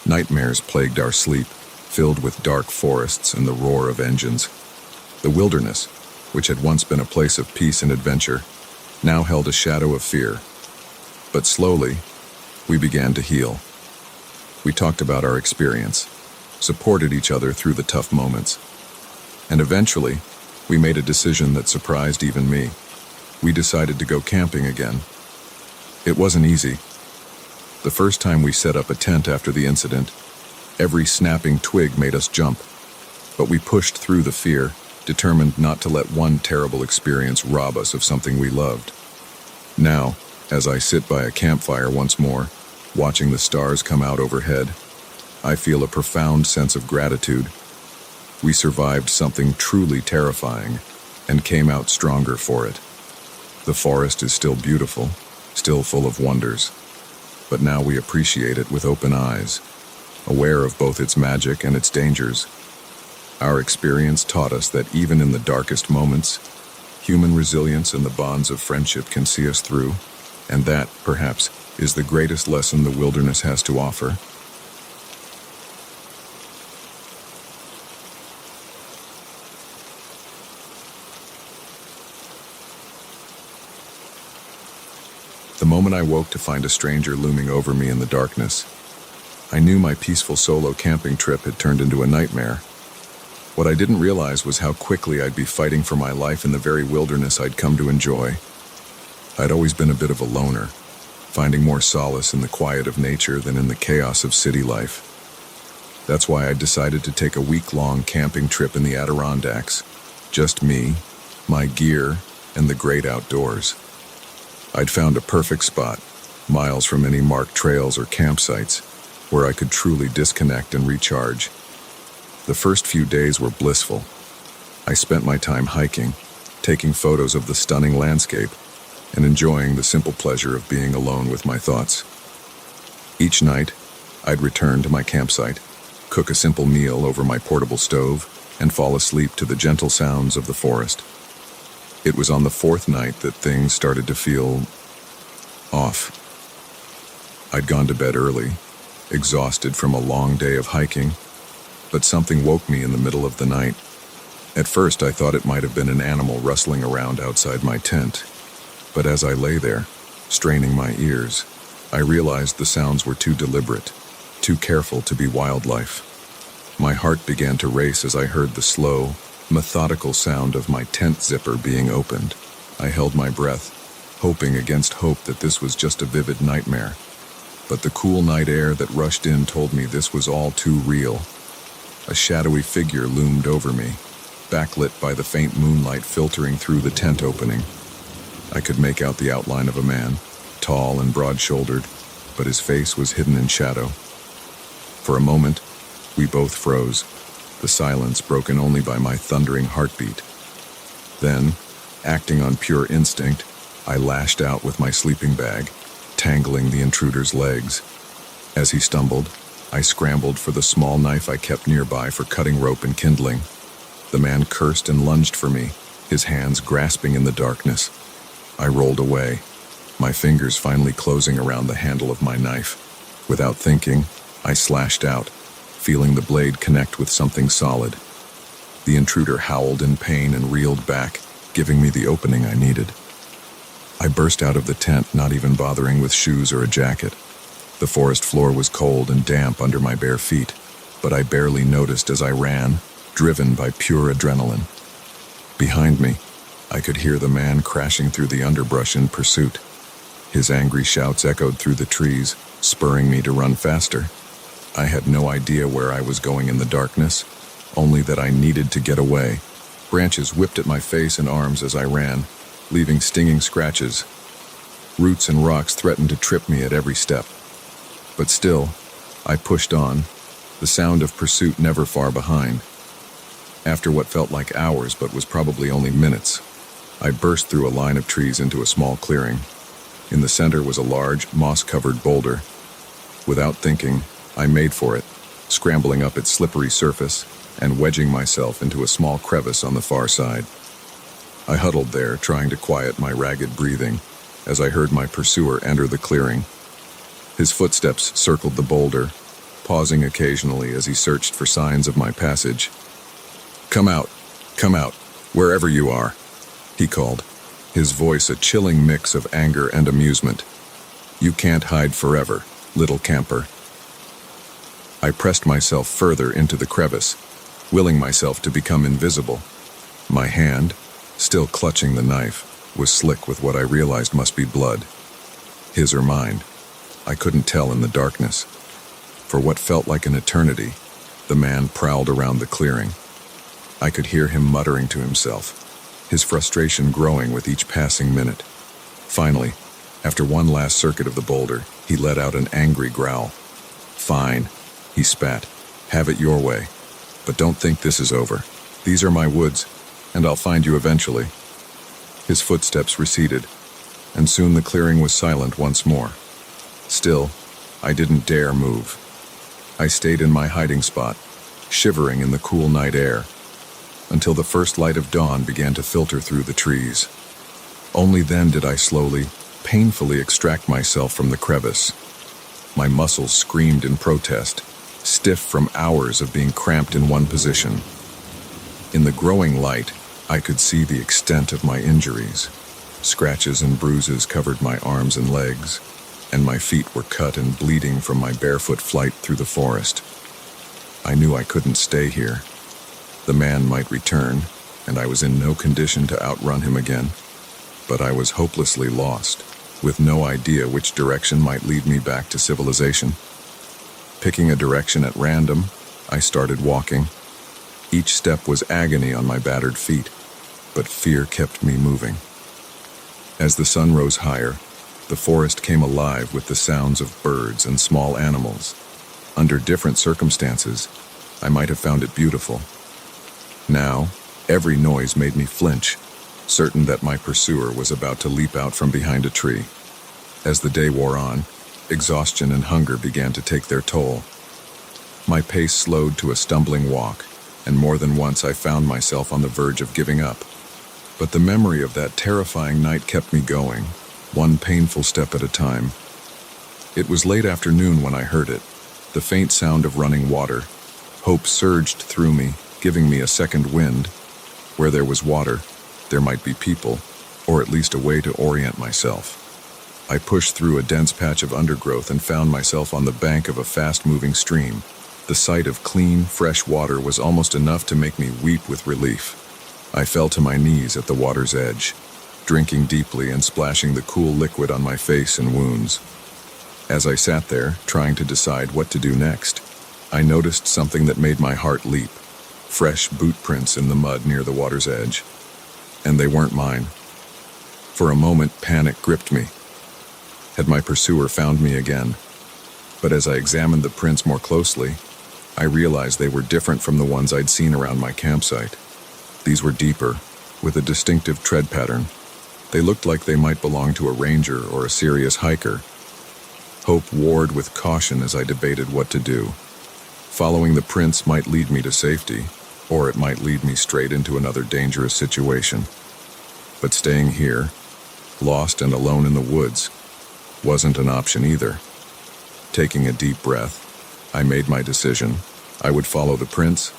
Nightmares plagued our sleep, filled with dark forests and the roar of engines. The wilderness, which had once been a place of peace and adventure, now held a shadow of fear. But slowly, we began to heal. We talked about our experience, supported each other through the tough moments, and eventually, we made a decision that surprised even me. We decided to go camping again. It wasn't easy. The first time we set up a tent after the incident, every snapping twig made us jump, but we pushed through the fear, determined not to let one terrible experience rob us of something we loved. Now, as I sit by a campfire once more, watching the stars come out overhead, I feel a profound sense of gratitude. We survived something truly terrifying and came out stronger for it. The forest is still beautiful, still full of wonders, but now we appreciate it with open eyes, aware of both its magic and its dangers. Our experience taught us that even in the darkest moments, human resilience and the bonds of friendship can see us through, and that, perhaps, is the greatest lesson the wilderness has to offer. The moment I woke to find a stranger looming over me in the darkness, I knew my peaceful solo camping trip had turned into a nightmare. What I didn't realize was how quickly I'd be fighting for my life in the very wilderness I'd come to enjoy. I'd always been a bit of a loner, finding more solace in the quiet of nature than in the chaos of city life. That's why I decided to take a week-long camping trip in the Adirondacks. Just me, my gear, and the great outdoors. I'd found a perfect spot, miles from any marked trails or campsites, where I could truly disconnect and recharge. The first few days were blissful. I spent my time hiking, taking photos of the stunning landscape, and enjoying the simple pleasure of being alone with my thoughts. Each night, I'd return to my campsite, cook a simple meal over my portable stove, and fall asleep to the gentle sounds of the forest. It was on the fourth night that things started to feel off. I'd gone to bed early, exhausted from a long day of hiking, but something woke me in the middle of the night. At first, I thought it might have been an animal rustling around outside my tent, but as I lay there, straining my ears, I realized the sounds were too deliberate, too careful to be wildlife. My heart began to race as I heard the slow, methodical sound of my tent zipper being opened. I held my breath, hoping against hope that this was just a vivid nightmare. But the cool night air that rushed in told me this was all too real. A shadowy figure loomed over me, backlit by the faint moonlight filtering through the tent opening. I could make out the outline of a man, tall and broad-shouldered, but his face was hidden in shadow. For a moment, we both froze, the silence broken only by my thundering heartbeat. Then, acting on pure instinct, I lashed out with my sleeping bag, tangling the intruder's legs. As he stumbled, I scrambled for the small knife I kept nearby for cutting rope and kindling. The man cursed and lunged for me, his hands grasping in the darkness. I rolled away, my fingers finally closing around the handle of my knife. Without thinking, I slashed out, feeling the blade connect with something solid. The intruder howled in pain and reeled back, giving me the opening I needed. I burst out of the tent, not even bothering with shoes or a jacket. The forest floor was cold and damp under my bare feet, but I barely noticed as I ran, driven by pure adrenaline. Behind me, I could hear the man crashing through the underbrush in pursuit. His angry shouts echoed through the trees, spurring me to run faster. I had no idea where I was going in the darkness, only that I needed to get away. Branches whipped at my face and arms as I ran, leaving stinging scratches. Roots and rocks threatened to trip me at every step. But still, I pushed on, the sound of pursuit never far behind. After what felt like hours but was probably only minutes, I burst through a line of trees into a small clearing. In the center was a large, moss-covered boulder. Without thinking, I made for it, scrambling up its slippery surface and wedging myself into a small crevice on the far side. I huddled there, trying to quiet my ragged breathing, as I heard my pursuer enter the clearing. His footsteps circled the boulder, pausing occasionally as he searched for signs of my passage. Come out, wherever you are," he called, his voice a chilling mix of anger and amusement. "You can't hide forever, little camper." I pressed myself further into the crevice, willing myself to become invisible. My hand, still clutching the knife, was slick with what I realized must be blood. His or mine. I couldn't tell in the darkness. For what felt like an eternity, the man prowled around the clearing. I could hear him muttering to himself, his frustration growing with each passing minute. Finally, after one last circuit of the boulder, he let out an angry growl. "Fine, He spat. "Have it your way. But don't think this is over. These are my woods, and I'll find you eventually." His footsteps receded, and soon the clearing was silent once more. Still, I didn't dare move. I stayed in my hiding spot, shivering in the cool night air, until the first light of dawn began to filter through the trees. Only then did I slowly, painfully extract myself from the crevice. My muscles screamed in protest, stiff from hours of being cramped in one position. In the growing light, I could see the extent of my injuries. Scratches and bruises covered my arms and legs, and my feet were cut and bleeding from my barefoot flight through the forest. I knew I couldn't stay here. The man might return, and I was in no condition to outrun him again. But I was hopelessly lost, with no idea which direction might lead me back to civilization. Picking a direction at random, I started walking. Each step was agony on my battered feet, but fear kept me moving. As the sun rose higher, the forest came alive with the sounds of birds and small animals. Under different circumstances, I might have found it beautiful. Now, every noise made me flinch, certain that my pursuer was about to leap out from behind a tree. As the day wore on, exhaustion and hunger began to take their toll. My pace slowed to a stumbling walk, and more than once I found myself on the verge of giving up. But the memory of that terrifying night kept me going, one painful step at a time. It was late afternoon when I heard it, the faint sound of running water. Hope surged through me, giving me a second wind. Where there was water, there might be people, or at least a way to orient myself. I pushed through a dense patch of undergrowth and found myself on the bank of a fast-moving stream. The sight of clean, fresh water was almost enough to make me weep with relief. I fell to my knees at the water's edge, drinking deeply and splashing the cool liquid on my face and wounds. As I sat there, trying to decide what to do next, I noticed something that made my heart leap. Fresh boot prints in the mud near the water's edge. And they weren't mine. For a moment, panic gripped me. Had my pursuer found me again? But as I examined the prints more closely, I realized they were different from the ones I'd seen around my campsite. These were deeper, with a distinctive tread pattern. They looked like they might belong to a ranger or a serious hiker. Hope warred with caution as I debated what to do. Following the prints might lead me to safety, or it might lead me straight into another dangerous situation. But staying here, lost and alone in the woods, wasn't an option either. Taking a deep breath, I made my decision. I would follow the prints,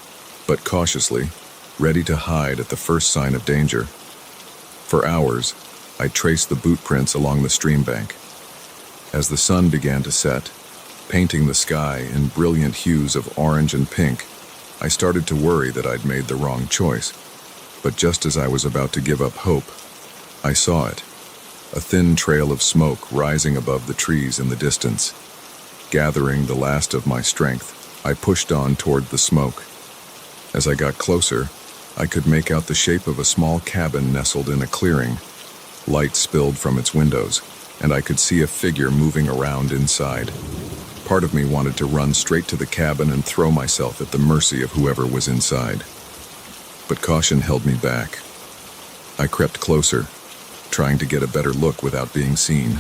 but cautiously, ready to hide at the first sign of danger. For hours, I traced the boot prints along the stream bank. As the sun began to set, painting the sky in brilliant hues of orange and pink, I started to worry that I'd made the wrong choice. But just as I was about to give up hope, I saw it. A thin trail of smoke rising above the trees in the distance. Gathering the last of my strength, I pushed on toward the smoke. As I got closer, I could make out the shape of a small cabin nestled in a clearing. Light spilled from its windows, and I could see a figure moving around inside. Part of me wanted to run straight to the cabin and throw myself at the mercy of whoever was inside. But caution held me back. I crept closer, trying to get a better look without being seen.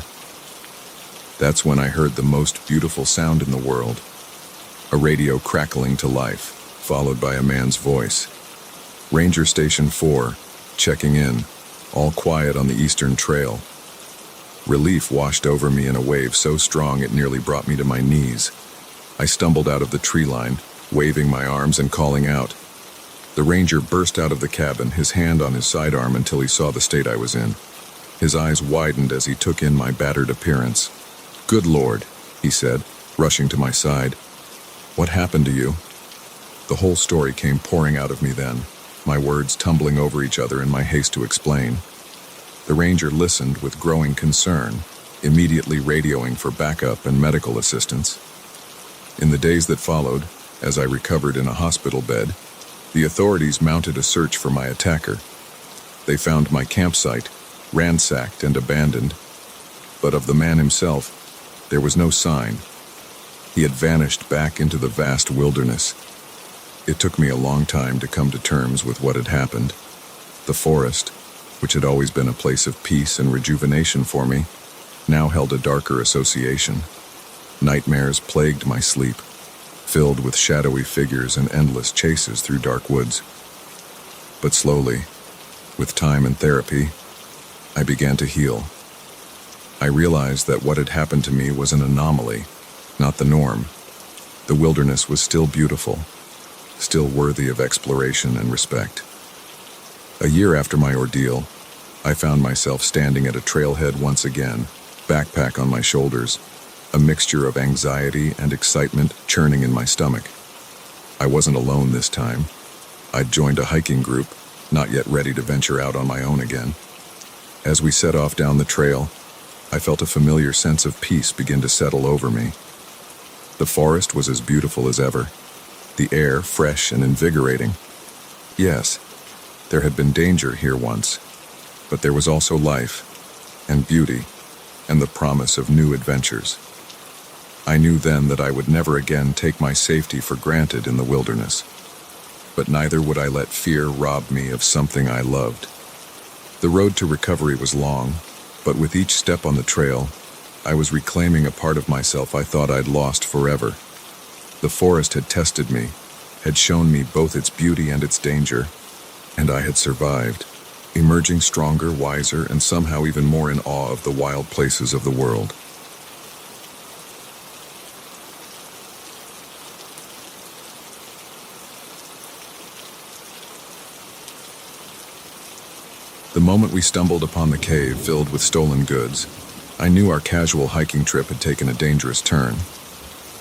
That's when I heard the most beautiful sound in the world. A radio crackling to life, followed by a man's voice. Ranger Station 4, checking in, all quiet on the eastern trail. Relief washed over me in a wave so strong it nearly brought me to my knees. I stumbled out of the tree line, waving my arms and calling out. The ranger burst out of the cabin, his hand on his sidearm until he saw the state I was in. His eyes widened as he took in my battered appearance. "Good Lord," he said, rushing to my side. "What happened to you?" The whole story came pouring out of me then, my words tumbling over each other in my haste to explain. The ranger listened with growing concern, immediately radioing for backup and medical assistance. In the days that followed, as I recovered in a hospital bed, the authorities mounted a search for my attacker. They found my campsite, ransacked and abandoned, but of the man himself, there was no sign. He had vanished back into the vast wilderness. It took me a long time to come to terms with what had happened. The forest, which had always been a place of peace and rejuvenation for me, now held a darker association. Nightmares plagued my sleep, filled with shadowy figures and endless chases through dark woods. But slowly, with time and therapy, I began to heal. I realized that what had happened to me was an anomaly, not the norm. The wilderness was still beautiful, still worthy of exploration and respect. A year after my ordeal, I found myself standing at a trailhead once again, backpack on my shoulders, a mixture of anxiety and excitement churning in my stomach. I wasn't alone this time. I'd joined a hiking group, not yet ready to venture out on my own again. As we set off down the trail, I felt a familiar sense of peace begin to settle over me. The forest was as beautiful as ever, the air fresh and invigorating. Yes, there had been danger here once, but there was also life, and beauty, and the promise of new adventures. I knew then that I would never again take my safety for granted in the wilderness, but neither would I let fear rob me of something I loved. The road to recovery was long, but with each step on the trail, I was reclaiming a part of myself I thought I'd lost forever. The forest had tested me, had shown me both its beauty and its danger, and I had survived, emerging stronger, wiser, and somehow even more in awe of the wild places of the world. The moment we stumbled upon the cave filled with stolen goods, I knew our casual hiking trip had taken a dangerous turn.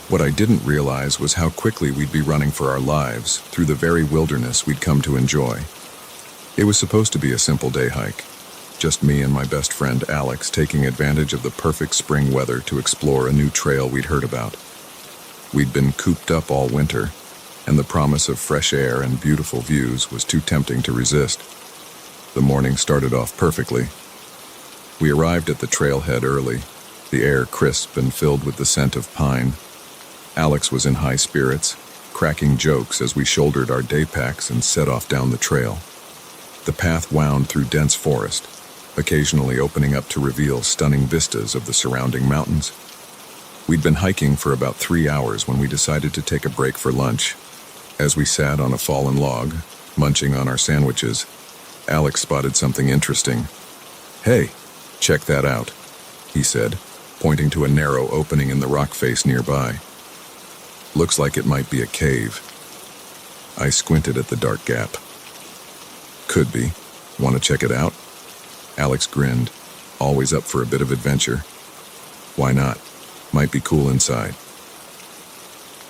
What I didn't realize was how quickly we'd be running for our lives through the very wilderness we'd come to enjoy. It was supposed to be a simple day hike, just me and my best friend Alex taking advantage of the perfect spring weather to explore a new trail we'd heard about. We'd been cooped up all winter, and the promise of fresh air and beautiful views was too tempting to resist. The morning started off perfectly. We arrived at the trailhead early, the air crisp and filled with the scent of pine. Alex was in high spirits, cracking jokes as we shouldered our day packs and set off down the trail. The path wound through dense forest, occasionally opening up to reveal stunning vistas of the surrounding mountains. We'd been hiking for about 3 hours when we decided to take a break for lunch. As we sat on a fallen log, munching on our sandwiches, Alex spotted something interesting. "Hey, check that out," he said, pointing to a narrow opening in the rock face nearby. "Looks like it might be a cave." I squinted at the dark gap. "Could be. Want to check it out?" Alex grinned, always up for a bit of adventure. "Why not? Might be cool inside."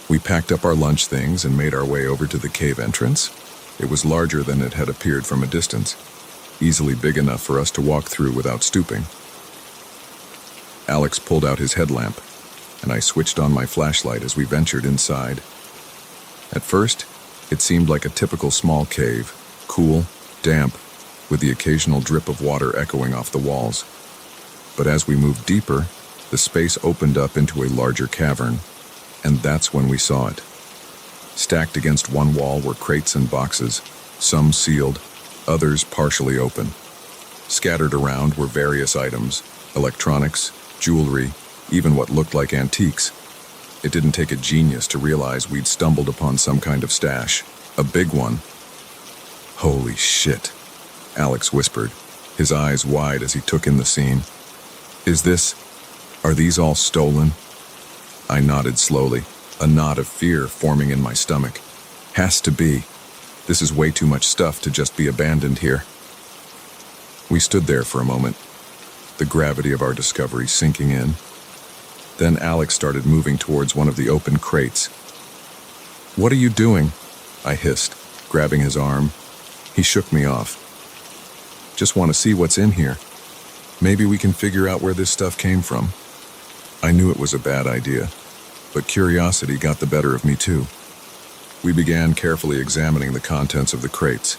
We packed up our lunch things and made our way over to the cave entrance. It was larger than it had appeared from a distance, easily big enough for us to walk through without stooping. Alex pulled out his headlamp, and I switched on my flashlight as we ventured inside. At first, it seemed like a typical small cave, cool, damp, with the occasional drip of water echoing off the walls. But as we moved deeper, the space opened up into a larger cavern, and that's when we saw it. Stacked against one wall were crates and boxes, some sealed, others partially open. Scattered around were various items, electronics, jewelry, even what looked like antiques. It didn't take a genius to realize we'd stumbled upon some kind of stash, a big one. "Holy shit," Alex whispered, his eyes wide as he took in the scene. Are these all stolen?" I nodded slowly, a knot of fear forming in my stomach. "Has to be. This is way too much stuff to just be abandoned here." We stood there for a moment, the gravity of our discovery sinking in. Then Alex started moving towards one of the open crates. "What are you doing?" I hissed, grabbing his arm. He shook me off. "Just want to see what's in here. Maybe we can figure out where this stuff came from." I knew it was a bad idea, but curiosity got the better of me too. We began carefully examining the contents of the crates,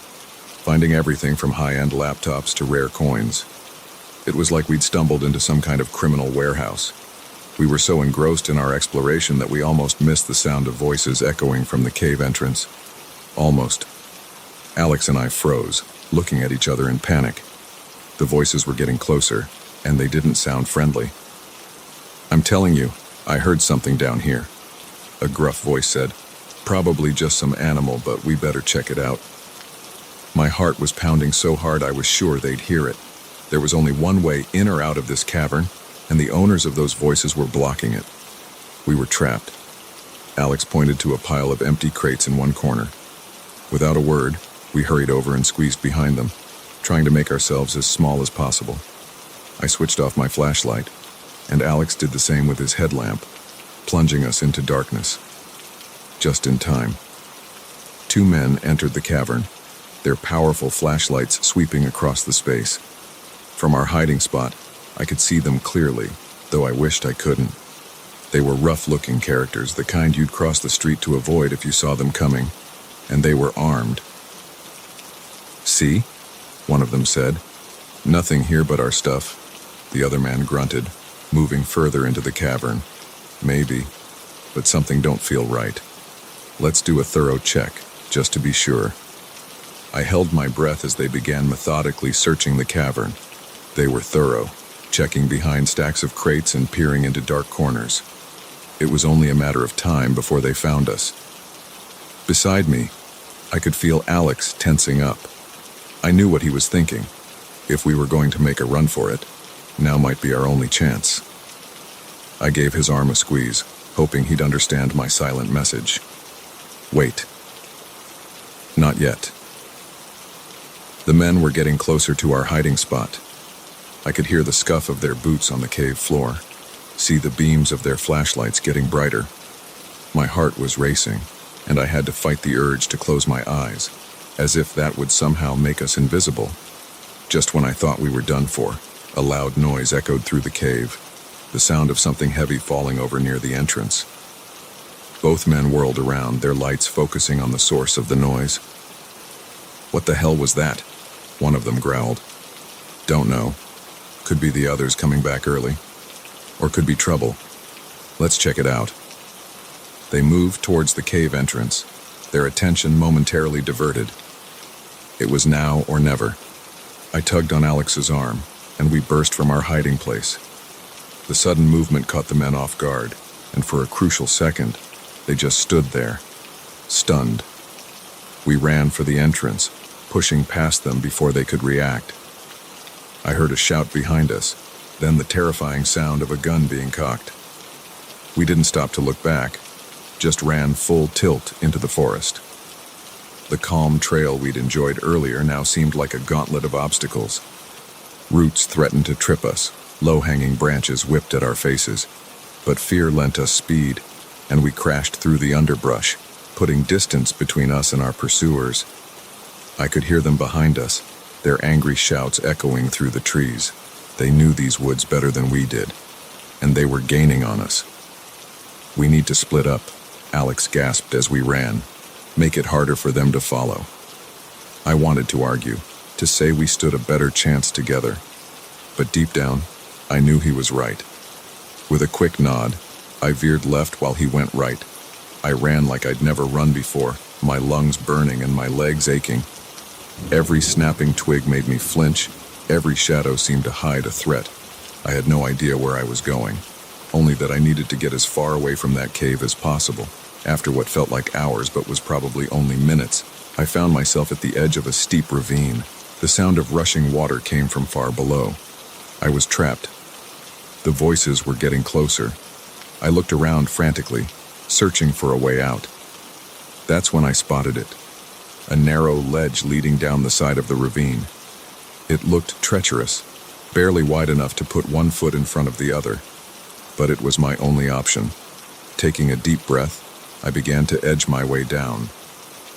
finding everything from high-end laptops to rare coins. It was like we'd stumbled into some kind of criminal warehouse. We were so engrossed in our exploration that we almost missed the sound of voices echoing from the cave entrance. Almost. Alex and I froze, looking at each other in panic. The voices were getting closer, and they didn't sound friendly. "I'm telling you, I heard something down here," a gruff voice said. "Probably just some animal, but we better check it out." My heart was pounding so hard I was sure they'd hear it. There was only one way in or out of this cavern, and the owners of those voices were blocking it. We were trapped. Alex pointed to a pile of empty crates in one corner. Without a word, we hurried over and squeezed behind them, trying to make ourselves as small as possible. I switched off my flashlight, and Alex did the same with his headlamp, plunging us into darkness. Just in time. 2 men entered the cavern, their powerful flashlights sweeping across the space. From our hiding spot, I could see them clearly, though I wished I couldn't. They were rough-looking characters, the kind you'd cross the street to avoid if you saw them coming, and they were armed. "See?" one of them said. "Nothing here but our stuff," the other man grunted, moving further into the cavern. "Maybe, but something don't feel right. Let's do a thorough check, just to be sure." I held my breath as they began methodically searching the cavern. They were thorough, checking behind stacks of crates and peering into dark corners. It was only a matter of time before they found us. Beside me, I could feel Alex tensing up. I knew what he was thinking. If we were going to make a run for it, now might be our only chance. I gave his arm a squeeze, hoping he'd understand my silent message. "Wait." Not yet. The men were getting closer to our hiding spot. I could hear the scuff of their boots on the cave floor, see the beams of their flashlights getting brighter. My heart was racing, and I had to fight the urge to close my eyes, as if that would somehow make us invisible. Just when I thought we were done for, a loud noise echoed through the cave, the sound of something heavy falling over near the entrance. Both men whirled around, their lights focusing on the source of the noise. "What the hell was that?" one of them growled. "Don't know. Could be the others coming back early. Or could be trouble. Let's check it out." They moved towards the cave entrance, their attention momentarily diverted. It was now or never. I tugged on Alex's arm, and we burst from our hiding place. The sudden movement caught the men off guard, and for a crucial second, they just stood there, stunned. We ran for the entrance, pushing past them before they could react. I heard a shout behind us, then the terrifying sound of a gun being cocked. We didn't stop to look back, just ran full tilt into the forest. The calm trail we'd enjoyed earlier now seemed like a gauntlet of obstacles. Roots threatened to trip us, low-hanging branches whipped at our faces, but fear lent us speed, and we crashed through the underbrush, putting distance between us and our pursuers. I could hear them behind us, their angry shouts echoing through the trees. They knew these woods better than we did, and they were gaining on us. "We need to split up," Alex gasped as we ran. "Make it harder for them to follow." I wanted to argue, to say we stood a better chance together. But deep down, I knew he was right. With a quick nod, I veered left while he went right. I ran like I'd never run before, my lungs burning and my legs aching. Every snapping twig made me flinch, every shadow seemed to hide a threat. I had no idea where I was going, only that I needed to get as far away from that cave as possible. After what felt like hours but was probably only minutes, I found myself at the edge of a steep ravine. The sound of rushing water came from far below. I was trapped. The voices were getting closer. I looked around frantically, searching for a way out. That's when I spotted it. A narrow ledge leading down the side of the ravine. It looked treacherous, barely wide enough to put one foot in front of the other. But it was my only option. Taking a deep breath, I began to edge my way down.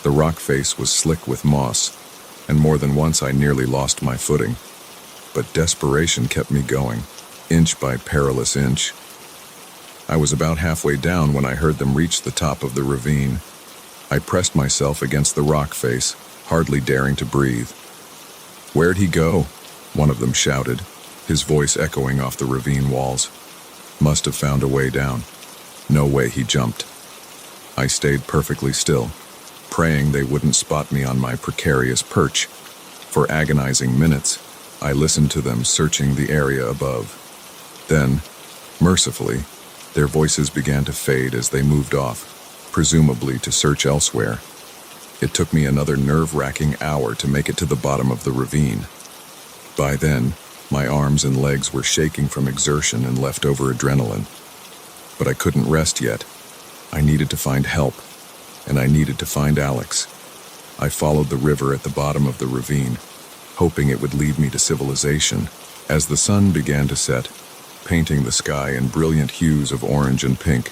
The rock face was slick with moss, and more than once I nearly lost my footing. But desperation kept me going, inch by perilous inch. I was about halfway down when I heard them reach the top of the ravine. I pressed myself against the rock face, hardly daring to breathe. "Where'd he go?" one of them shouted, his voice echoing off the ravine walls. Must have found a way down. No way he jumped. I stayed perfectly still, praying they wouldn't spot me on my precarious perch. For agonizing minutes, I listened to them searching the area above. Then, mercifully, their voices began to fade as they moved off, presumably to search elsewhere. It took me another nerve-wracking hour to make it to the bottom of the ravine. By then, my arms and legs were shaking from exertion and leftover adrenaline. But I couldn't rest yet. I needed to find help, and I needed to find Alex. I followed the river at the bottom of the ravine, hoping it would lead me to civilization. As the sun began to set, painting the sky in brilliant hues of orange and pink,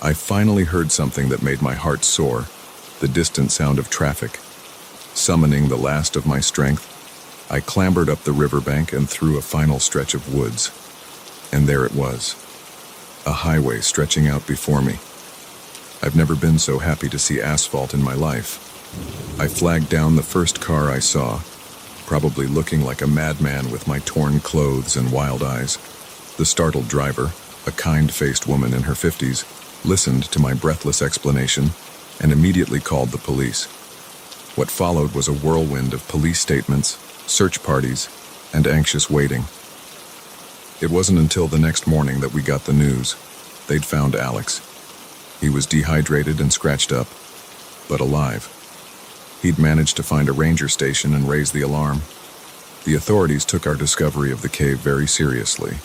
I finally heard something that made my heart soar, the distant sound of traffic. Summoning the last of my strength, I clambered up the riverbank and through a final stretch of woods. And there it was, a highway stretching out before me. I've never been so happy to see asphalt in my life. I flagged down the first car I saw, probably looking like a madman with my torn clothes and wild eyes. The startled driver, a kind-faced woman in her 50s, listened to my breathless explanation and immediately called the police. What followed was a whirlwind of police statements, search parties, and anxious waiting. It wasn't until the next morning that we got the news. They'd found Alex. He was dehydrated and scratched up, but alive. He'd managed to find a ranger station and raise the alarm. The authorities took our discovery of the cave very seriously.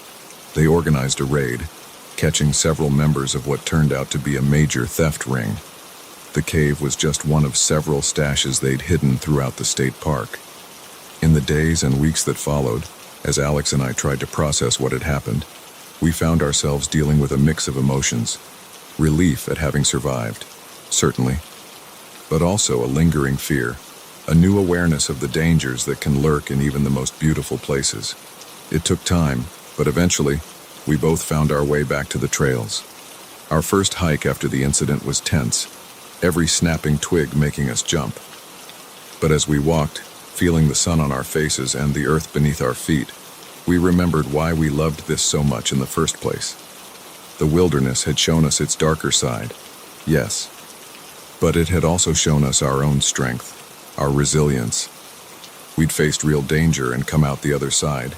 They organized a raid, catching several members of what turned out to be a major theft ring. The cave was just one of several stashes they'd hidden throughout the state park. In the days and weeks that followed, as Alex and I tried to process what had happened, we found ourselves dealing with a mix of emotions. Relief at having survived, certainly, but also a lingering fear, a new awareness of the dangers that can lurk in even the most beautiful places. It took time, but eventually, we both found our way back to the trails. Our first hike after the incident was tense, every snapping twig making us jump. But as we walked, feeling the sun on our faces and the earth beneath our feet, we remembered why we loved this so much in the first place. The wilderness had shown us its darker side, yes, but it had also shown us our own strength, our resilience. We'd faced real danger and come out the other side,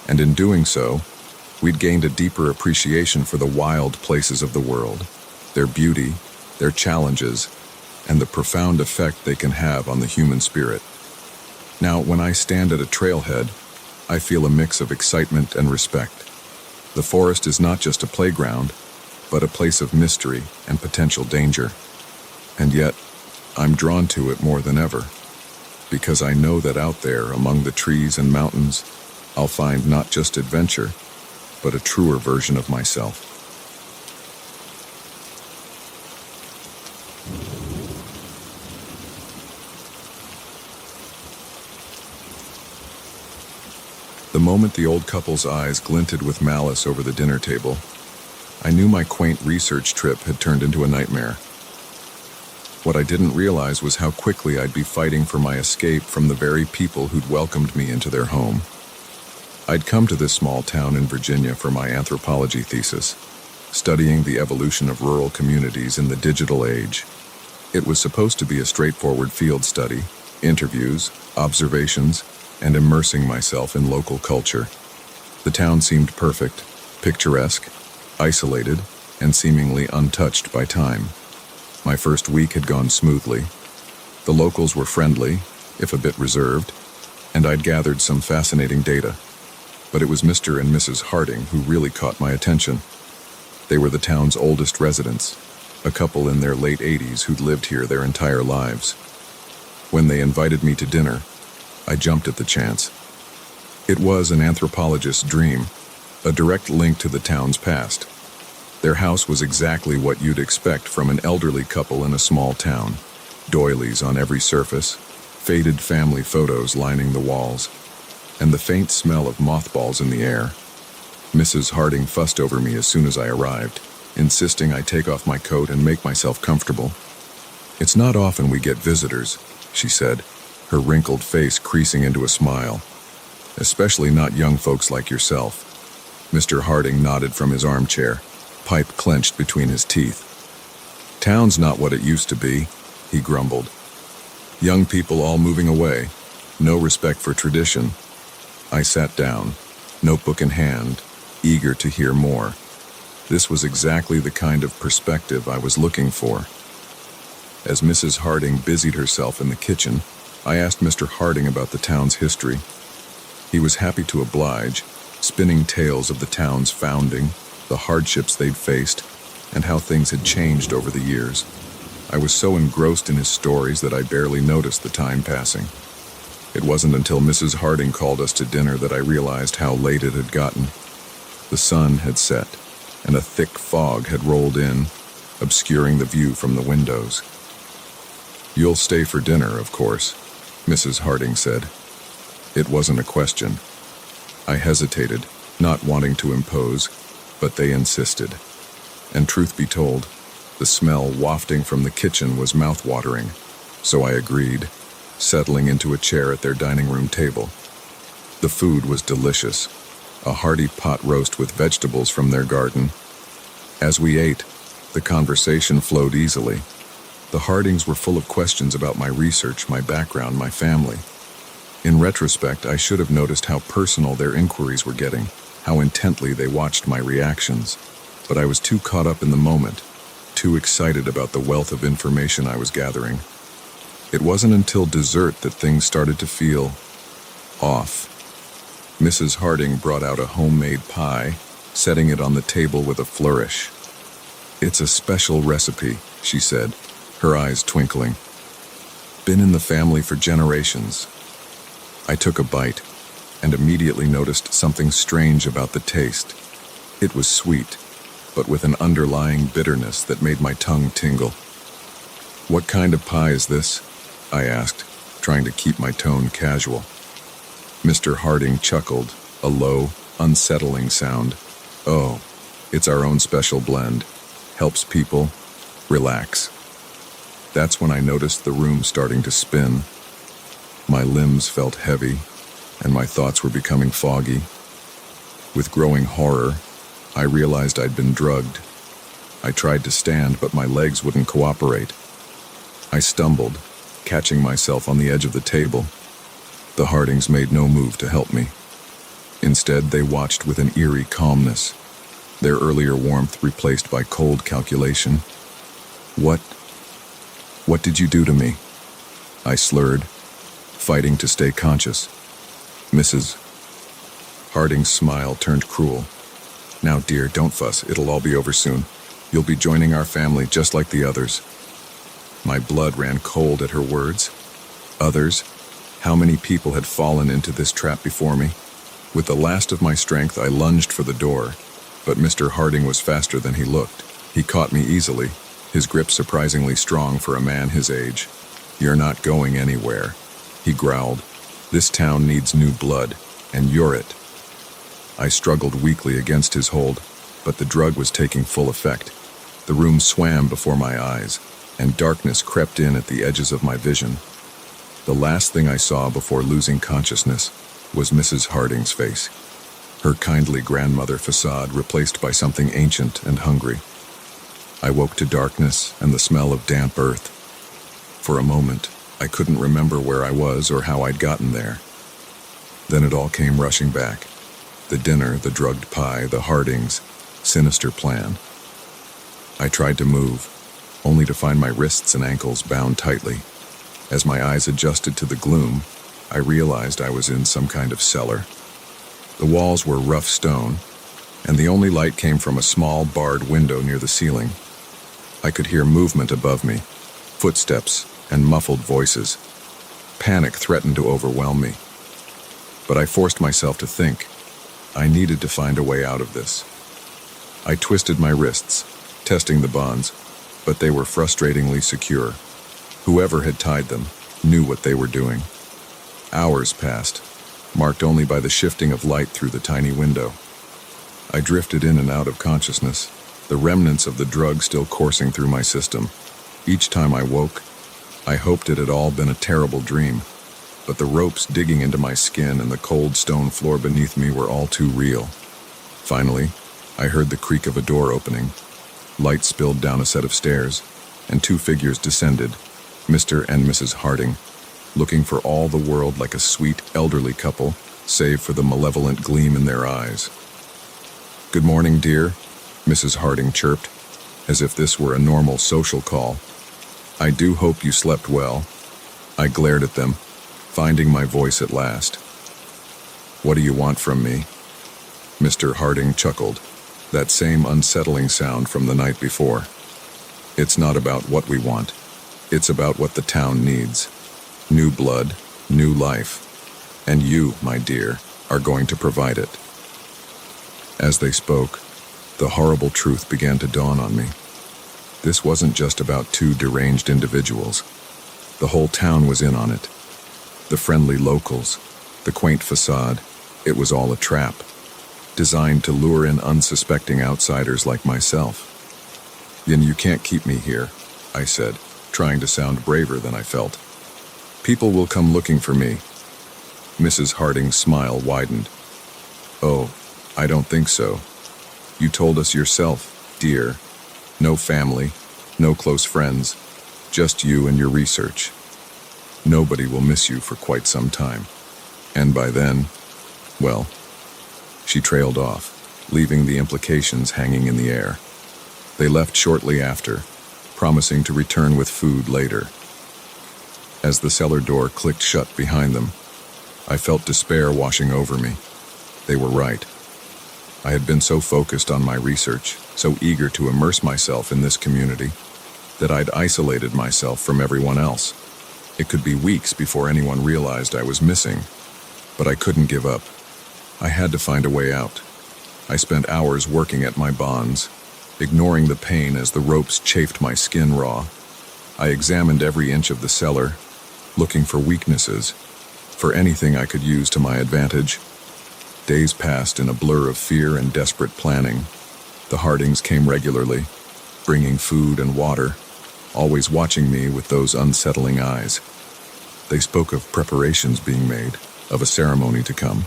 and in doing so, we'd gained a deeper appreciation for the wild places of the world, their beauty, their challenges, and the profound effect they can have on the human spirit. Now, when I stand at a trailhead, I feel a mix of excitement and respect. The forest is not just a playground, but a place of mystery and potential danger. And yet, I'm drawn to it more than ever, because I know that out there among the trees and mountains, I'll find not just adventure, but a truer version of myself. The moment the old couple's eyes glinted with malice over the dinner table, I knew my quaint research trip had turned into a nightmare. What I didn't realize was how quickly I'd be fighting for my escape from the very people who'd welcomed me into their home. I'd come to this small town in Virginia for my anthropology thesis, studying the evolution of rural communities in the digital age. It was supposed to be a straightforward field study, interviews, observations, and immersing myself in local culture. The town seemed perfect, picturesque, isolated, and seemingly untouched by time. My first week had gone smoothly. The locals were friendly, if a bit reserved, and I'd gathered some fascinating data. But it was Mr. and Mrs. Harding who really caught my attention. They were the town's oldest residents, a couple in their late 80s who'd lived here their entire lives. When they invited me to dinner, I jumped at the chance. It was an anthropologist's dream, a direct link to the town's past. Their house was exactly what you'd expect from an elderly couple in a small town. Doilies on every surface, faded family photos lining the walls, and the faint smell of mothballs in the air. Mrs. Harding fussed over me as soon as I arrived, insisting I take off my coat and make myself comfortable. "It's not often we get visitors," she said, her wrinkled face creasing into a smile. "Especially not young folks like yourself." Mr. Harding nodded from his armchair, pipe clenched between his teeth. "Town's not what it used to be," he grumbled. "Young people all moving away, no respect for tradition." I sat down, notebook in hand, eager to hear more. This was exactly the kind of perspective I was looking for. As Mrs. Harding busied herself in the kitchen, I asked Mr. Harding about the town's history. He was happy to oblige, spinning tales of the town's founding, the hardships they'd faced, and how things had changed over the years. I was so engrossed in his stories that I barely noticed the time passing. It wasn't until Mrs. Harding called us to dinner that I realized how late it had gotten. The sun had set, and a thick fog had rolled in, obscuring the view from the windows. "You'll stay for dinner, of course," Mrs. Harding said. It wasn't a question. I hesitated, not wanting to impose, but they insisted. And truth be told, the smell wafting from the kitchen was mouth-watering, so I agreed, settling into a chair at their dining room table. The food was delicious, a hearty pot roast with vegetables from their garden. As we ate, the conversation flowed easily. The Hardings were full of questions about my research, my background, my family. In retrospect, I should have noticed how personal their inquiries were getting, how intently they watched my reactions. But I was too caught up in the moment, too excited about the wealth of information I was gathering. It wasn't until dessert that things started to feel off. Mrs. Harding brought out a homemade pie, setting it on the table with a flourish. "It's a special recipe," she said, her eyes twinkling. "Been in the family for generations." I took a bite and immediately noticed something strange about the taste. It was sweet, but with an underlying bitterness that made my tongue tingle. "What kind of pie is this?" I asked, trying to keep my tone casual. Mr. Harding chuckled, a low, unsettling sound. "Oh, it's our own special blend. Helps people relax." That's when I noticed the room starting to spin. My limbs felt heavy, and my thoughts were becoming foggy. With growing horror, I realized I'd been drugged. I tried to stand, but my legs wouldn't cooperate. I stumbled, catching myself on the edge of the table. The Hardings made no move to help me. Instead, they watched with an eerie calmness, their earlier warmth replaced by cold calculation. What did you do to me?" I slurred, fighting to stay conscious. Mrs. Harding's smile turned cruel. "Now, dear, don't fuss. It'll all be over soon. You'll be joining our family just like the others." My blood ran cold at her words. Others? How many people had fallen into this trap before me? With the last of my strength, I lunged for the door, but Mr. Harding was faster than he looked. He caught me easily, his grip surprisingly strong for a man his age. "You're not going anywhere," he growled. "This town needs new blood, and you're it." I struggled weakly against his hold, but the drug was taking full effect. The room swam before my eyes, and darkness crept in at the edges of my vision. The last thing I saw before losing consciousness was Mrs. Harding's face, her kindly grandmother facade replaced by something ancient and hungry. I woke to darkness and the smell of damp earth. For a moment, I couldn't remember where I was or how I'd gotten there. Then it all came rushing back. The dinner, the drugged pie, the Hardings' sinister plan. I tried to move, only to find my wrists and ankles bound tightly. As my eyes adjusted to the gloom, I realized I was in some kind of cellar. The walls were rough stone, and the only light came from a small barred window near the ceiling. I could hear movement above me, footsteps and muffled voices. Panic threatened to overwhelm me. But I forced myself to think. I needed to find a way out of this. I twisted my wrists, testing the bonds, but they were frustratingly secure. Whoever had tied them knew what they were doing. Hours passed, marked only by the shifting of light through the tiny window. I drifted in and out of consciousness, the remnants of the drug still coursing through my system. Each time I woke, I hoped it had all been a terrible dream, but the ropes digging into my skin and the cold stone floor beneath me were all too real. Finally, I heard the creak of a door opening. Light spilled down a set of stairs, and two figures descended, Mr. and Mrs. Harding, looking for all the world like a sweet, elderly couple, save for the malevolent gleam in their eyes. "Good morning, dear," Mrs. Harding chirped, as if this were a normal social call. "I do hope you slept well." I glared at them, finding my voice at last. "What do you want from me?" Mr. Harding chuckled, that same unsettling sound from the night before. "It's not about what we want. It's about what the town needs. New blood, new life. And you, my dear, are going to provide it." As they spoke, the horrible truth began to dawn on me. This wasn't just about two deranged individuals. The whole town was in on it. The friendly locals, the quaint facade, it was all a trap, designed to lure in unsuspecting outsiders like myself. "Then you can't keep me here," I said, trying to sound braver than I felt. "People will come looking for me." Mrs. Harding's smile widened. "Oh, I don't think so. You told us yourself, dear. No family, no close friends, just you and your research. Nobody will miss you for quite some time. And by then, well..." She trailed off, leaving the implications hanging in the air. They left shortly after, promising to return with food later. As the cellar door clicked shut behind them, I felt despair washing over me. They were right. I had been so focused on my research, so eager to immerse myself in this community, that I'd isolated myself from everyone else. It could be weeks before anyone realized I was missing, but I couldn't give up. I had to find a way out. I spent hours working at my bonds, ignoring the pain as the ropes chafed my skin raw. I examined every inch of the cellar, looking for weaknesses, for anything I could use to my advantage. Days passed in a blur of fear and desperate planning. The Hardings came regularly, bringing food and water, always watching me with those unsettling eyes. They spoke of preparations being made, of a ceremony to come.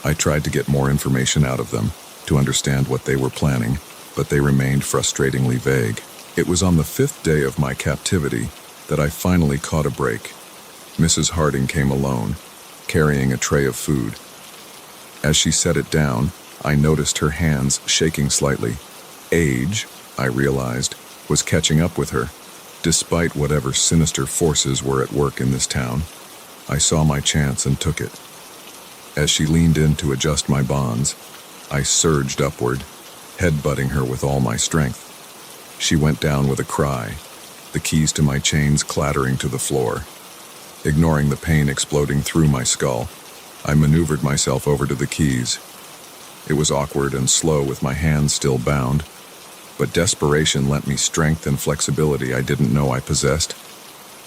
I tried to get more information out of them, to understand what they were planning, but they remained frustratingly vague. It was on the 5th day of my captivity that I finally caught a break. Mrs. Harding came alone, carrying a tray of food. As she set it down, I noticed her hands shaking slightly. Age, I realized, was catching up with her, despite whatever sinister forces were at work in this town. I saw my chance and took it. As she leaned in to adjust my bonds, I surged upward, headbutting her with all my strength. She went down with a cry, the keys to my chains clattering to the floor. Ignoring the pain exploding through my skull, I maneuvered myself over to the keys. It was awkward and slow with my hands still bound, but desperation lent me strength and flexibility I didn't know I possessed.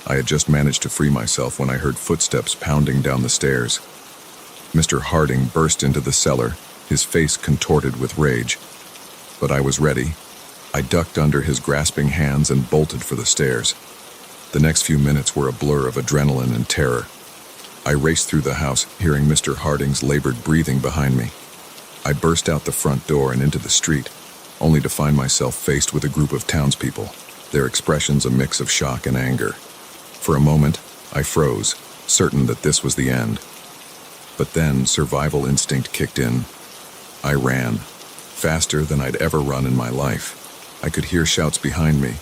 I had just managed to free myself when I heard footsteps pounding down the stairs. Mr. Harding burst into the cellar, his face contorted with rage. But I was ready. I ducked under his grasping hands and bolted for the stairs. The next few minutes were a blur of adrenaline and terror. I raced through the house, hearing Mr. Harding's labored breathing behind me. I burst out the front door and into the street, only to find myself faced with a group of townspeople, their expressions a mix of shock and anger. For a moment, I froze, certain that this was the end. But then survival instinct kicked in. I ran, faster than I'd ever run in my life. I could hear shouts behind me,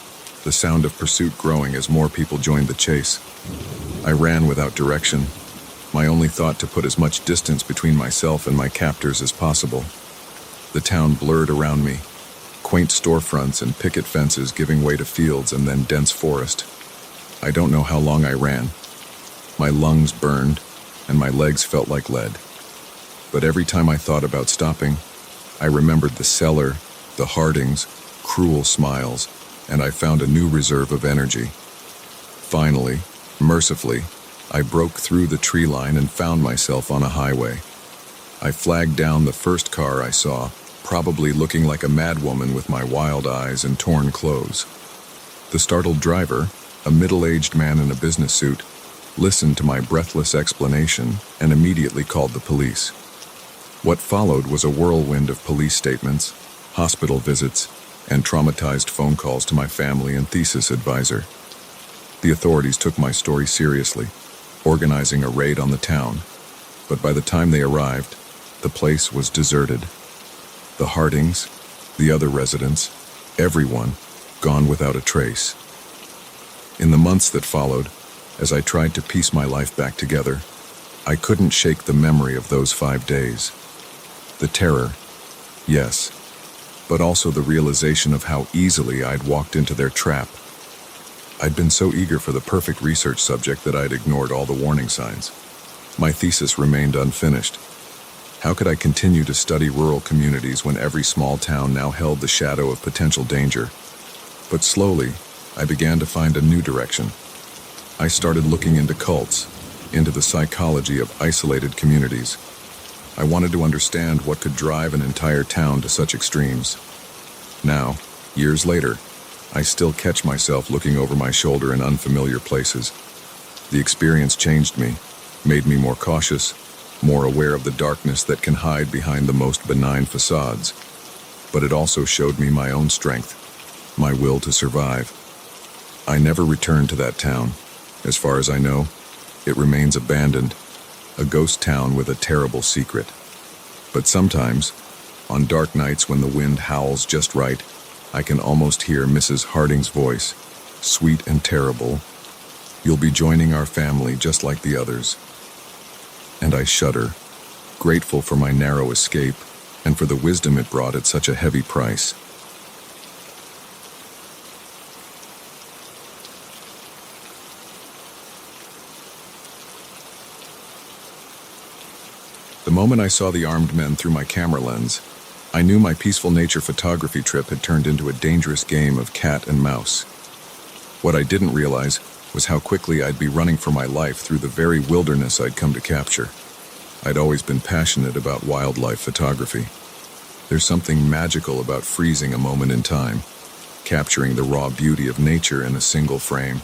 the sound of pursuit growing as more people joined the chase. I ran without direction, my only thought to put as much distance between myself and my captors as possible. The town blurred around me, quaint storefronts and picket fences giving way to fields and then dense forest. I don't know how long I ran. My lungs burned, and my legs felt like lead. But every time I thought about stopping, I remembered the cellar, the Hardings, cruel smiles, and I found a new reserve of energy. Finally, mercifully, I broke through the tree line and found myself on a highway. I flagged down the first car I saw, probably looking like a madwoman with my wild eyes and torn clothes. The startled driver, a middle-aged man in a business suit, listened to my breathless explanation and immediately called the police. What followed was a whirlwind of police statements, hospital visits, and traumatized phone calls to my family and thesis advisor. The authorities took my story seriously, organizing a raid on the town, but by the time they arrived, the place was deserted. The Hardings, the other residents, everyone, gone without a trace. In the months that followed, as I tried to piece my life back together, I couldn't shake the memory of those 5 days. The terror, yes, but also the realization of how easily I'd walked into their trap. I'd been so eager for the perfect research subject that I'd ignored all the warning signs. My thesis remained unfinished. How could I continue to study rural communities when every small town now held the shadow of potential danger? But slowly, I began to find a new direction. I started looking into cults, into the psychology of isolated communities. I wanted to understand what could drive an entire town to such extremes. Now, years later, I still catch myself looking over my shoulder in unfamiliar places. The experience changed me, made me more cautious, more aware of the darkness that can hide behind the most benign facades. But it also showed me my own strength, my will to survive. I never returned to that town. As far as I know, it remains abandoned, a ghost town with a terrible secret. But sometimes, on dark nights when the wind howls just right, I can almost hear Mrs. Harding's voice, sweet and terrible. "You'll be joining our family just like the others." And I shudder, grateful for my narrow escape and for the wisdom it brought at such a heavy price. The moment I saw the armed men through my camera lens, I knew my peaceful nature photography trip had turned into a dangerous game of cat and mouse. What I didn't realize was how quickly I'd be running for my life through the very wilderness I'd come to capture. I'd always been passionate about wildlife photography. There's something magical about freezing a moment in time, capturing the raw beauty of nature in a single frame.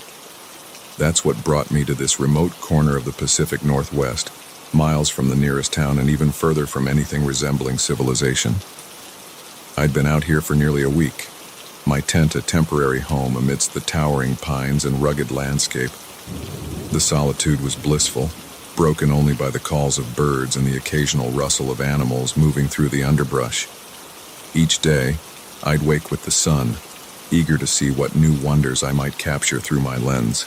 That's what brought me to this remote corner of the Pacific Northwest, miles from the nearest town and even further from anything resembling civilization. I'd been out here for nearly a week, my tent a temporary home amidst the towering pines and rugged landscape. The solitude was blissful, broken only by the calls of birds and the occasional rustle of animals moving through the underbrush. Each day, I'd wake with the sun, eager to see what new wonders I might capture through my lens.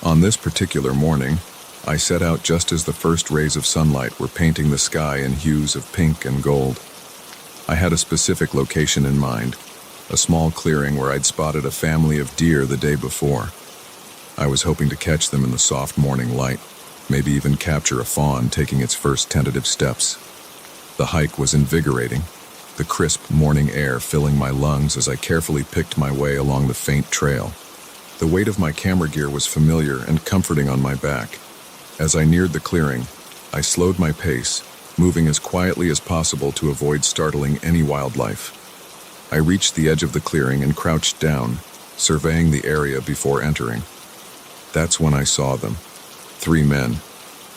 On this particular morning, I set out just as the first rays of sunlight were painting the sky in hues of pink and gold. I had a specific location in mind, a small clearing where I'd spotted a family of deer the day before. I was hoping to catch them in the soft morning light, maybe even capture a fawn taking its first tentative steps. The hike was invigorating, the crisp morning air filling my lungs as I carefully picked my way along the faint trail. The weight of my camera gear was familiar and comforting on my back. As I neared the clearing, I slowed my pace, moving as quietly as possible to avoid startling any wildlife. I reached the edge of the clearing and crouched down, surveying the area before entering. That's when I saw them. 3 men,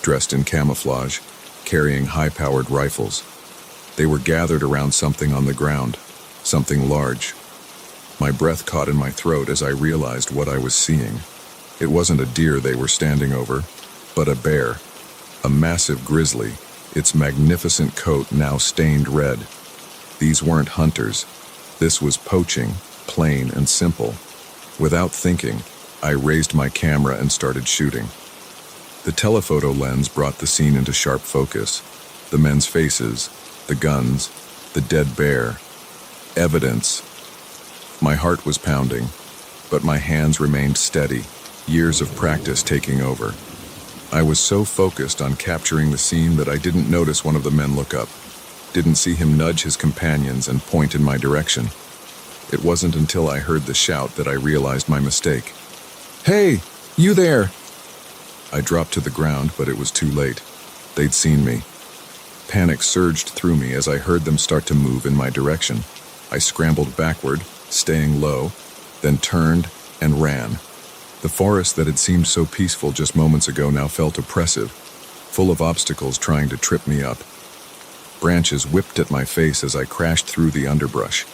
dressed in camouflage, carrying high-powered rifles. They were gathered around something on the ground, something large. My breath caught in my throat as I realized what I was seeing. It wasn't a deer they were standing over, but a bear, a massive grizzly, its magnificent coat now stained red. These weren't hunters. This was poaching, plain and simple. Without thinking, I raised my camera and started shooting. The telephoto lens brought the scene into sharp focus. The men's faces, the guns, the dead bear. Evidence. My heart was pounding, but my hands remained steady, years of practice taking over. I was so focused on capturing the scene that I didn't notice one of the men look up, didn't see him nudge his companions and point in my direction. It wasn't until I heard the shout that I realized my mistake. "Hey, you there!" I dropped to the ground, but it was too late. They'd seen me. Panic surged through me as I heard them start to move in my direction. I scrambled backward, staying low, then turned and ran. The forest that had seemed so peaceful just moments ago now felt oppressive, full of obstacles trying to trip me up. Branches whipped at my face as I crashed through the underbrush,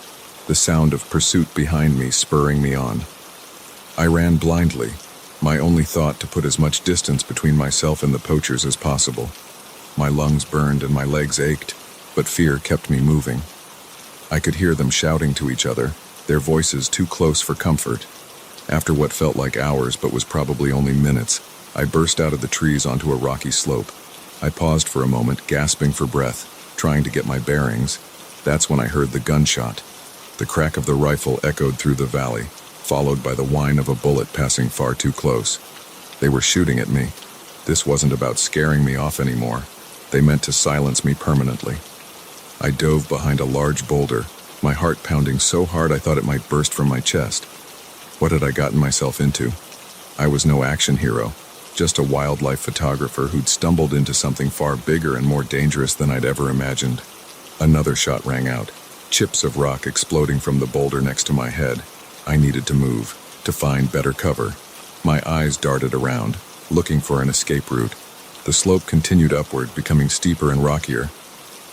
the sound of pursuit behind me spurring me on. I ran blindly, my only thought to put as much distance between myself and the poachers as possible. My lungs burned and my legs ached, but fear kept me moving. I could hear them shouting to each other, their voices too close for comfort. After what felt like hours but was probably only minutes, I burst out of the trees onto a rocky slope. I paused for a moment, gasping for breath, trying to get my bearings. That's when I heard the gunshot. The crack of the rifle echoed through the valley, followed by the whine of a bullet passing far too close. They were shooting at me. This wasn't about scaring me off anymore. They meant to silence me permanently. I dove behind a large boulder, my heart pounding so hard I thought it might burst from my chest. What had I gotten myself into? I was no action hero, just a wildlife photographer who'd stumbled into something far bigger and more dangerous than I'd ever imagined. Another shot rang out, chips of rock exploding from the boulder next to my head. I needed to move, to find better cover. My eyes darted around, looking for an escape route. The slope continued upward, becoming steeper and rockier.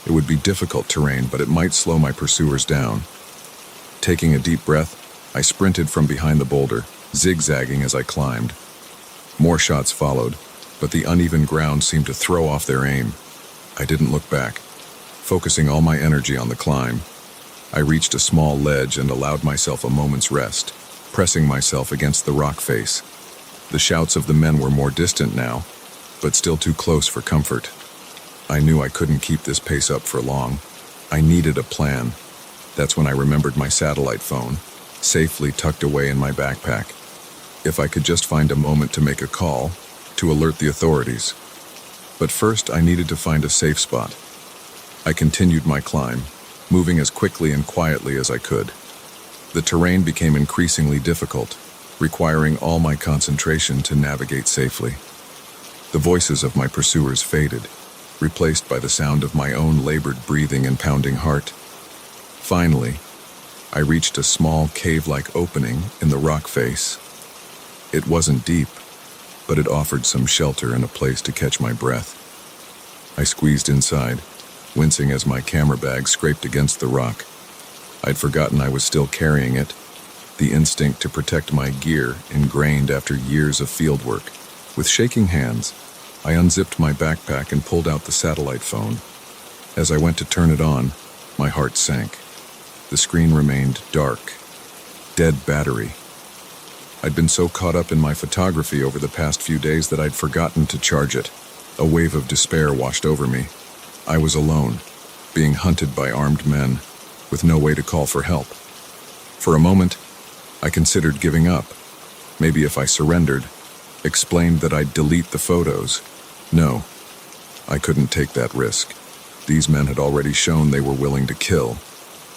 It would be difficult terrain, but it might slow my pursuers down. Taking a deep breath, I sprinted from behind the boulder, zigzagging as I climbed. More shots followed, but the uneven ground seemed to throw off their aim. I didn't look back, focusing all my energy on the climb. I reached a small ledge and allowed myself a moment's rest, pressing myself against the rock face. The shouts of the men were more distant now, but still too close for comfort. I knew I couldn't keep this pace up for long. I needed a plan. That's when I remembered my satellite phone, safely tucked away in my backpack. If I could just find a moment to make a call, to alert the authorities. But first, I needed to find a safe spot. I continued my climb, moving as quickly and quietly as I could. The terrain became increasingly difficult, requiring all my concentration to navigate safely. The voices of my pursuers faded, replaced by the sound of my own labored breathing and pounding heart. Finally, I reached a small cave-like opening in the rock face. It wasn't deep, but it offered some shelter and a place to catch my breath. I squeezed inside, wincing as my camera bag scraped against the rock. I'd forgotten I was still carrying it, the instinct to protect my gear ingrained after years of fieldwork. With shaking hands, I unzipped my backpack and pulled out the satellite phone. As I went to turn it on, my heart sank. The screen remained dark. Dead battery. I'd been so caught up in my photography over the past few days that I'd forgotten to charge it. A wave of despair washed over me. I was alone, being hunted by armed men, with no way to call for help. For a moment, I considered giving up. Maybe if I surrendered, explained that I'd delete the photos. No, I couldn't take that risk. These men had already shown they were willing to kill.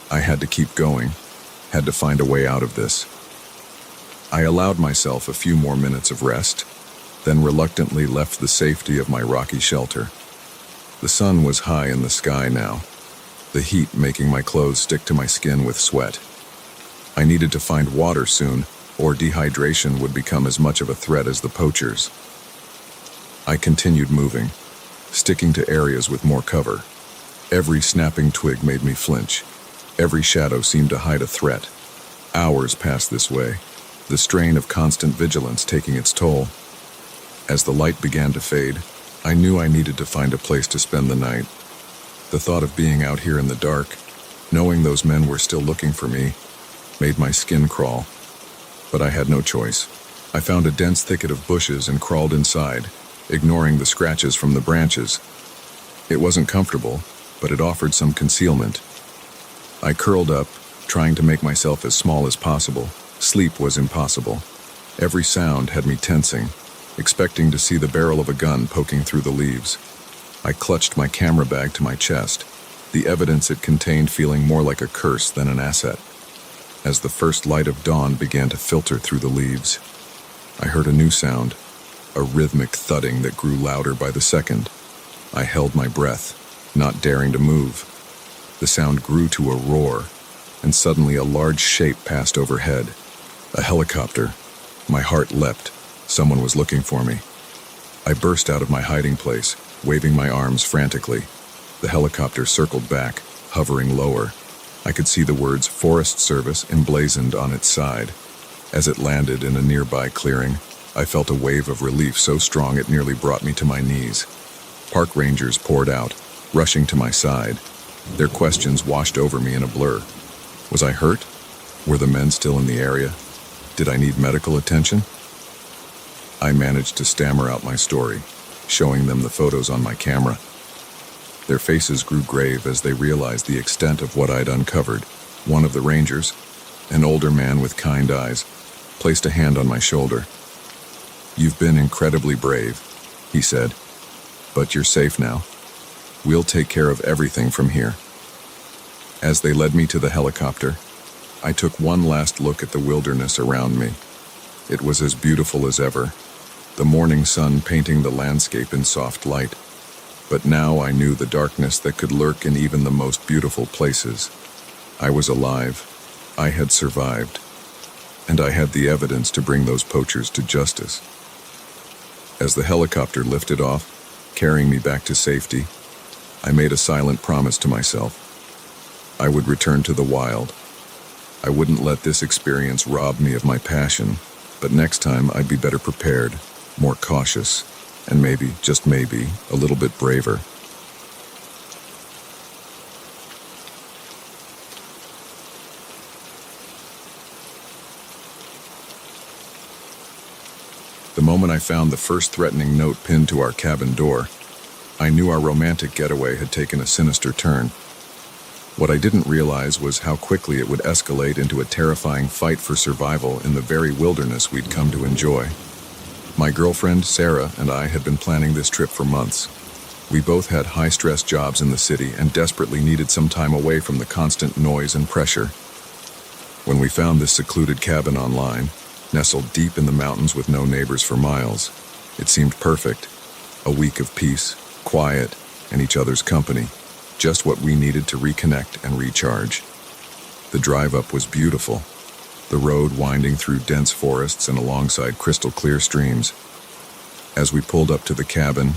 I had to keep going, had to find a way out of this. I allowed myself a few more minutes of rest, then reluctantly left the safety of my rocky shelter. The sun was high in the sky now, the heat making my clothes stick to my skin with sweat. I needed to find water soon, or dehydration would become as much of a threat as the poachers. I continued moving, sticking to areas with more cover. Every snapping twig made me flinch. Every shadow seemed to hide a threat. Hours passed this way, the strain of constant vigilance taking its toll. As the light began to fade, I knew I needed to find a place to spend the night. The thought of being out here in the dark, knowing those men were still looking for me, made my skin crawl. But I had no choice. I found a dense thicket of bushes and crawled inside, ignoring the scratches from the branches. It wasn't comfortable, but it offered some concealment. I curled up, trying to make myself as small as possible. Sleep was impossible. Every sound had me tensing, expecting to see the barrel of a gun poking through the leaves. I clutched my camera bag to my chest, the evidence it contained feeling more like a curse than an asset. As the first light of dawn began to filter through the leaves, I heard a new sound, a rhythmic thudding that grew louder by the second. I held my breath, not daring to move. The sound grew to a roar, and suddenly a large shape passed overhead. A helicopter. My heart leapt. Someone was looking for me. I burst out of my hiding place, waving my arms frantically. The helicopter circled back, hovering lower. I could see the words Forest Service emblazoned on its side. As it landed in a nearby clearing, I felt a wave of relief so strong it nearly brought me to my knees. Park rangers poured out, rushing to my side. Their questions washed over me in a blur. Was I hurt? Were the men still in the area? Did I need medical attention? I managed to stammer out my story, showing them the photos on my camera. Their faces grew grave as they realized the extent of what I'd uncovered. One of the rangers, an older man with kind eyes, placed a hand on my shoulder. "You've been incredibly brave," he said, "but you're safe now. We'll take care of everything from here." As they led me to the helicopter, I took one last look at the wilderness around me. It was as beautiful as ever, the morning sun painting the landscape in soft light. But now I knew the darkness that could lurk in even the most beautiful places. I was alive. I had survived. And I had the evidence to bring those poachers to justice. As the helicopter lifted off, carrying me back to safety, I made a silent promise to myself. I would return to the wild. I wouldn't let this experience rob me of my passion, but next time I'd be better prepared, more cautious, and maybe, just maybe, a little bit braver. The moment I found the first threatening note pinned to our cabin door, I knew our romantic getaway had taken a sinister turn. What I didn't realize was how quickly it would escalate into a terrifying fight for survival in the very wilderness we'd come to enjoy. My girlfriend, Sarah, and I had been planning this trip for months. We both had high-stress jobs in the city and desperately needed some time away from the constant noise and pressure. When we found this secluded cabin online, nestled deep in the mountains with no neighbors for miles, it seemed perfect. A week of peace, quiet, and each other's company. Just what we needed to reconnect and recharge. The drive up was beautiful. The road winding through dense forests and alongside crystal clear streams. As we pulled up to the cabin,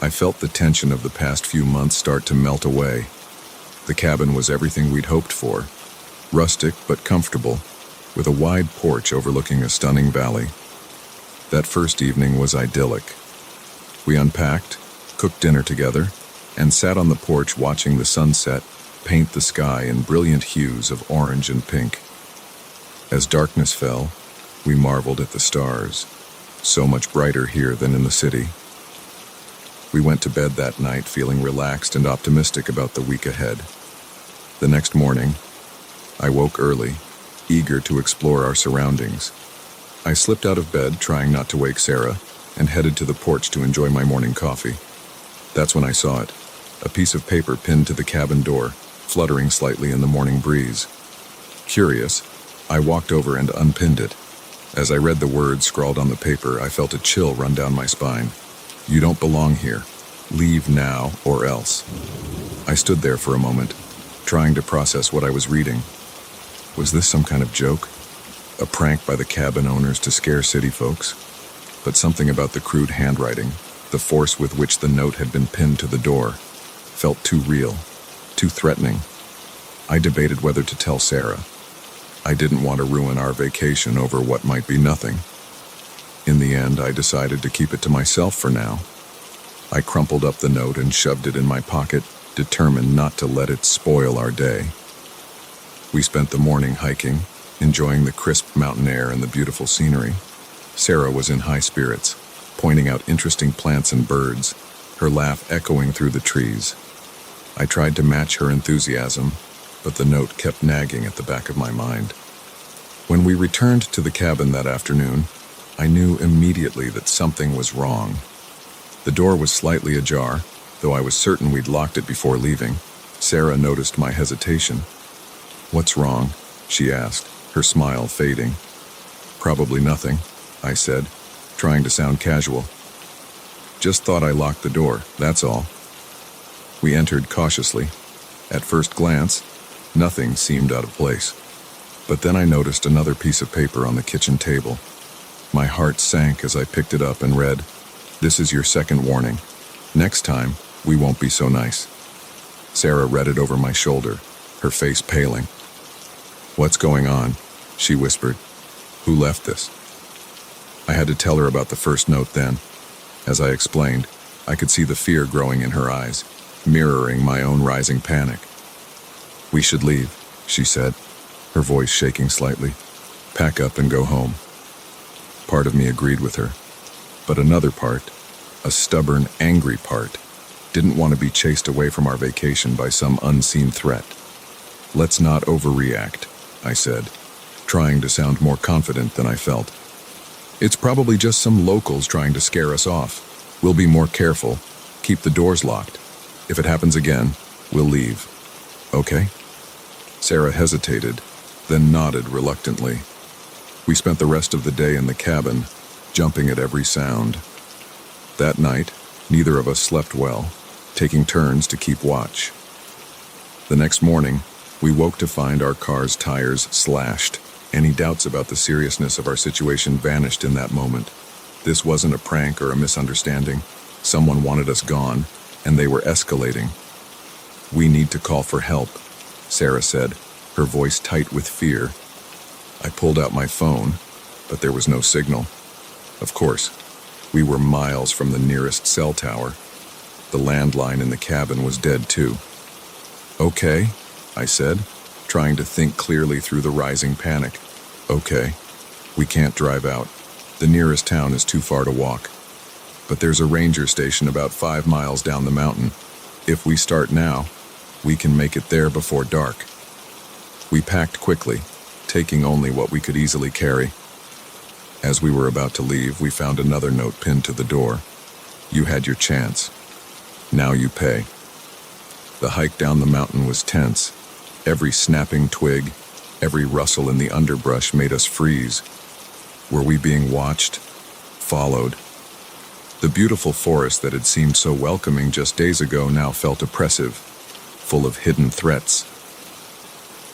I felt the tension of the past few months start to melt away. The cabin was everything we'd hoped for. Rustic but comfortable, with a wide porch overlooking a stunning valley. That first evening was idyllic. We unpacked, cooked dinner together, and sat on the porch watching the sunset paint the sky in brilliant hues of orange and pink. As darkness fell, we marveled at the stars, so much brighter here than in the city. We went to bed that night feeling relaxed and optimistic about the week ahead. The next morning, I woke early, eager to explore our surroundings. I slipped out of bed, trying not to wake Sarah, and headed to the porch to enjoy my morning coffee. That's when I saw it, a piece of paper pinned to the cabin door, fluttering slightly in the morning breeze. Curious, I walked over and unpinned it. As I read the words scrawled on the paper, I felt a chill run down my spine. "You don't belong here. Leave now or else." I stood there for a moment, trying to process what I was reading. Was this some kind of joke? A prank by the cabin owners to scare city folks? But something about the crude handwriting, the force with which the note had been pinned to the door, felt too real, too threatening. I debated whether to tell Sarah. I didn't want to ruin our vacation over what might be nothing. In the end, I decided to keep it to myself for now. I crumpled up the note and shoved it in my pocket, determined not to let it spoil our day. We spent the morning hiking, enjoying the crisp mountain air and the beautiful scenery. Sarah was in high spirits, pointing out interesting plants and birds, her laugh echoing through the trees. I tried to match her enthusiasm, but the note kept nagging at the back of my mind. When we returned to the cabin that afternoon, I knew immediately that something was wrong. The door was slightly ajar, though I was certain we'd locked it before leaving. Sarah noticed my hesitation. "What's wrong?" she asked, her smile fading. "Probably nothing," I said, trying to sound casual. "Just thought I locked the door, that's all." We entered cautiously. At first glance, nothing seemed out of place. But then I noticed another piece of paper on the kitchen table. My heart sank as I picked it up and read, "This is your second warning. Next time, we won't be so nice." Sarah read it over my shoulder, her face paling. "What's going on?" she whispered. "Who left this?" I had to tell her about the first note then. As I explained, I could see the fear growing in her eyes, mirroring my own rising panic. "We should leave," she said, her voice shaking slightly. "Pack up and go home." Part of me agreed with her, but another part, a stubborn, angry part, didn't want to be chased away from our vacation by some unseen threat. "Let's not overreact," I said, trying to sound more confident than I felt. "It's probably just some locals trying to scare us off. We'll be more careful, keep the doors locked. If it happens again, we'll leave. Okay?" Sarah hesitated, then nodded reluctantly. We spent the rest of the day in the cabin, jumping at every sound. That night, neither of us slept well, taking turns to keep watch. The next morning, we woke to find our car's tires slashed. Any doubts about the seriousness of our situation vanished in that moment. This wasn't a prank or a misunderstanding. Someone wanted us gone, and they were escalating. "We need to call for help," Sarah said, her voice tight with fear. I pulled out my phone, but there was no signal. Of course, we were miles from the nearest cell tower. The landline in the cabin was dead too. "Okay," I said, trying to think clearly through the rising panic. "Okay, we can't drive out. The nearest town is too far to walk. But there's a ranger station about 5 miles down the mountain. If we start now, we can make it there before dark." We packed quickly, taking only what we could easily carry. As we were about to leave, we found another note pinned to the door. "You had your chance. Now you pay." The hike down the mountain was tense. Every snapping twig, every rustle in the underbrush made us freeze. Were we being watched? Followed? The beautiful forest that had seemed so welcoming just days ago now felt oppressive, full of hidden threats.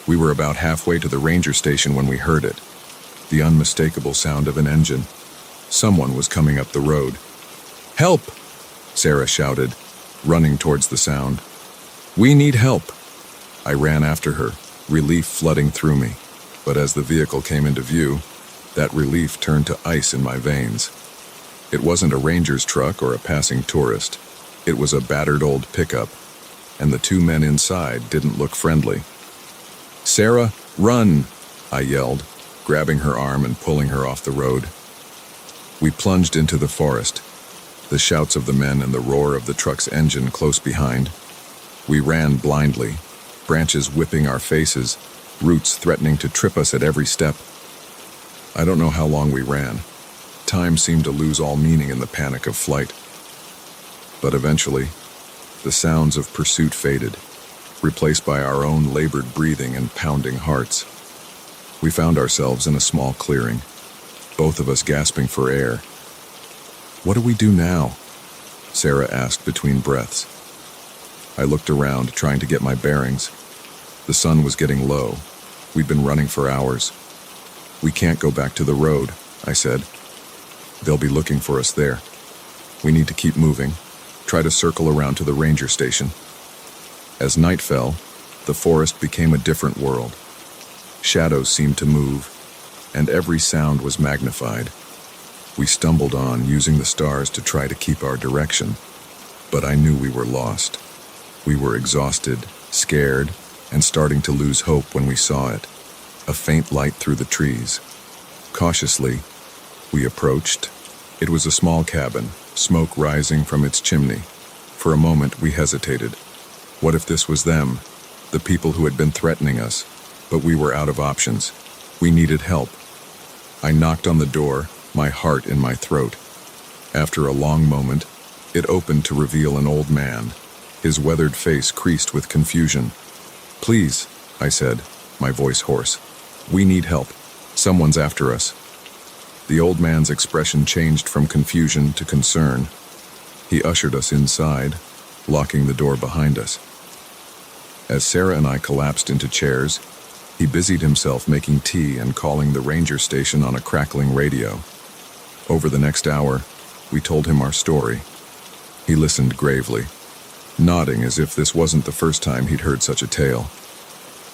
We were about halfway to the ranger station when we heard it, the unmistakable sound of an engine. Someone was coming up the road. "Help!" Sarah shouted, running towards the sound. "We need help!" I ran after her, relief flooding through me. But as the vehicle came into view, that relief turned to ice in my veins. It wasn't a ranger's truck or a passing tourist. It was a battered old pickup, and the two men inside didn't look friendly. "Sarah, run!" I yelled, grabbing her arm and pulling her off the road. We plunged into the forest, the shouts of the men and the roar of the truck's engine close behind. We ran blindly, branches whipping our faces, roots threatening to trip us at every step. I don't know how long we ran. Time seemed to lose all meaning in the panic of flight. But eventually, the sounds of pursuit faded, replaced by our own labored breathing and pounding hearts. We found ourselves in a small clearing, both of us gasping for air. "What do we do now?" Sarah asked between breaths. I looked around, trying to get my bearings. The sun was getting low. We'd been running for hours. "We can't go back to the road," I said. "They'll be looking for us there. We need to keep moving, try to circle around to the ranger station." As night fell, the forest became a different world. Shadows seemed to move, and every sound was magnified. We stumbled on, using the stars to try to keep our direction, but I knew we were lost. We were exhausted, scared, and starting to lose hope when we saw it, a faint light through the trees. Cautiously, we approached. It was a small cabin, smoke rising from its chimney. For a moment, we hesitated. What if this was them, the people who had been threatening us? But we were out of options. We needed help. I knocked on the door, my heart in my throat. After a long moment, it opened to reveal an old man, his weathered face creased with confusion. "Please," I said, my voice hoarse. "We need help. Someone's after us." The old man's expression changed from confusion to concern. He ushered us inside, locking the door behind us. As Sarah and I collapsed into chairs, he busied himself making tea and calling the ranger station on a crackling radio. Over the next hour, we told him our story. He listened gravely. nodding as if this wasn't the first time he'd heard such a tale.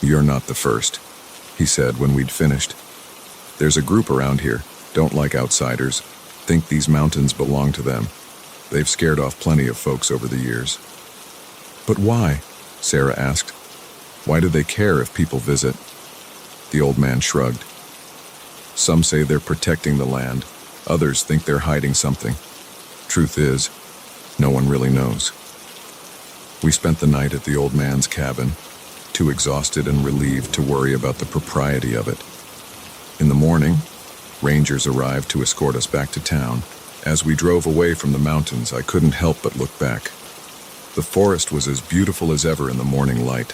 "You're not the first," he said when we'd finished. "There's a group around here, don't like outsiders, think these mountains belong to them. They've scared off plenty of folks over the years." "But why?" Sarah asked. "Why do they care if people visit?" The old man shrugged. "Some say they're protecting the land, others think they're hiding something. Truth is, no one really knows." We spent the night at the old man's cabin, too exhausted and relieved to worry about the propriety of it. In the morning, rangers arrived to escort us back to town. As we drove away from the mountains, I couldn't help but look back. The forest was as beautiful as ever in the morning light.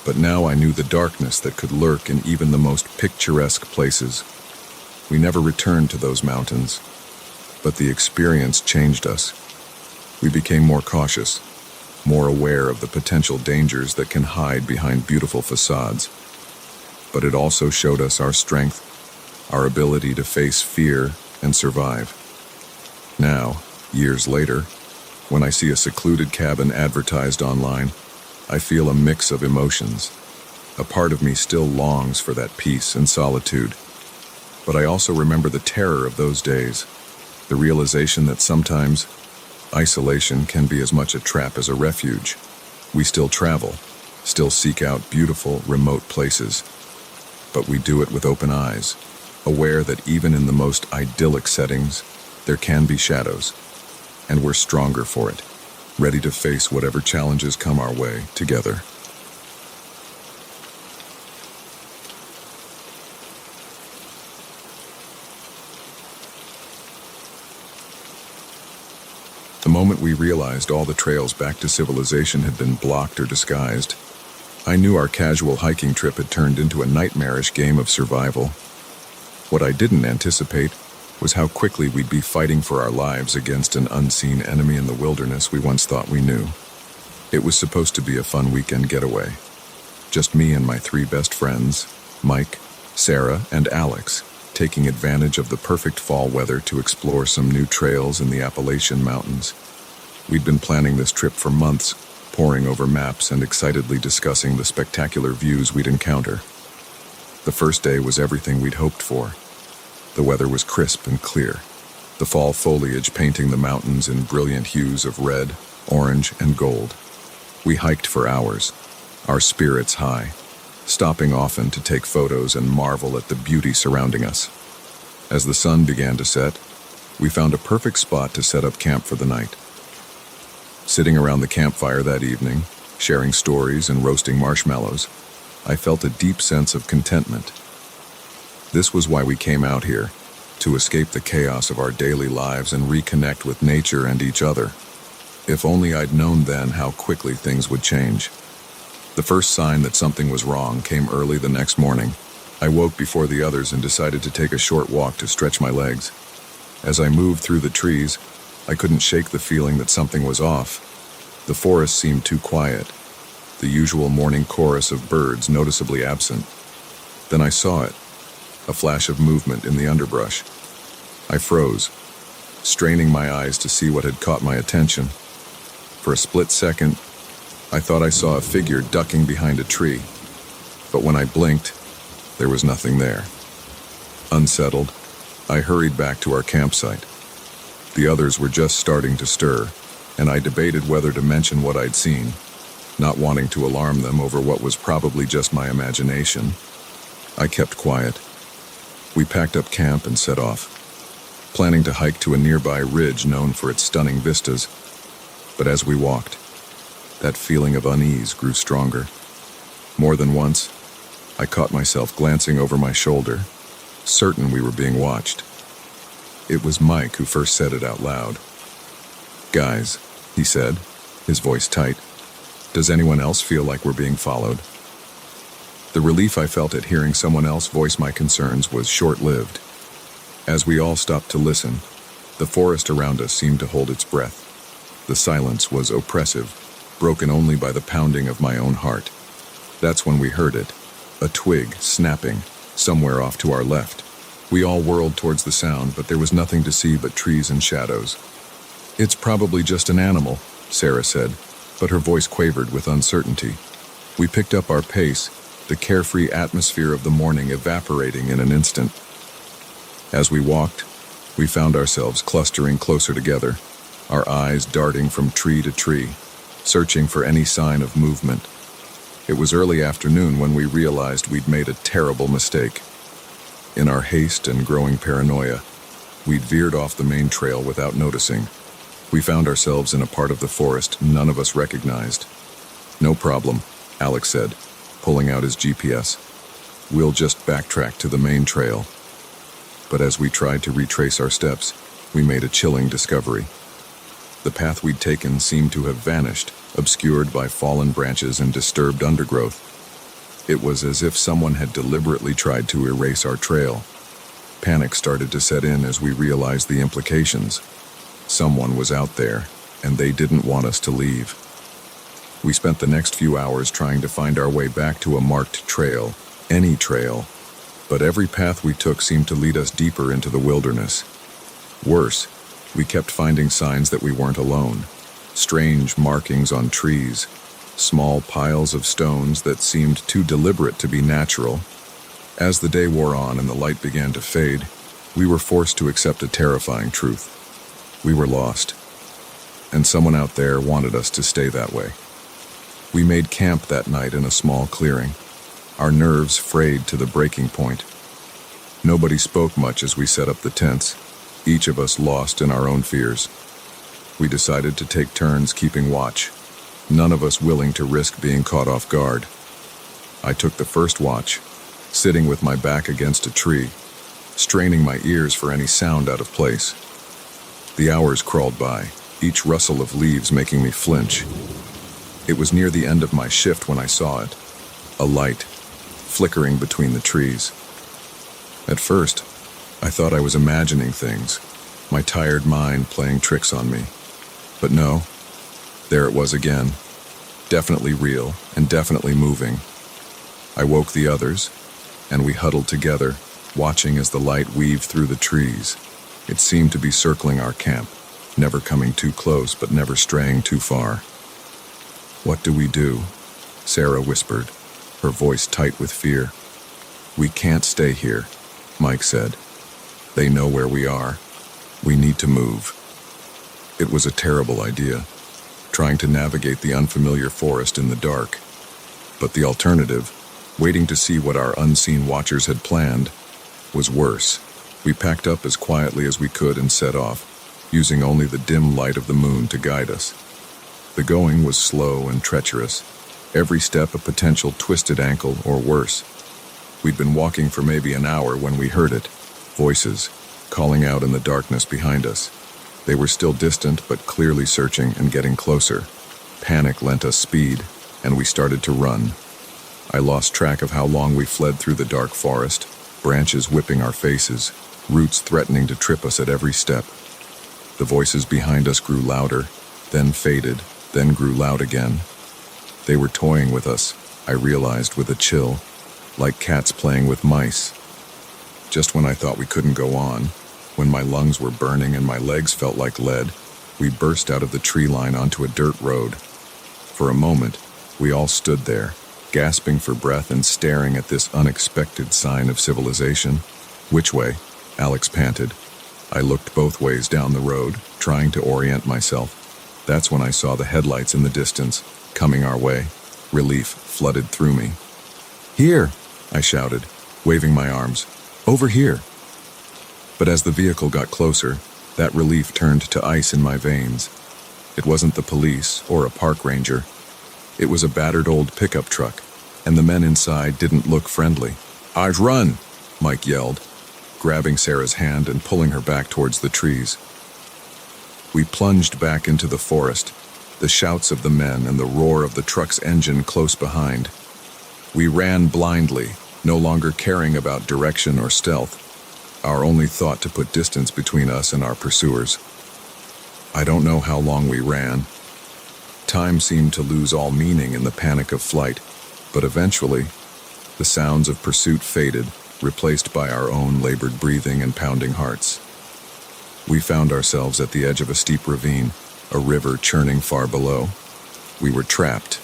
But now I knew the darkness that could lurk in even the most picturesque places. We never returned to those mountains, but the experience changed us. We became more cautious, more aware of the potential dangers that can hide behind beautiful facades. But it also showed us our strength, our ability to face fear and survive. Now, years later, when I see a secluded cabin advertised online, I feel a mix of emotions. A part of me still longs for that peace and solitude. But I also remember the terror of those days, the realization that sometimes isolation can be as much a trap as a refuge. We still travel, still seek out beautiful, remote places. But we do it with open eyes, aware that even in the most idyllic settings, there can be shadows, and we're stronger for it, ready to face whatever challenges come our way together. The moment we realized all the trails back to civilization had been blocked or disguised, I knew our casual hiking trip had turned into a nightmarish game of survival. What I didn't anticipate was how quickly we'd be fighting for our lives against an unseen enemy in the wilderness we once thought we knew. It was supposed to be a fun weekend getaway. Just me and my 3 best friends, Mike, Sarah, and Alex, taking advantage of the perfect fall weather to explore some new trails in the Appalachian Mountains. We'd been planning this trip for months, poring over maps and excitedly discussing the spectacular views we'd encounter. The first day was everything we'd hoped for. The weather was crisp and clear, the fall foliage painting the mountains in brilliant hues of red, orange, and gold. We hiked for hours, our spirits high, stopping often to take photos and marvel at the beauty surrounding us. As the sun began to set, we found a perfect spot to set up camp for the night. Sitting around the campfire that evening, sharing stories and roasting marshmallows, I felt a deep sense of contentment. This was why we came out here, to escape the chaos of our daily lives and reconnect with nature and each other. If only I'd known then how quickly things would change. The first sign that something was wrong came early the next morning. I woke before the others and decided to take a short walk to stretch my legs. As I moved through the trees, I couldn't shake the feeling that something was off. The forest seemed too quiet, the usual morning chorus of birds noticeably absent. Then I saw it, a flash of movement in the underbrush. I froze, straining my eyes to see what had caught my attention. For a split second, I thought I saw a figure ducking behind a tree, but when I blinked, there was nothing there. Unsettled, I hurried back to our campsite. The others were just starting to stir, and I debated whether to mention what I'd seen, not wanting to alarm them over what was probably just my imagination. I kept quiet. We packed up camp and set off, planning to hike to a nearby ridge known for its stunning vistas. But as we walked, that feeling of unease grew stronger. More than once, I caught myself glancing over my shoulder, certain we were being watched. It was Mike who first said it out loud. "Guys," he said, his voice tight, "does anyone else feel like we're being followed?" The relief I felt at hearing someone else voice my concerns was short-lived. As we all stopped to listen, the forest around us seemed to hold its breath. The silence was oppressive, broken only by the pounding of my own heart. That's when we heard it, a twig snapping, somewhere off to our left. We all whirled towards the sound, but there was nothing to see but trees and shadows. "It's probably just an animal," Sarah said, but her voice quavered with uncertainty. We picked up our pace, the carefree atmosphere of the morning evaporating in an instant. As we walked, we found ourselves clustering closer together, our eyes darting from tree to tree, searching for any sign of movement. It was early afternoon when we realized we'd made a terrible mistake. In our haste and growing paranoia, we'd veered off the main trail without noticing. We found ourselves in a part of the forest none of us recognized. "No problem," Alex said, pulling out his GPS. "We'll just backtrack to the main trail." But as we tried to retrace our steps, we made a chilling discovery. The path we'd taken seemed to have vanished, obscured by fallen branches and disturbed undergrowth. It was as if someone had deliberately tried to erase our trail. Panic started to set in as we realized the implications. Someone was out there, and they didn't want us to leave. We spent the next few hours trying to find our way back to a marked trail, any trail, but every path we took seemed to lead us deeper into the wilderness. Worse, we kept finding signs that we weren't alone. Strange markings on trees, small piles of stones that seemed too deliberate to be natural. As the day wore on and the light began to fade, we were forced to accept a terrifying truth. We were lost, and someone out there wanted us to stay that way. We made camp that night in a small clearing, our nerves frayed to the breaking point. Nobody spoke much as we set up the tents, each of us lost in our own fears. We decided to take turns keeping watch, none of us willing to risk being caught off guard. I took the first watch, sitting with my back against a tree, straining my ears for any sound out of place. The hours crawled by, each rustle of leaves making me flinch. It was near the end of my shift when I saw it, a light, flickering between the trees. At first, I thought I was imagining things, my tired mind playing tricks on me. But no, there it was again, definitely real and definitely moving. I woke the others, and we huddled together, watching as the light weaved through the trees. It seemed to be circling our camp, never coming too close but never straying too far. "What do we do?" Sarah whispered, her voice tight with fear. "We can't stay here," Mike said. "They know where we are. We need to move." It was a terrible idea, trying to navigate the unfamiliar forest in the dark. But the alternative, waiting to see what our unseen watchers had planned, was worse. We packed up as quietly as we could and set off, using only the dim light of the moon to guide us. The going was slow and treacherous, every step a potential twisted ankle or worse. We'd been walking for maybe an hour when we heard it, voices, calling out in the darkness behind us. They were still distant but clearly searching and getting closer. Panic lent us speed, and we started to run. I lost track of how long we fled through the dark forest, branches whipping our faces, roots threatening to trip us at every step. The voices behind us grew louder, then faded, then grew loud again. They were toying with us, I realized with a chill, like cats playing with mice. Just when I thought we couldn't go on, when my lungs were burning and my legs felt like lead, we burst out of the tree line onto a dirt road. For a moment, we all stood there, gasping for breath and staring at this unexpected sign of civilization. "Which way?" Alex panted. I looked both ways down the road, trying to orient myself. That's when I saw the headlights in the distance, coming our way. Relief flooded through me. "Here!" I shouted, waving my arms. "Over here!" But as the vehicle got closer, that relief turned to ice in my veins. It wasn't the police or a park ranger. It was a battered old pickup truck, and the men inside didn't look friendly. "I'd run!" Mike yelled, grabbing Sarah's hand and pulling her back towards the trees. We plunged back into the forest, the shouts of the men and the roar of the truck's engine close behind. We ran blindly, no longer caring about direction or stealth, our only thought to put distance between us and our pursuers. I don't know how long we ran. Time seemed to lose all meaning in the panic of flight, but eventually, the sounds of pursuit faded, replaced by our own labored breathing and pounding hearts. We found ourselves at the edge of a steep ravine, a river churning far below. We were trapped.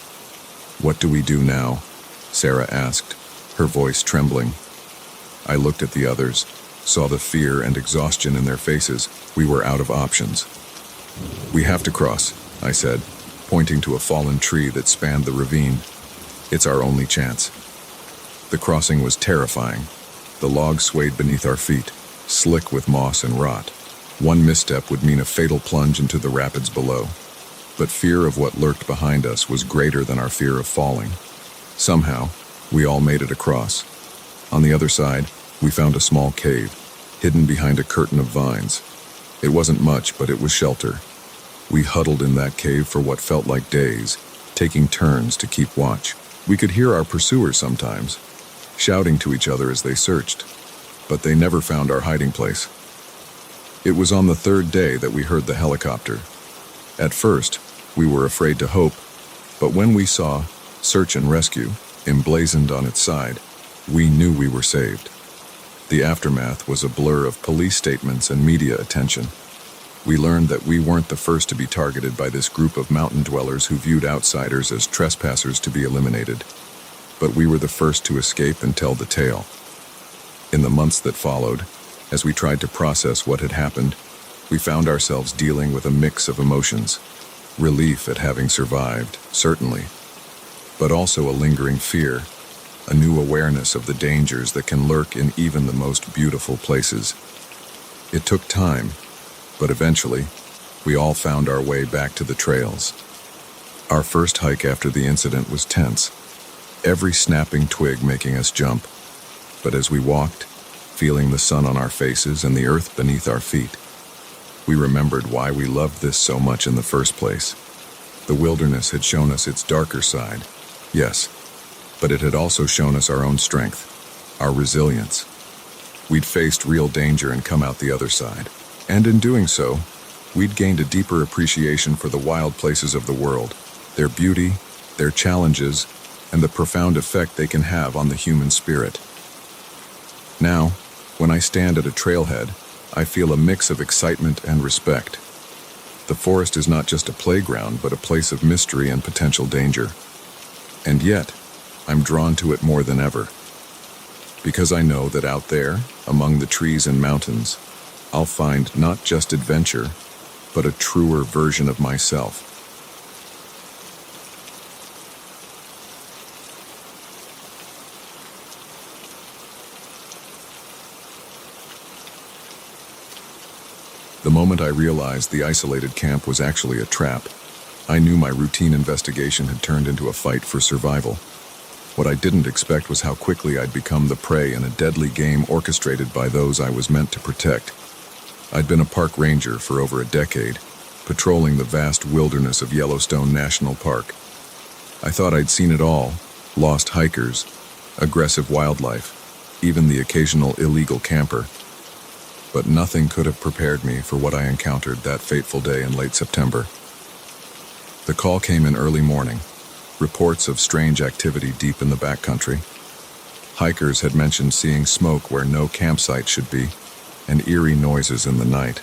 "What do we do now?" Sarah asked, her voice trembling. I looked at the others, saw the fear and exhaustion in their faces. We were out of options. "We have to cross," I said, pointing to a fallen tree that spanned the ravine. "It's our only chance." The crossing was terrifying. The logs swayed beneath our feet, slick with moss and rot. One misstep would mean a fatal plunge into the rapids below. But fear of what lurked behind us was greater than our fear of falling. Somehow, we all made it across. On the other side, we found a small cave, hidden behind a curtain of vines. It wasn't much, but it was shelter. We huddled in that cave for what felt like days, taking turns to keep watch. We could hear our pursuers sometimes, shouting to each other as they searched, but they never found our hiding place. It was on the third day that we heard the helicopter. At first, we were afraid to hope, but when we saw "Search and Rescue" emblazoned on its side, we knew we were saved. The aftermath was a blur of police statements and media attention. We learned that we weren't the first to be targeted by this group of mountain dwellers who viewed outsiders as trespassers to be eliminated. But we were the first to escape and tell the tale. In the months that followed, as we tried to process what had happened, we found ourselves dealing with a mix of emotions. Relief at having survived, certainly, but also a lingering fear, a new awareness of the dangers that can lurk in even the most beautiful places. It took time, but eventually, we all found our way back to the trails. Our first hike after the incident was tense, every snapping twig making us jump. But as we walked, feeling the sun on our faces and the earth beneath our feet, we remembered why we loved this so much in the first place. The wilderness had shown us its darker side, yes, but it had also shown us our own strength, our resilience. We'd faced real danger and come out the other side. And in doing so, we'd gained a deeper appreciation for the wild places of the world, their beauty, their challenges, and the profound effect they can have on the human spirit. Now, when I stand at a trailhead, I feel a mix of excitement and respect. The forest is not just a playground, but a place of mystery and potential danger. And yet, I'm drawn to it more than ever. Because I know that out there, among the trees and mountains, I'll find not just adventure, but a truer version of myself. The moment I realized the isolated camp was actually a trap, I knew my routine investigation had turned into a fight for survival. What I didn't expect was how quickly I'd become the prey in a deadly game orchestrated by those I was meant to protect. I'd been a park ranger for over a decade, patrolling the vast wilderness of Yellowstone National Park. I thought I'd seen it all: lost hikers, aggressive wildlife, even the occasional illegal camper. But nothing could have prepared me for what I encountered that fateful day in late September. The call came in early morning, reports of strange activity deep in the backcountry. Hikers had mentioned seeing smoke where no campsite should be, and eerie noises in the night.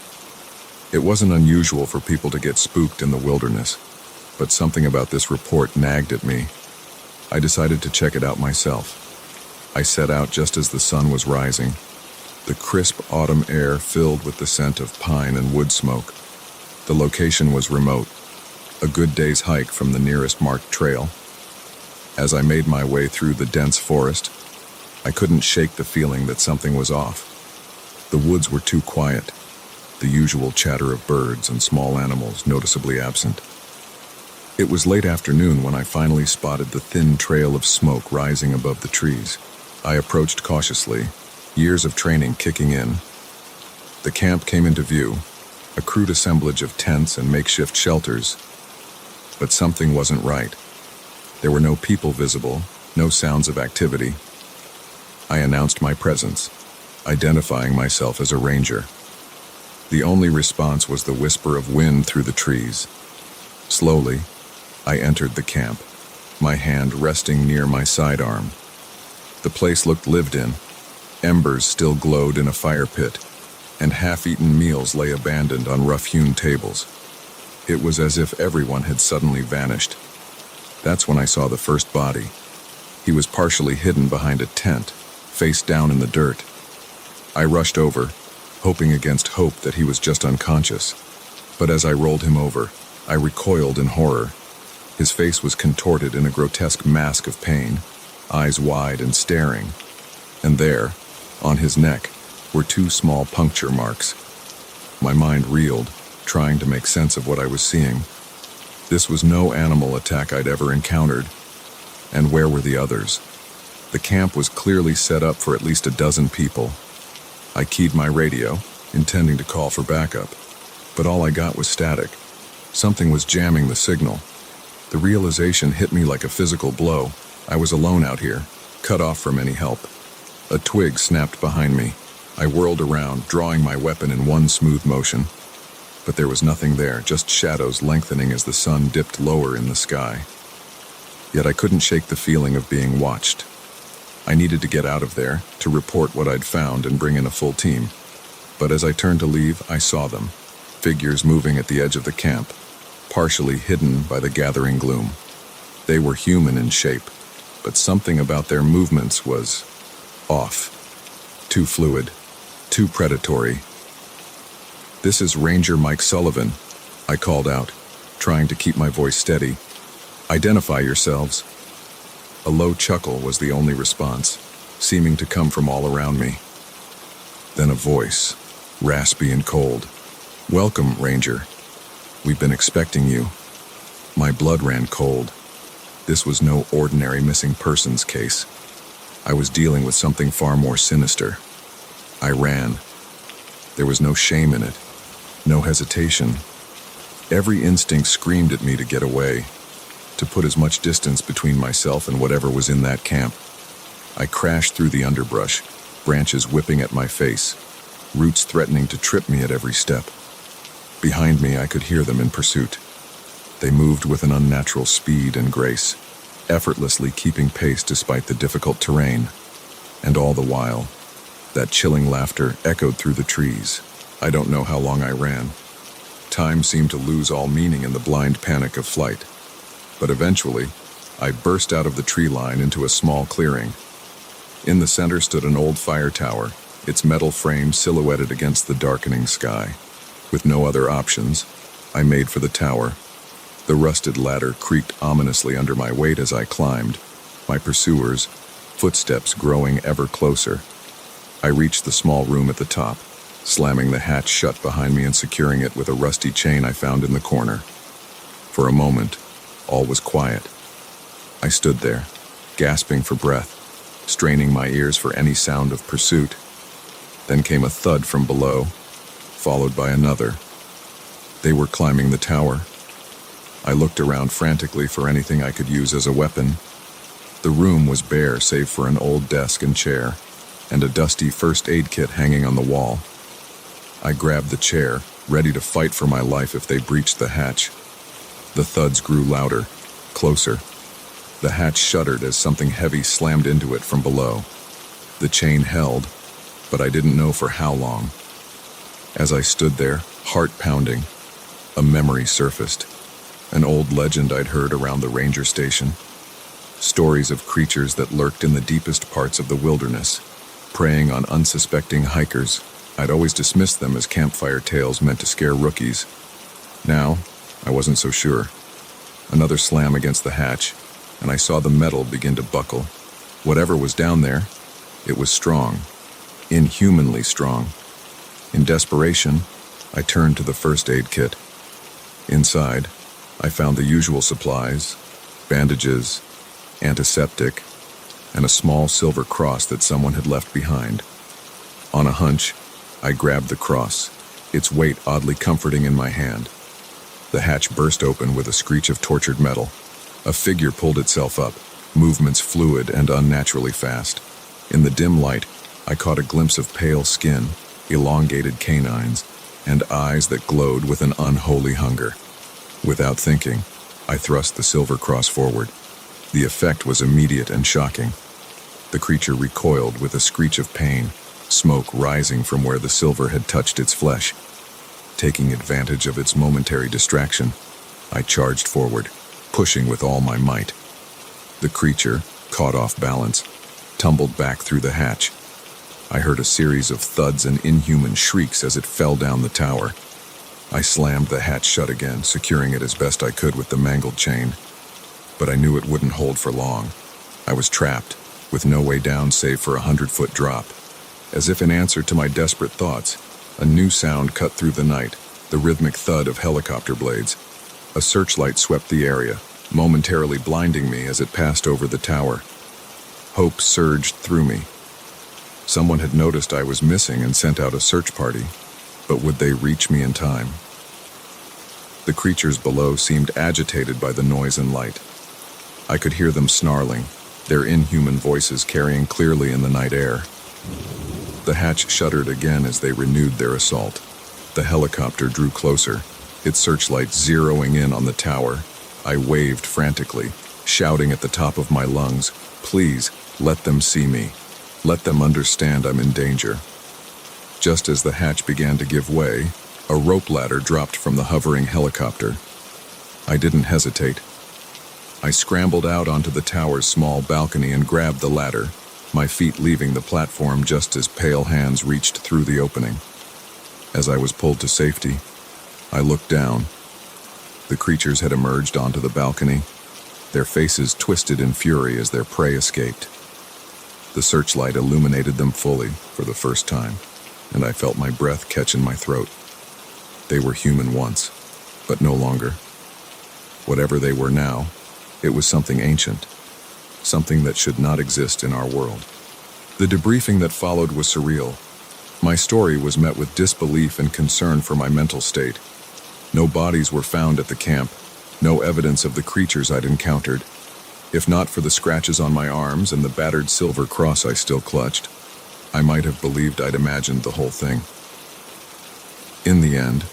It wasn't unusual for people to get spooked in the wilderness, but something about this report nagged at me. I decided to check it out myself. I set out just as the sun was rising, the crisp autumn air filled with the scent of pine and wood smoke. The location was remote, a good day's hike from the nearest marked trail. As I made my way through the dense forest, I couldn't shake the feeling that something was off. The woods were too quiet, the usual chatter of birds and small animals noticeably absent. It was late afternoon when I finally spotted the thin trail of smoke rising above the trees. I approached cautiously, years of training kicking in. The camp came into view, a crude assemblage of tents and makeshift shelters. But something wasn't right. There were no people visible, no sounds of activity. I announced my presence, identifying myself as a ranger. The only response was the whisper of wind through the trees. Slowly, I entered the camp, my hand resting near my sidearm. The place looked lived in. Embers still glowed in a fire pit, and half-eaten meals lay abandoned on rough-hewn tables. It was as if everyone had suddenly vanished, That's when I saw the first body. He was partially hidden behind a tent, face down in the dirt. I rushed over, hoping against hope that he was just unconscious. But as I rolled him over, I recoiled in horror. His face was contorted in a grotesque mask of pain, eyes wide and staring. And there, on his neck, were 2 small puncture marks. My mind reeled, trying to make sense of what I was seeing. This was no animal attack I'd ever encountered. And where were the others? The camp was clearly set up for at least a dozen people. I keyed my radio, intending to call for backup, but all I got was static. Something was jamming the signal. The realization hit me like a physical blow. I was alone out here, cut off from any help. A twig snapped behind me. I whirled around, drawing my weapon in one smooth motion. But there was nothing there, just shadows lengthening as the sun dipped lower in the sky. Yet I couldn't shake the feeling of being watched. I needed to get out of there, to report what I'd found and bring in a full team. But as I turned to leave, I saw them, figures moving at the edge of the camp, partially hidden by the gathering gloom. They were human in shape, but something about their movements was off. Too fluid, too predatory. "This is Ranger Mike Sullivan," I called out, trying to keep my voice steady. "Identify yourselves." A low chuckle was the only response, seeming to come from all around me. Then a voice, raspy and cold. "Welcome, Ranger. We've been expecting you." My blood ran cold. This was no ordinary missing persons case. I was dealing with something far more sinister. I ran. There was no shame in it, no hesitation. Every instinct screamed at me to get away, to put as much distance between myself and whatever was in that camp. I crashed through the underbrush, branches whipping at my face, roots threatening to trip me at every step. Behind me, I could hear them in pursuit. They moved with an unnatural speed and grace, effortlessly keeping pace despite the difficult terrain. And all the while, that chilling laughter echoed through the trees. I don't know how long I ran. Time seemed to lose all meaning in the blind panic of flight. But eventually, I burst out of the tree line into a small clearing. In the center stood an old fire tower, its metal frame silhouetted against the darkening sky. With no other options, I made for the tower. The rusted ladder creaked ominously under my weight as I climbed, my pursuers' footsteps growing ever closer. I reached the small room at the top, slamming the hatch shut behind me and securing it with a rusty chain I found in the corner. For a moment, all was quiet. I stood there, gasping for breath, straining my ears for any sound of pursuit. Then came a thud from below, followed by another. They were climbing the tower. I looked around frantically for anything I could use as a weapon. The room was bare save for an old desk and chair, and a dusty first aid kit hanging on the wall. I grabbed the chair, ready to fight for my life if they breached the hatch. The thuds grew louder, closer. The hatch shuddered as something heavy slammed into it from below. The chain held, but I didn't know for how long. As I stood there, heart pounding, a memory surfaced. An old legend I'd heard around the ranger station. Stories of creatures that lurked in the deepest parts of the wilderness, preying on unsuspecting hikers. I'd always dismissed them as campfire tales meant to scare rookies. Now, I wasn't so sure. Another slam against the hatch, and I saw the metal begin to buckle. Whatever was down there, it was strong, inhumanly strong. In desperation, I turned to the first aid kit. Inside, I found the usual supplies, bandages, antiseptic, and a small silver cross that someone had left behind. On a hunch, I grabbed the cross, its weight oddly comforting in my hand. The hatch burst open with a screech of tortured metal. A figure pulled itself up, movements fluid and unnaturally fast. In the dim light, I caught a glimpse of pale skin, elongated canines, and eyes that glowed with an unholy hunger. Without thinking, I thrust the silver cross forward. The effect was immediate and shocking. The creature recoiled with a screech of pain, smoke rising from where the silver had touched its flesh. Taking advantage of its momentary distraction, I charged forward, pushing with all my might. The creature, caught off balance, tumbled back through the hatch. I heard a series of thuds and inhuman shrieks as it fell down the tower. I slammed the hatch shut again, securing it as best I could with the mangled chain. But I knew it wouldn't hold for long. I was trapped, with no way down save for a 100-foot drop. As if in answer to my desperate thoughts, a new sound cut through the night, the rhythmic thud of helicopter blades. A searchlight swept the area, momentarily blinding me as it passed over the tower. Hope surged through me. Someone had noticed I was missing and sent out a search party, but would they reach me in time? The creatures below seemed agitated by the noise and light. I could hear them snarling, their inhuman voices carrying clearly in the night air. The hatch shuddered again as they renewed their assault. The helicopter drew closer, its searchlight zeroing in on the tower. I waved frantically, shouting at the top of my lungs, "Please, let them see me. Let them understand I'm in danger." Just as the hatch began to give way, a rope ladder dropped from the hovering helicopter. I didn't hesitate. I scrambled out onto the tower's small balcony and grabbed the ladder, my feet leaving the platform just as pale hands reached through the opening. As I was pulled to safety, I looked down. The creatures had emerged onto the balcony, their faces twisted in fury as their prey escaped. The searchlight illuminated them fully for the first time, and I felt my breath catch in my throat. They were human once, but no longer. Whatever they were now, it was something ancient, something that should not exist in our world. The debriefing that followed was surreal. My story was met with disbelief and concern for my mental state. No bodies were found at the camp, no evidence of the creatures I'd encountered. If not for the scratches on my arms and the battered silver cross I still clutched, I might have believed I'd imagined the whole thing. In the end,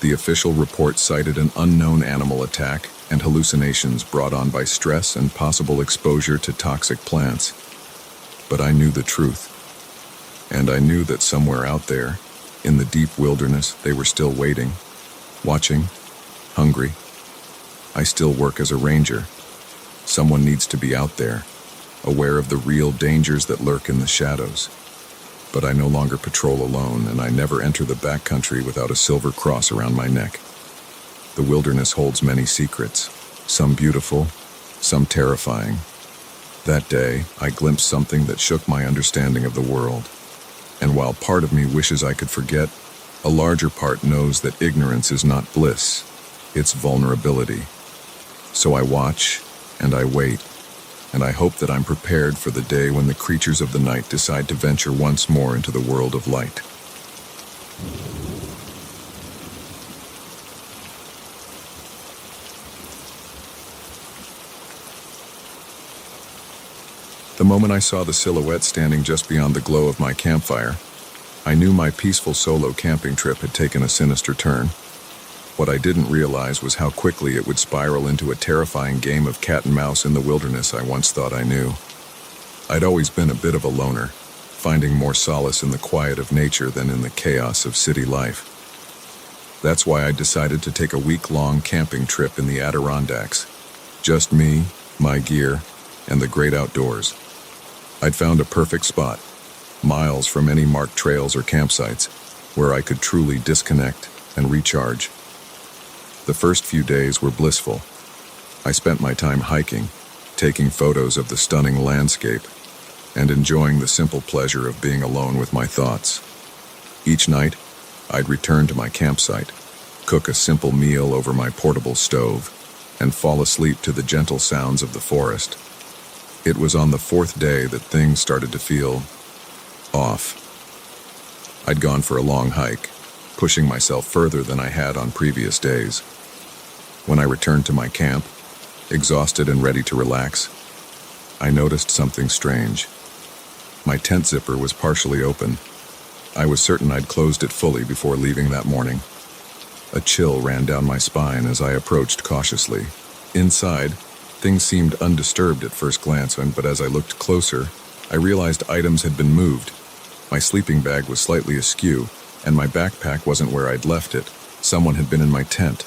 the official report cited an unknown animal attack and hallucinations brought on by stress and possible exposure to toxic plants. But I knew the truth. And I knew that somewhere out there, in the deep wilderness, they were still waiting, watching, hungry. I still work as a ranger. Someone needs to be out there, aware of the real dangers that lurk in the shadows. But I no longer patrol alone, and I never enter the backcountry without a silver cross around my neck. The wilderness holds many secrets, some beautiful, some terrifying. That day, I glimpsed something that shook my understanding of the world. And while part of me wishes I could forget, a larger part knows that ignorance is not bliss, it's vulnerability. So I watch, and I wait, and I hope that I'm prepared for the day when the creatures of the night decide to venture once more into the world of light. The moment I saw the silhouette standing just beyond the glow of my campfire, I knew my peaceful solo camping trip had taken a sinister turn. What I didn't realize was how quickly it would spiral into a terrifying game of cat and mouse in the wilderness I once thought I knew. I'd always been a bit of a loner, finding more solace in the quiet of nature than in the chaos of city life. That's why I decided to take a week-long camping trip in the Adirondacks. Just me, my gear, and the great outdoors. I'd found a perfect spot, miles from any marked trails or campsites, where I could truly disconnect and recharge. The first few days were blissful. I spent my time hiking, taking photos of the stunning landscape, and enjoying the simple pleasure of being alone with my thoughts. Each night, I'd return to my campsite, cook a simple meal over my portable stove, and fall asleep to the gentle sounds of the forest. It was on the fourth day that things started to feel off. I'd gone for a long hike, pushing myself further than I had on previous days. When I returned to my camp, exhausted and ready to relax, I noticed something strange. My tent zipper was partially open. I was certain I'd closed it fully before leaving that morning. A chill ran down my spine as I approached cautiously. Inside, things seemed undisturbed at first glance, but as I looked closer, I realized items had been moved. My sleeping bag was slightly askew, and my backpack wasn't where I'd left it. Someone had been in my tent.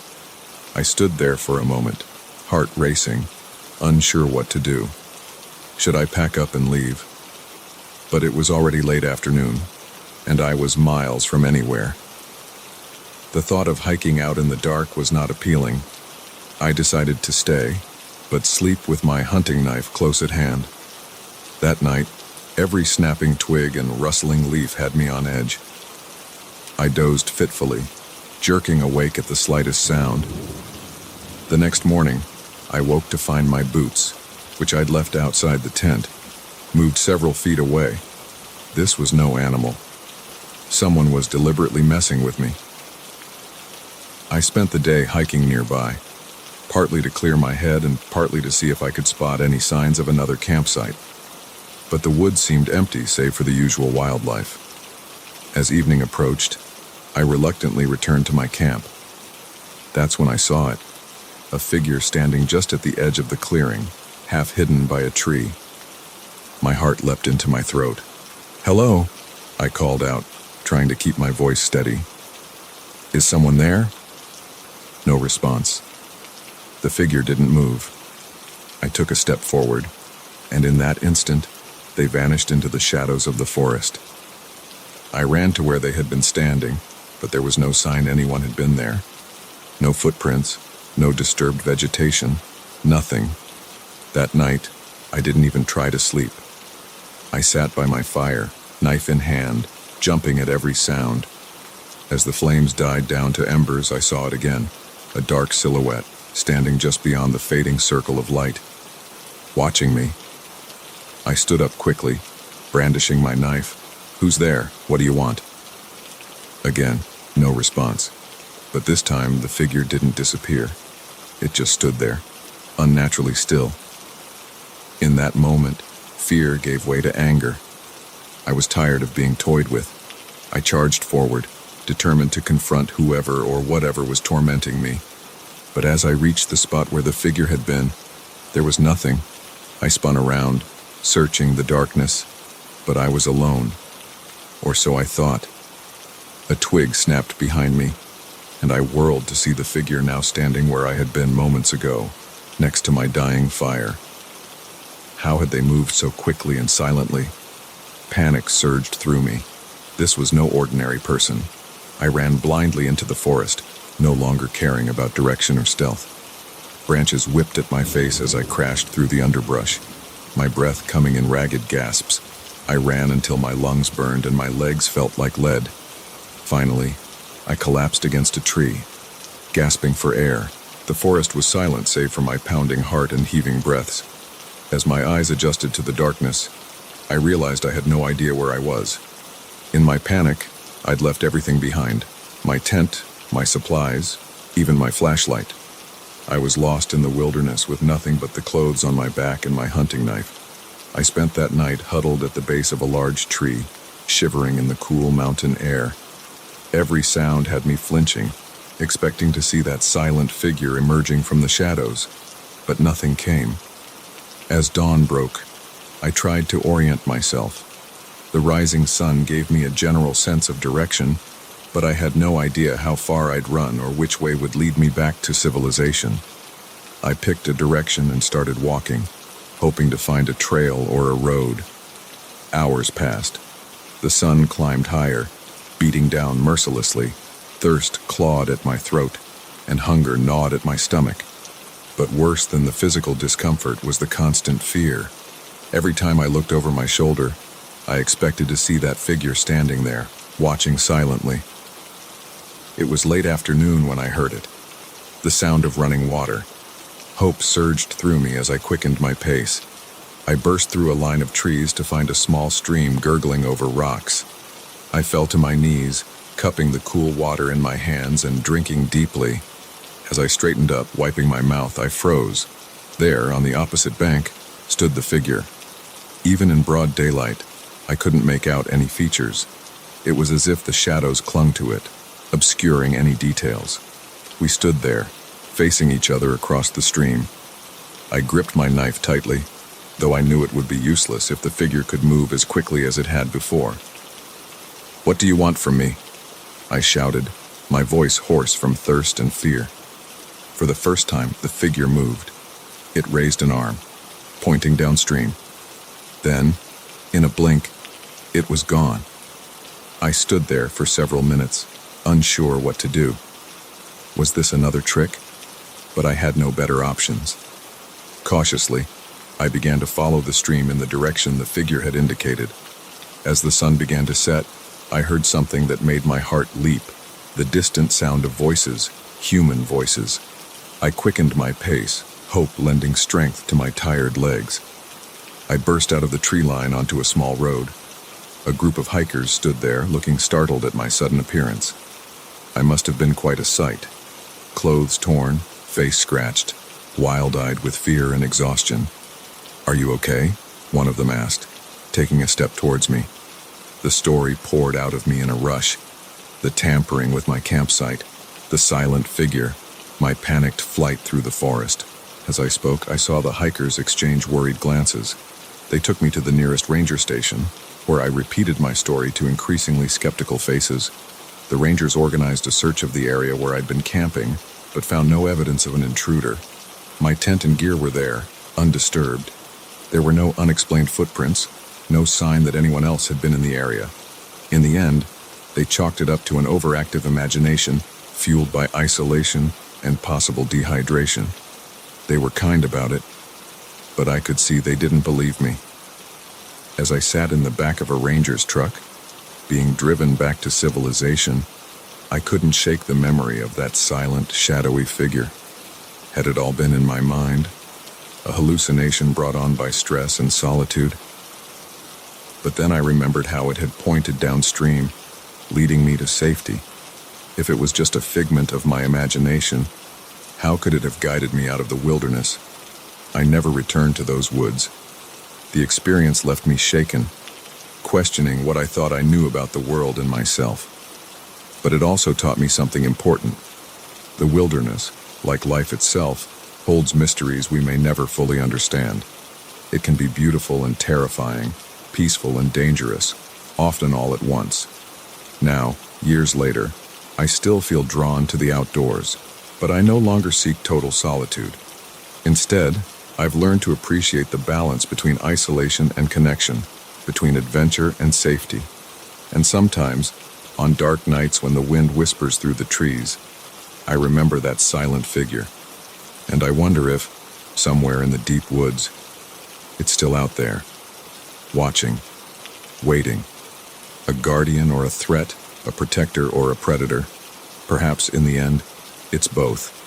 I stood there for a moment, heart racing, unsure what to do. Should I pack up and leave? But it was already late afternoon, and I was miles from anywhere. The thought of hiking out in the dark was not appealing. I decided to stay, but sleep with my hunting knife close at hand. That night, every snapping twig and rustling leaf had me on edge. I dozed fitfully, jerking awake at the slightest sound. The next morning, I woke to find my boots, which I'd left outside the tent, moved several feet away. This was no animal. Someone was deliberately messing with me. I spent the day hiking nearby, partly to clear my head and partly to see if I could spot any signs of another campsite. But the woods seemed empty save for the usual wildlife. As evening approached, I reluctantly returned to my camp. That's when I saw it, a figure standing just at the edge of the clearing, half hidden by a tree. My heart leapt into my throat. "Hello," I called out, trying to keep my voice steady. "Is someone there?" No response. The figure didn't move. I took a step forward, and in that instant, they vanished into the shadows of the forest. I ran to where they had been standing, but there was no sign anyone had been there. No footprints, no disturbed vegetation, nothing. That night, I didn't even try to sleep. I sat by my fire, knife in hand, jumping at every sound. As the flames died down to embers, I saw it again, a dark silhouette, standing just beyond the fading circle of light, watching me. I stood up quickly, brandishing my knife. "Who's there? What do you want?" Again, no response. But this time, the figure didn't disappear. It just stood there, unnaturally still. In that moment, fear gave way to anger. I was tired of being toyed with. I charged forward, determined to confront whoever or whatever was tormenting me. But as I reached the spot where the figure had been, there was nothing. I spun around, searching the darkness, but I was alone. Or so I thought. A twig snapped behind me, and I whirled to see the figure now standing where I had been moments ago, next to my dying fire. How had they moved so quickly and silently? Panic surged through me. This was no ordinary person. I ran blindly into the forest, no longer caring about direction or stealth. Branches whipped at my face as I crashed through the underbrush, my breath coming in ragged gasps. I ran until my lungs burned and my legs felt like lead. Finally, I collapsed against a tree, gasping for air. The forest was silent save for my pounding heart and heaving breaths. As my eyes adjusted to the darkness, I realized I had no idea where I was. In my panic, I'd left everything behind. My tent, my supplies, even my flashlight. I was lost in the wilderness with nothing but the clothes on my back and my hunting knife. I spent that night huddled at the base of a large tree, shivering in the cool mountain air. Every sound had me flinching, expecting to see that silent figure emerging from the shadows, but nothing came. As dawn broke, I tried to orient myself. The rising sun gave me a general sense of direction, but I had no idea how far I'd run or which way would lead me back to civilization. I picked a direction and started walking, hoping to find a trail or a road. Hours passed. The sun climbed higher, beating down mercilessly. Thirst clawed at my throat, and hunger gnawed at my stomach. But worse than the physical discomfort was the constant fear. Every time I looked over my shoulder, I expected to see that figure standing there, watching silently. It was late afternoon when I heard it, the sound of running water. Hope surged through me as I quickened my pace. I burst through a line of trees to find a small stream gurgling over rocks. I fell to my knees, cupping the cool water in my hands and drinking deeply. As I straightened up, wiping my mouth, I froze. There, on the opposite bank, stood the figure. Even in broad daylight, I couldn't make out any features. It was as if the shadows clung to it, obscuring any details. We stood there, facing each other across the stream. I gripped my knife tightly, though I knew it would be useless if the figure could move as quickly as it had before. "What do you want from me?" I shouted, my voice hoarse from thirst and fear. For the first time, the figure moved, It raised an arm, pointing downstream. Then, in a blink, it was gone. I stood there for several minutes, unsure what to do. Was this another trick? But I had no better options. Cautiously, I began to follow the stream in the direction the figure had indicated. As the sun began to set, I heard something that made my heart leap, the distant sound of voices, human voices. I quickened my pace, hope lending strength to my tired legs. I burst out of the tree line onto a small road. A group of hikers stood there, looking startled at my sudden appearance. I must have been quite a sight. Clothes torn, face scratched, wild-eyed with fear and exhaustion. "Are you okay?" one of them asked, taking a step towards me. The story poured out of me in a rush. The tampering with my campsite, the silent figure, my panicked flight through the forest. As I spoke, I saw the hikers exchange worried glances. They took me to the nearest ranger station, where I repeated my story to increasingly skeptical faces. The rangers organized a search of the area where I'd been camping, but found no evidence of an intruder. My tent and gear were there, undisturbed. There were no unexplained footprints, no sign that anyone else had been in the area. In the end, they chalked it up to an overactive imagination, fueled by isolation and possible dehydration. They were kind about it, but I could see they didn't believe me. As I sat in the back of a ranger's truck, being driven back to civilization, I couldn't shake the memory of that silent, shadowy figure. Had it all been in my mind? A hallucination brought on by stress and solitude? But then I remembered how it had pointed downstream, leading me to safety. If it was just a figment of my imagination, how could it have guided me out of the wilderness? I never returned to those woods. The experience left me shaken, questioning what I thought I knew about the world and myself. But it also taught me something important. The wilderness, like life itself, holds mysteries we may never fully understand. It can be beautiful and terrifying, peaceful and dangerous, often all at once. Now, years later, I still feel drawn to the outdoors, but I no longer seek total solitude. Instead, I've learned to appreciate the balance between isolation and connection, between adventure and safety. And sometimes, on dark nights when the wind whispers through the trees, I remember that silent figure. And I wonder if, somewhere in the deep woods, it's still out there, watching, waiting. A guardian or a threat, a protector or a predator. Perhaps in the end, it's both.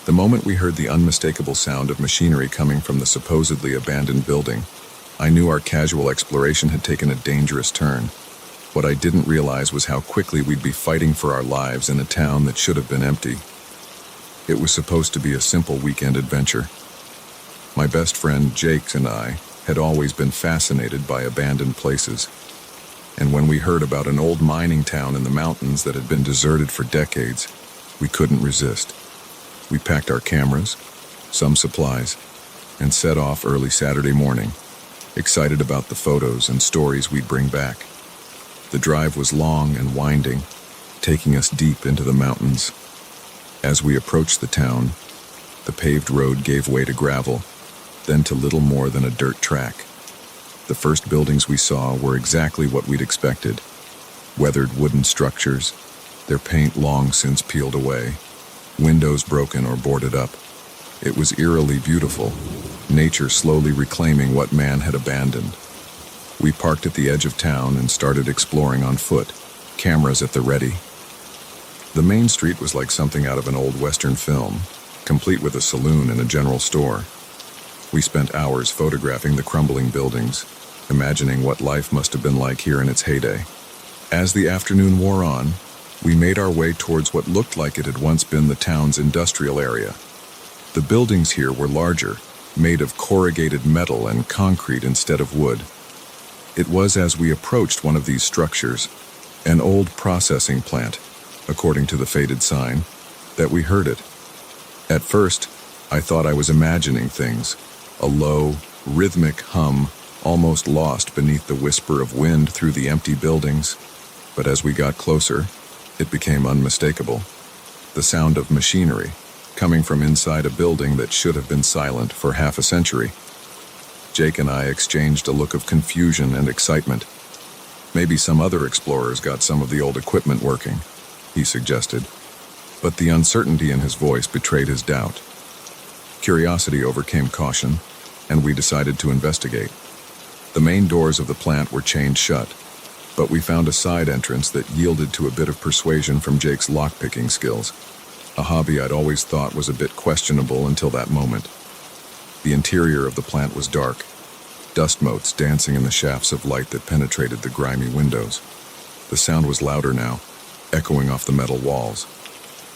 The moment we heard the unmistakable sound of machinery coming from the supposedly abandoned building, I knew our casual exploration had taken a dangerous turn. What I didn't realize was how quickly we'd be fighting for our lives in a town that should have been empty. It was supposed to be a simple weekend adventure. My best friend Jake and I had always been fascinated by abandoned places. And when we heard about an old mining town in the mountains that had been deserted for decades, we couldn't resist. We packed our cameras, some supplies, and set off early Saturday morning, excited about the photos and stories we'd bring back. The drive was long and winding, taking us deep into the mountains. As we approached the town, the paved road gave way to gravel, then to little more than a dirt track. The first buildings we saw were exactly what we'd expected. Weathered wooden structures, their paint long since peeled away, windows broken or boarded up. It was eerily beautiful, nature slowly reclaiming what man had abandoned. We parked at the edge of town and started exploring on foot, cameras at the ready. The main street was like something out of an old Western film, complete with a saloon and a general store. We spent hours photographing the crumbling buildings, imagining what life must have been like here in its heyday. As the afternoon wore on, we made our way towards what looked like it had once been the town's industrial area. The buildings here were larger, made of corrugated metal and concrete instead of wood. It was as we approached one of these structures, an old processing plant, according to the faded sign, that we heard it. At first, I thought I was imagining things, a low, rhythmic hum, almost lost beneath the whisper of wind through the empty buildings. But as we got closer, it became unmistakable. The sound of machinery, coming from inside a building that should have been silent for half a century. Jake and I exchanged a look of confusion and excitement. Maybe some other explorers got some of the old equipment working, he suggested, but the uncertainty in his voice betrayed his doubt. Curiosity overcame caution, and we decided to investigate. The main doors of the plant were chained shut, but we found a side entrance that yielded to a bit of persuasion from Jake's lockpicking skills, a hobby I'd always thought was a bit questionable until that moment. The interior of the plant was dark, dust motes dancing in the shafts of light that penetrated the grimy windows. The sound was louder now, echoing off the metal walls.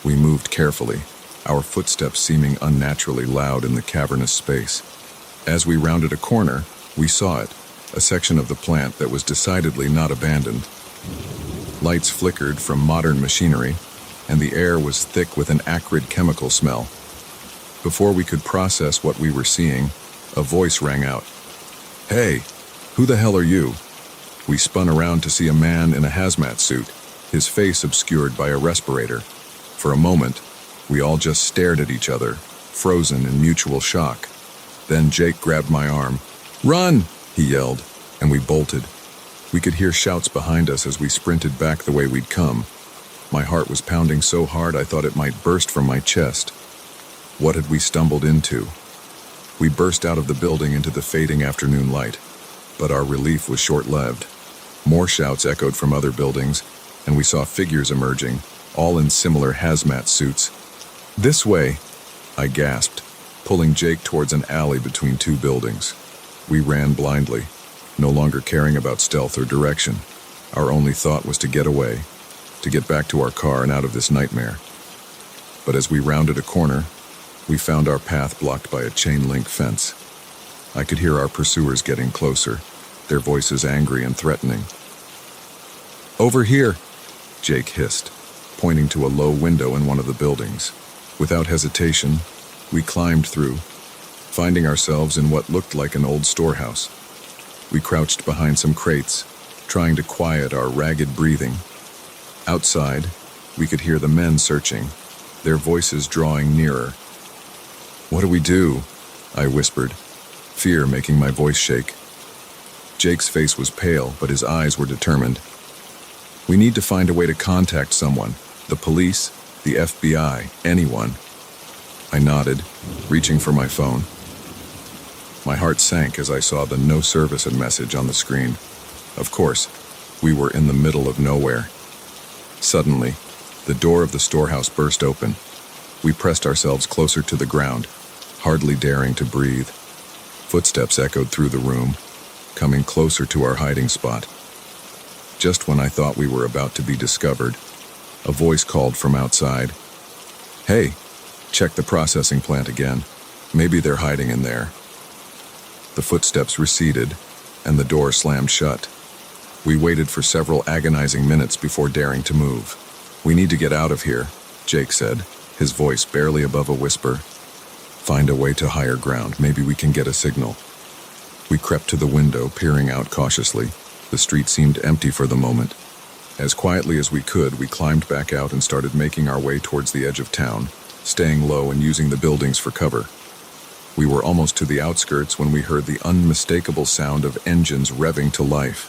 We moved carefully, our footsteps seeming unnaturally loud in the cavernous space. As we rounded a corner, we saw it, a section of the plant that was decidedly not abandoned. Lights flickered from modern machinery, and the air was thick with an acrid chemical smell. Before we could process what we were seeing, a voice rang out. "Hey, who the hell are you?" We spun around to see a man in a hazmat suit, his face obscured by a respirator. For a moment, we all just stared at each other, frozen in mutual shock. Then Jake grabbed my arm. "Run!" he yelled, and we bolted. We could hear shouts behind us as we sprinted back the way we'd come. My heart was pounding so hard I thought it might burst from my chest. What had we stumbled into? We burst out of the building into the fading afternoon light, but our relief was short-lived. More shouts echoed from other buildings, and we saw figures emerging, all in similar hazmat suits. "This way," I gasped, pulling Jake towards an alley between two buildings. We ran blindly, no longer caring about stealth or direction. Our only thought was to get away, to get back to our car and out of this nightmare. But as we rounded a corner, we found our path blocked by a chain-link fence. I could hear our pursuers getting closer, their voices angry and threatening. "Over here," Jake hissed, pointing to a low window in one of the buildings. Without hesitation, we climbed through, finding ourselves in what looked like an old storehouse. We crouched behind some crates, trying to quiet our ragged breathing. Outside, we could hear the men searching, their voices drawing nearer. "What do we do?" I whispered, fear making my voice shake. Jake's face was pale, but his eyes were determined. "We need to find a way to contact someone, the police, the FBI, anyone." I nodded, reaching for my phone. My heart sank as I saw the no service message on the screen. Of course, we were in the middle of nowhere. Suddenly, the door of the storehouse burst open. We pressed ourselves closer to the ground, hardly daring to breathe. Footsteps echoed through the room, coming closer to our hiding spot. Just when I thought we were about to be discovered, a voice called from outside. "Hey, check the processing plant again. Maybe they're hiding in there." The footsteps receded, and the door slammed shut. We waited for several agonizing minutes before daring to move. "We need to get out of here," Jake said, his voice barely above a whisper. "Find a way to higher ground. Maybe we can get a signal." We crept to the window, peering out cautiously. The street seemed empty for the moment. As quietly as we could, we climbed back out and started making our way towards the edge of town, staying low and using the buildings for cover. We were almost to the outskirts when we heard the unmistakable sound of engines revving to life.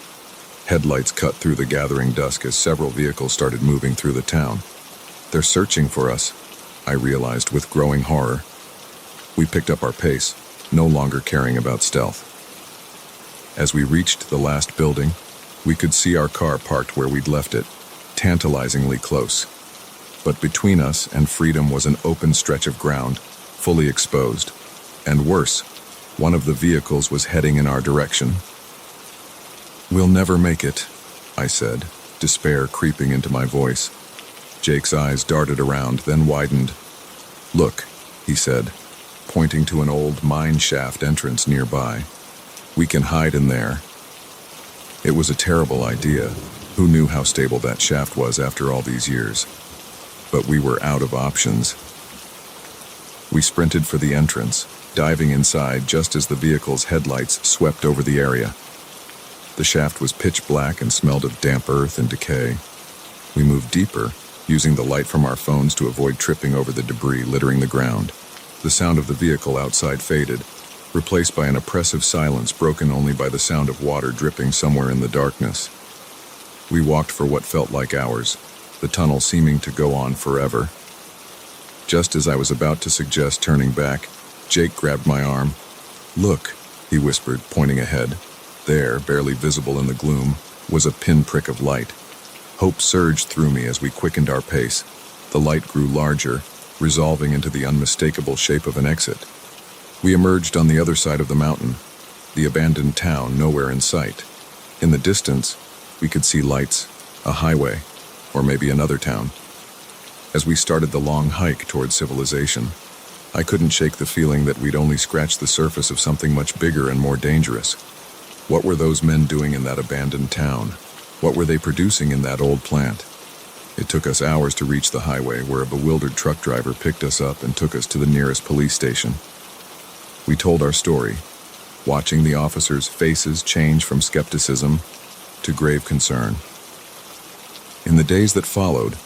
Headlights cut through the gathering dusk as several vehicles started moving through the town. "They're searching for us," I realized with growing horror. We picked up our pace, no longer caring about stealth. As we reached the last building, we could see our car parked where we'd left it, tantalizingly close. But between us and freedom was an open stretch of ground, fully exposed. And worse, one of the vehicles was heading in our direction. "We'll never make it," I said, despair creeping into my voice. Jake's eyes darted around, then widened. "Look," he said, pointing to an old mine shaft entrance nearby. "We can hide in there." It was a terrible idea. Who knew how stable that shaft was after all these years? But we were out of options. We sprinted for the entrance, diving inside just as the vehicle's headlights swept over the area. The shaft was pitch black and smelled of damp earth and decay. We moved deeper, using the light from our phones to avoid tripping over the debris littering the ground. The sound of the vehicle outside faded, replaced by an oppressive silence broken only by the sound of water dripping somewhere in the darkness. We walked for what felt like hours, the tunnel seeming to go on forever. Just as I was about to suggest turning back, Jake grabbed my arm. "Look," he whispered, pointing ahead. There, barely visible in the gloom, was a pinprick of light. Hope surged through me as we quickened our pace. The light grew larger, resolving into the unmistakable shape of an exit. We emerged on the other side of the mountain, the abandoned town nowhere in sight. In the distance, we could see lights, a highway, or maybe another town. As we started the long hike toward civilization, I couldn't shake the feeling that we'd only scratched the surface of something much bigger and more dangerous. What were those men doing in that abandoned town? What were they producing in that old plant? It took us hours to reach the highway, where a bewildered truck driver picked us up and took us to the nearest police station. We told our story, watching the officers' faces change from skepticism to grave concern. In the days that followed,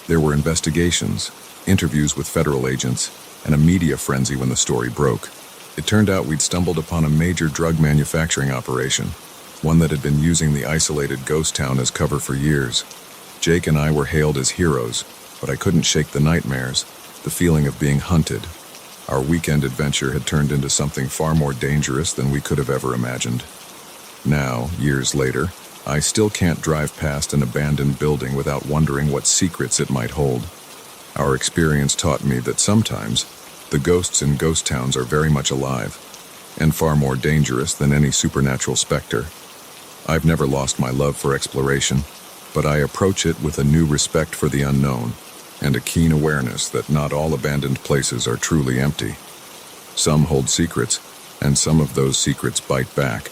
there were investigations, interviews with federal agents, and a media frenzy when the story broke. It turned out we'd stumbled upon a major drug manufacturing operation, one that had been using the isolated ghost town as cover for years. Jake and I were hailed as heroes, but I couldn't shake the nightmares, the feeling of being hunted. Our weekend adventure had turned into something far more dangerous than we could have ever imagined. Now, years later, I still can't drive past an abandoned building without wondering what secrets it might hold. Our experience taught me that sometimes the ghosts in ghost towns are very much alive, and far more dangerous than any supernatural specter. I've never lost my love for exploration, but I approach it with a new respect for the unknown, and a keen awareness that not all abandoned places are truly empty. Some hold secrets, and some of those secrets bite back.